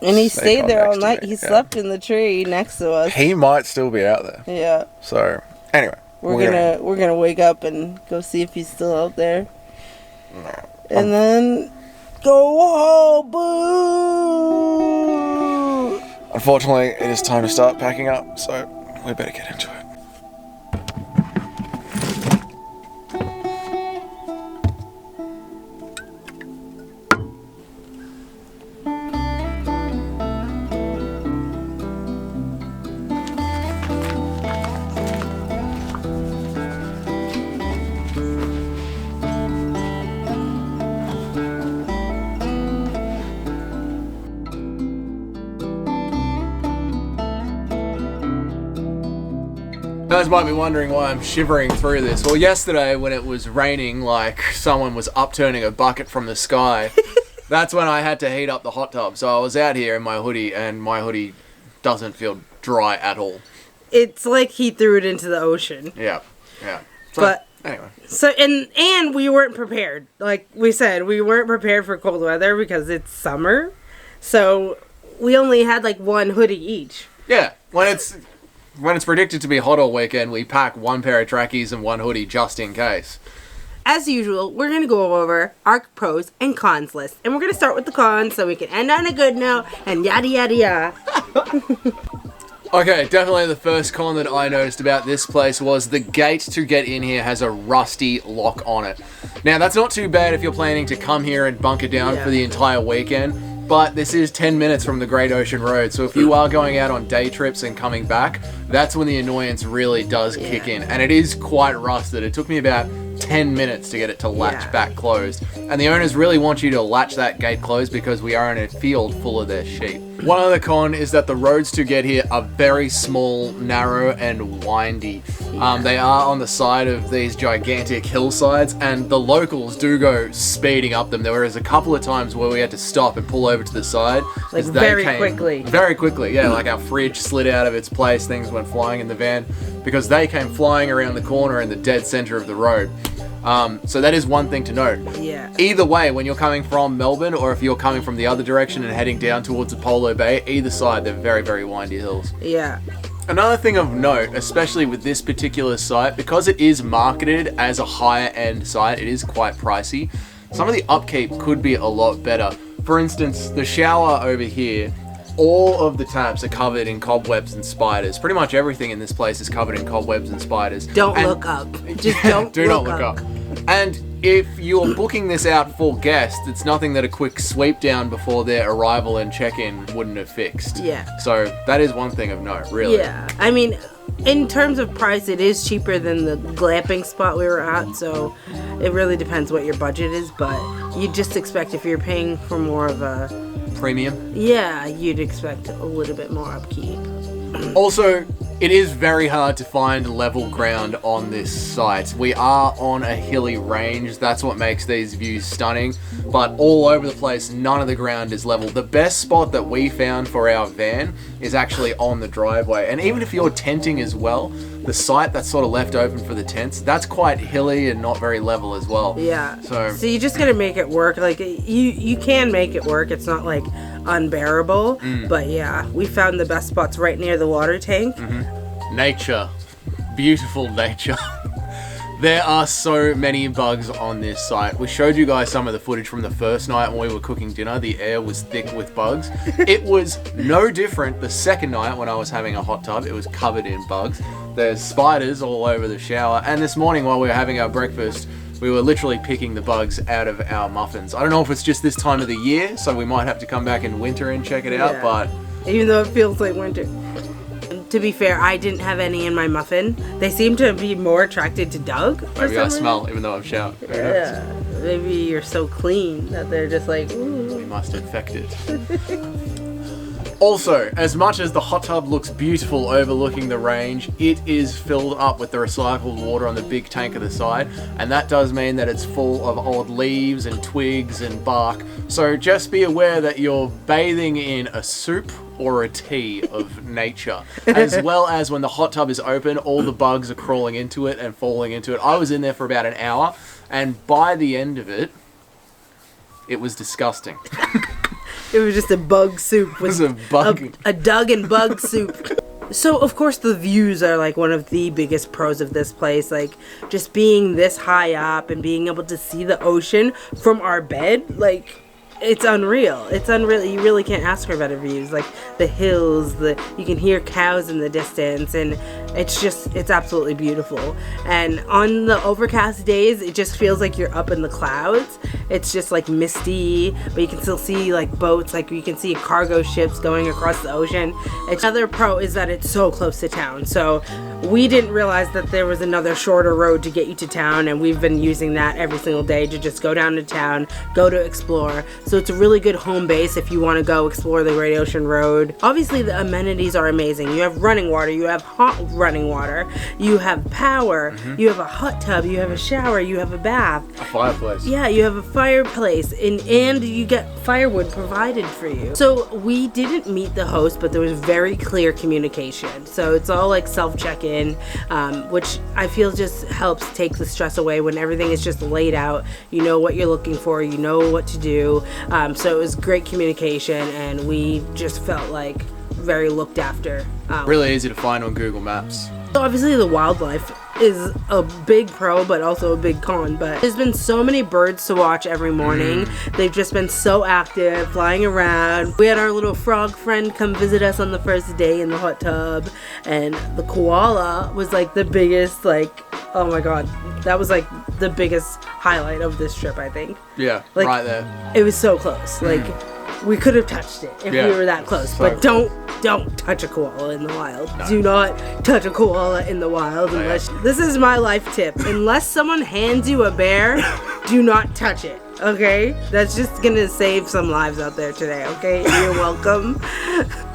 And he sneak stayed on there all next to night. me. He Yeah. slept in the tree next to us. He might still be out there. Yeah. So, anyway. We're gonna wake up and go see if he's still out there. And then go home, boo! Unfortunately, it is time to start packing up, so we better get into it. You guys might be wondering why I'm shivering through this. Well, yesterday when it was raining like someone was upturning a bucket from the sky, that's when I had to heat up the hot tub. So I was out here in my hoodie, and my hoodie doesn't feel dry at all. It's like he threw it into the ocean. Yeah. So, But anyway. so and we weren't prepared. Like we said, we weren't prepared for cold weather because it's summer. So we only had like one hoodie each. Yeah, when it's predicted to be hot all weekend, we pack one pair of trackies and one hoodie just in case. As usual, we're going to go over our pros and cons list. And we're going to start with the cons so we can end on a good note and yada yada yada. Okay, definitely the first con that I noticed about this place was the gate to get in here has a rusty lock on it. Now, that's not too bad if you're planning to come here and bunker down for the entire weekend, but this is 10 minutes from the Great Ocean Road, so if you are going out on day trips and coming back, that's when the annoyance really does kick in. And it is quite rusted. It took me about 10 minutes to get it to latch back closed. And the owners really want you to latch that gate closed because we are in a field full of their sheep. One other con is that the roads to get here are very small, narrow, and windy. They are on the side of these gigantic hillsides, and the locals do go speeding up them. There was a couple of times where we had to stop and pull over to the side. Like Very quickly, yeah. Like our fridge slid out of its place, things went flying in the van, because they came flying around the corner in the dead center of the road. So that is one thing to note. Yeah. Either way, when you're coming from Melbourne, or if you're coming from the other direction and heading down towards Apollo Bay, either side, they're very, very windy hills. Yeah. Another thing of note, especially with this particular site, because it is marketed as a higher end site, it is quite pricey. Some of the upkeep could be a lot better. For instance, the shower over here, all of the taps are covered in cobwebs and spiders. Pretty much everything in this place is covered in cobwebs and spiders. Don't look up. Just don't do not look up. And if you're booking this out for guests, it's nothing that a quick sweep down before their arrival and check-in wouldn't have fixed. Yeah. So that is one thing of note, really. Yeah. I mean, in terms of price, it is cheaper than the glamping spot we were at, so it really depends what your budget is, but you just expect if you're paying for more of a Premium. Yeah, you'd expect a little bit more upkeep. Also, it is very hard to find level ground on this site. We are on a hilly range, that's what makes these views stunning, but all over the place, none of the ground is level. The best spot that we found for our van is actually on the driveway, and even if you're tenting as well, the site that's sort of left open for the tents, that's quite hilly and not very level as well. Yeah. So you just gotta make it work. Like, you can make it work. It's not, like, unbearable. But, yeah, we found the best spots right near the water tank. Nature. Beautiful nature. There are so many bugs on this site. We showed you guys some of the footage from the first night when we were cooking dinner. The air was thick with bugs. It was no different the second night when I was having a hot tub. It was covered in bugs. There's spiders all over the shower. And this morning while we were having our breakfast, we were literally picking the bugs out of our muffins. I don't know if it's just this time of the year, so we might have to come back in winter and check it out, but... Even though it feels like winter. To be fair, I didn't have any in my muffin. They seem to be more attracted to Doug. Maybe I smell, even though I've showered. Yeah. Maybe you're so clean that they're just like, ooh. We must infect it. Also, as much as the hot tub looks beautiful overlooking the range, it is filled up with the recycled water on the big tank at the side, and that does mean that it's full of old leaves and twigs and bark. So just be aware that you're bathing in a soup or a tea of nature. As well as when the hot tub is open, all the bugs are crawling into it and falling into it. I was in there for about an hour, and by the end of it, It was disgusting. It was just a bug soup. It was a bug. A dug and bug soup. So, of course, the views are, like, one of the biggest pros of this place. Like, just being this high up and being able to see the ocean from our bed, like, it's unreal. It's unreal. You really can't ask for better views. Like, the hills, you can hear cows in the distance, and it's absolutely beautiful. And on the overcast days, it just feels like you're up in the clouds. It's just, like, misty, but you can still see, like, boats. Like, you can see cargo ships going across the ocean. Another pro is that it's so close to town. So we didn't realize that there was another shorter road to get you to town, and we've been using that every single day to just go down to town, go to explore. So it's a really good home base if you want to go explore the Great Ocean Road. Obviously, the amenities are amazing. You have running water, you have hot running water, you have power, you have a hot tub, you have a shower, you have a bath. A fireplace. Yeah, you have a fireplace, and you get firewood provided for you. So we didn't meet the host, but there was very clear communication. So it's all like self-check-in, which I feel just helps take the stress away when everything is just laid out. You know what you're looking for, you know what to do. So it was great communication, and we just felt like very looked after. Really easy to find on Google Maps. So obviously the wildlife is a big pro, but also a big con. But there's been so many birds to watch every morning. They've just been so active, flying around. We had our little frog friend come visit us on the first day in the hot tub, and the koala was like the biggest, like, oh my god, that was like the biggest highlight of this trip, I think. Yeah, like, right there. It was so close. Like, we could have touched it if we were that close. So but don't touch a koala in the wild. No. Do not touch a koala in the wild unless this is my life tip. Unless someone hands you a bear, do not touch it. Okay? That's just gonna save some lives out there today, okay? You're welcome.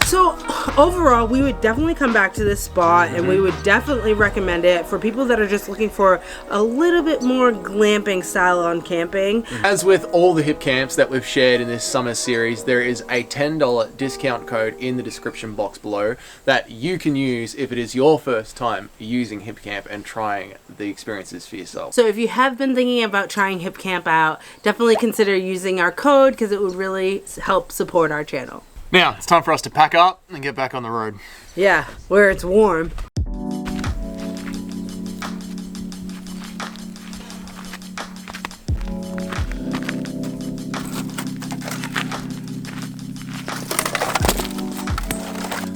So overall, we would definitely come back to this spot, and we would definitely recommend it for people that are just looking for a little bit more glamping style on camping. As with all the hip camps that we've shared in this summer series, there is a $10 discount code in the description box below that you can use if it is your first time using HIPCAMP and trying the experiences for yourself. So if you have been thinking about trying HIPCAMP out, definitely consider using our code, because it would really help support our channel. Now, it's time for us to pack up and get back on the road. Yeah, where it's warm.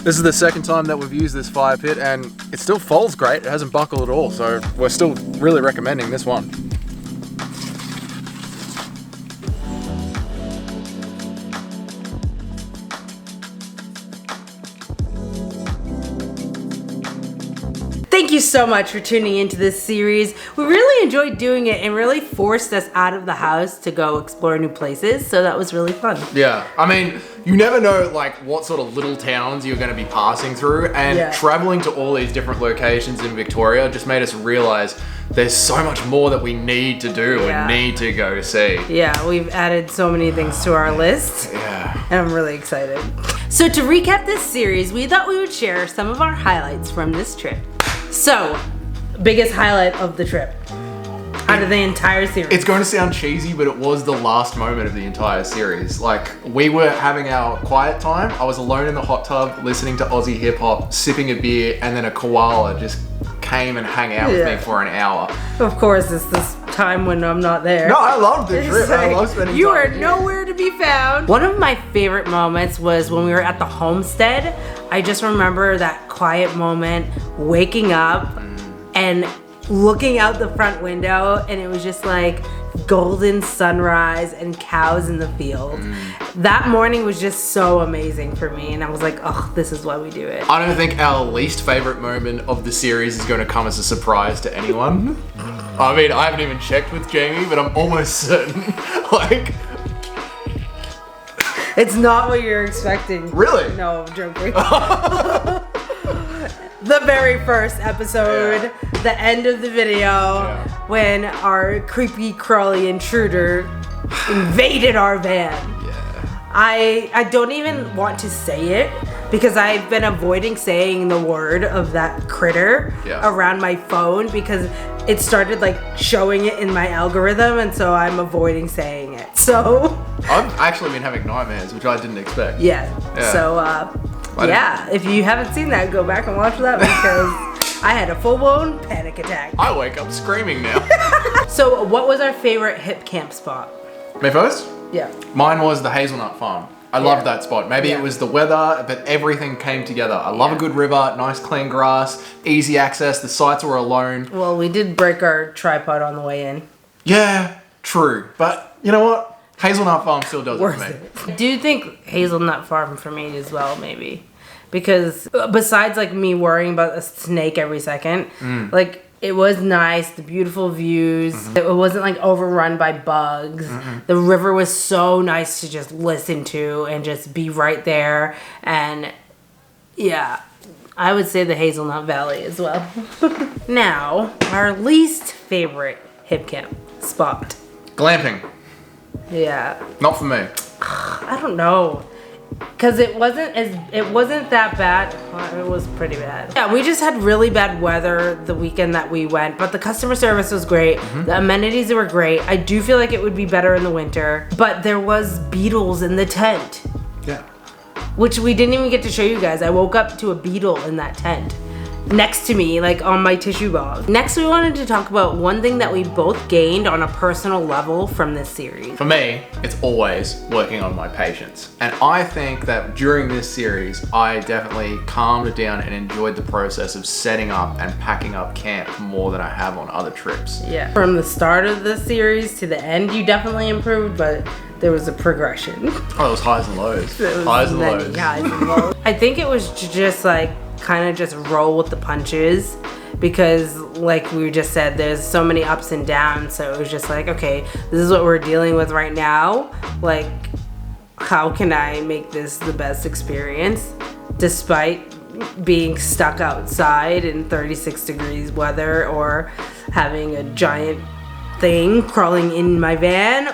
This is the second time that we've used this fire pit, and it still folds great. It hasn't buckled at all, so we're still really recommending this one. Thank you so much for tuning into this series. We really enjoyed doing it and really forced us out of the house to go explore new places, so that was really fun. Yeah, I mean, you never know like what sort of little towns you're going to be passing through, and traveling to all these different locations in Victoria just made us realize there's so much more that we need to do and need to go see. Yeah, we've added so many things to our list. Yeah. And I'm really excited. So to recap this series, we thought we would share some of our highlights from this trip. So, biggest highlight of the trip out of the entire series. It's going to sound cheesy, but it was the last moment of the entire series. Like, we were having our quiet time. I was alone in the hot tub, listening to Aussie hip hop, sipping a beer, and then a koala just came and hung out with me for an hour. Of course, it's this time when I'm not there. No, I loved the trip. I love spending time. You are nowhere to be found. One of my favorite moments was when we were at the homestead. I just remember that quiet moment, waking up and looking out the front window, and it was just like golden sunrise and cows in the field. That morning was just so amazing for me, and I was like, oh, this is why we do it. I don't think our least favorite moment of the series is going to come as a surprise to anyone. I mean, I haven't even checked with Jamie, but I'm almost certain. Like, it's not what you're expecting. Really? No, I'm joking. The very first episode, the end of the video, when our creepy crawly intruder invaded our van. I don't even want to say it because I've been avoiding saying the word of that critter around my phone because it started like showing it in my algorithm, and so I'm avoiding saying it. So I've actually been having nightmares, which I didn't expect. Yeah. Yeah. So, if you haven't seen that, go back and watch that because I had a full-blown panic attack. I wake up screaming now. So, what was our favorite hip camp spot? Me first? Yeah. Mine was the hazelnut farm. I loved that spot. Maybe it was the weather, but everything came together. I love a good river, nice clean grass, easy access. The sites were alone. Well, we did break our tripod on the way in. Yeah, true. But you know what? Hazelnut Farm still does it for me. I do think Hazelnut Farm for me as well, maybe. Because besides like me worrying about a snake every second, like it was nice, the beautiful views. It wasn't like overrun by bugs. The river was so nice to just listen to and just be right there. And yeah, I would say the Hazelnut Valley as well. Now, our least favorite hip camp spot. Glamping. Yeah. Not for me. I don't know. Cause it wasn't that bad. Well, it was pretty bad. Yeah, we just had really bad weather the weekend that we went, but the customer service was great. The amenities were great. I do feel like it would be better in the winter, but there was beetles in the tent. Yeah. Which we didn't even get to show you guys. I woke up to a beetle in that tent next to me, like on my tissue box. Next, we wanted to talk about one thing that we both gained on a personal level from this series. For me, it's always working on my patience. And I think that during this series, I definitely calmed down and enjoyed the process of setting up and packing up camp more than I have on other trips. Yeah. From the start of the series to the end, you definitely improved, but there was a progression. Oh, it was highs and lows. Highs and lows. Highs and lows. I think it was just like, kind of just roll with the punches because like we just said, there's so many ups and downs. So it was just like, okay, this is what we're dealing with right now. Like, how can I make this the best experience despite being stuck outside in 36 degrees weather or having a giant thing crawling in my van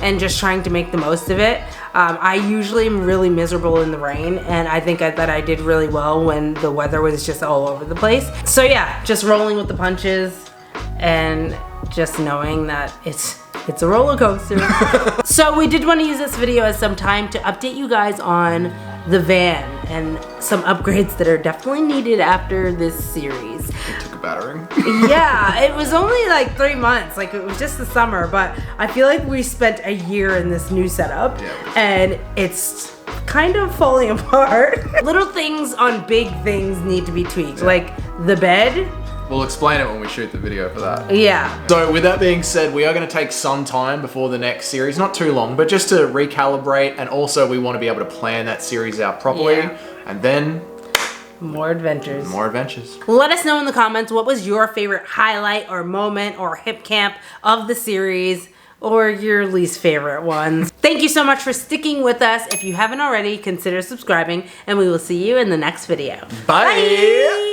and just trying to make the most of it. I usually am really miserable in the rain, and I think that I did really well when the weather was just all over the place. So yeah, just rolling with the punches and just knowing that it's a roller coaster. So we did want to use this video as some time to update you guys on the van and some upgrades that are definitely needed after this series. It took a battering. Yeah, it was only like 3 months, like it was just the summer, but I feel like we spent a year in this new setup and it's kind of falling apart. Little things on big things need to be tweaked, like the bed. We'll explain it when we shoot the video for that. Yeah. So with that being said, we are going to take some time before the next series, not too long, but just to recalibrate, and also we want to be able to plan that series out properly, and then more adventures. More adventures. Let us know in the comments what was your favorite highlight or moment or hip camp of the series, or your least favorite ones. Thank you so much for sticking with us. If you haven't already, consider subscribing, and we will see you in the next video. Bye.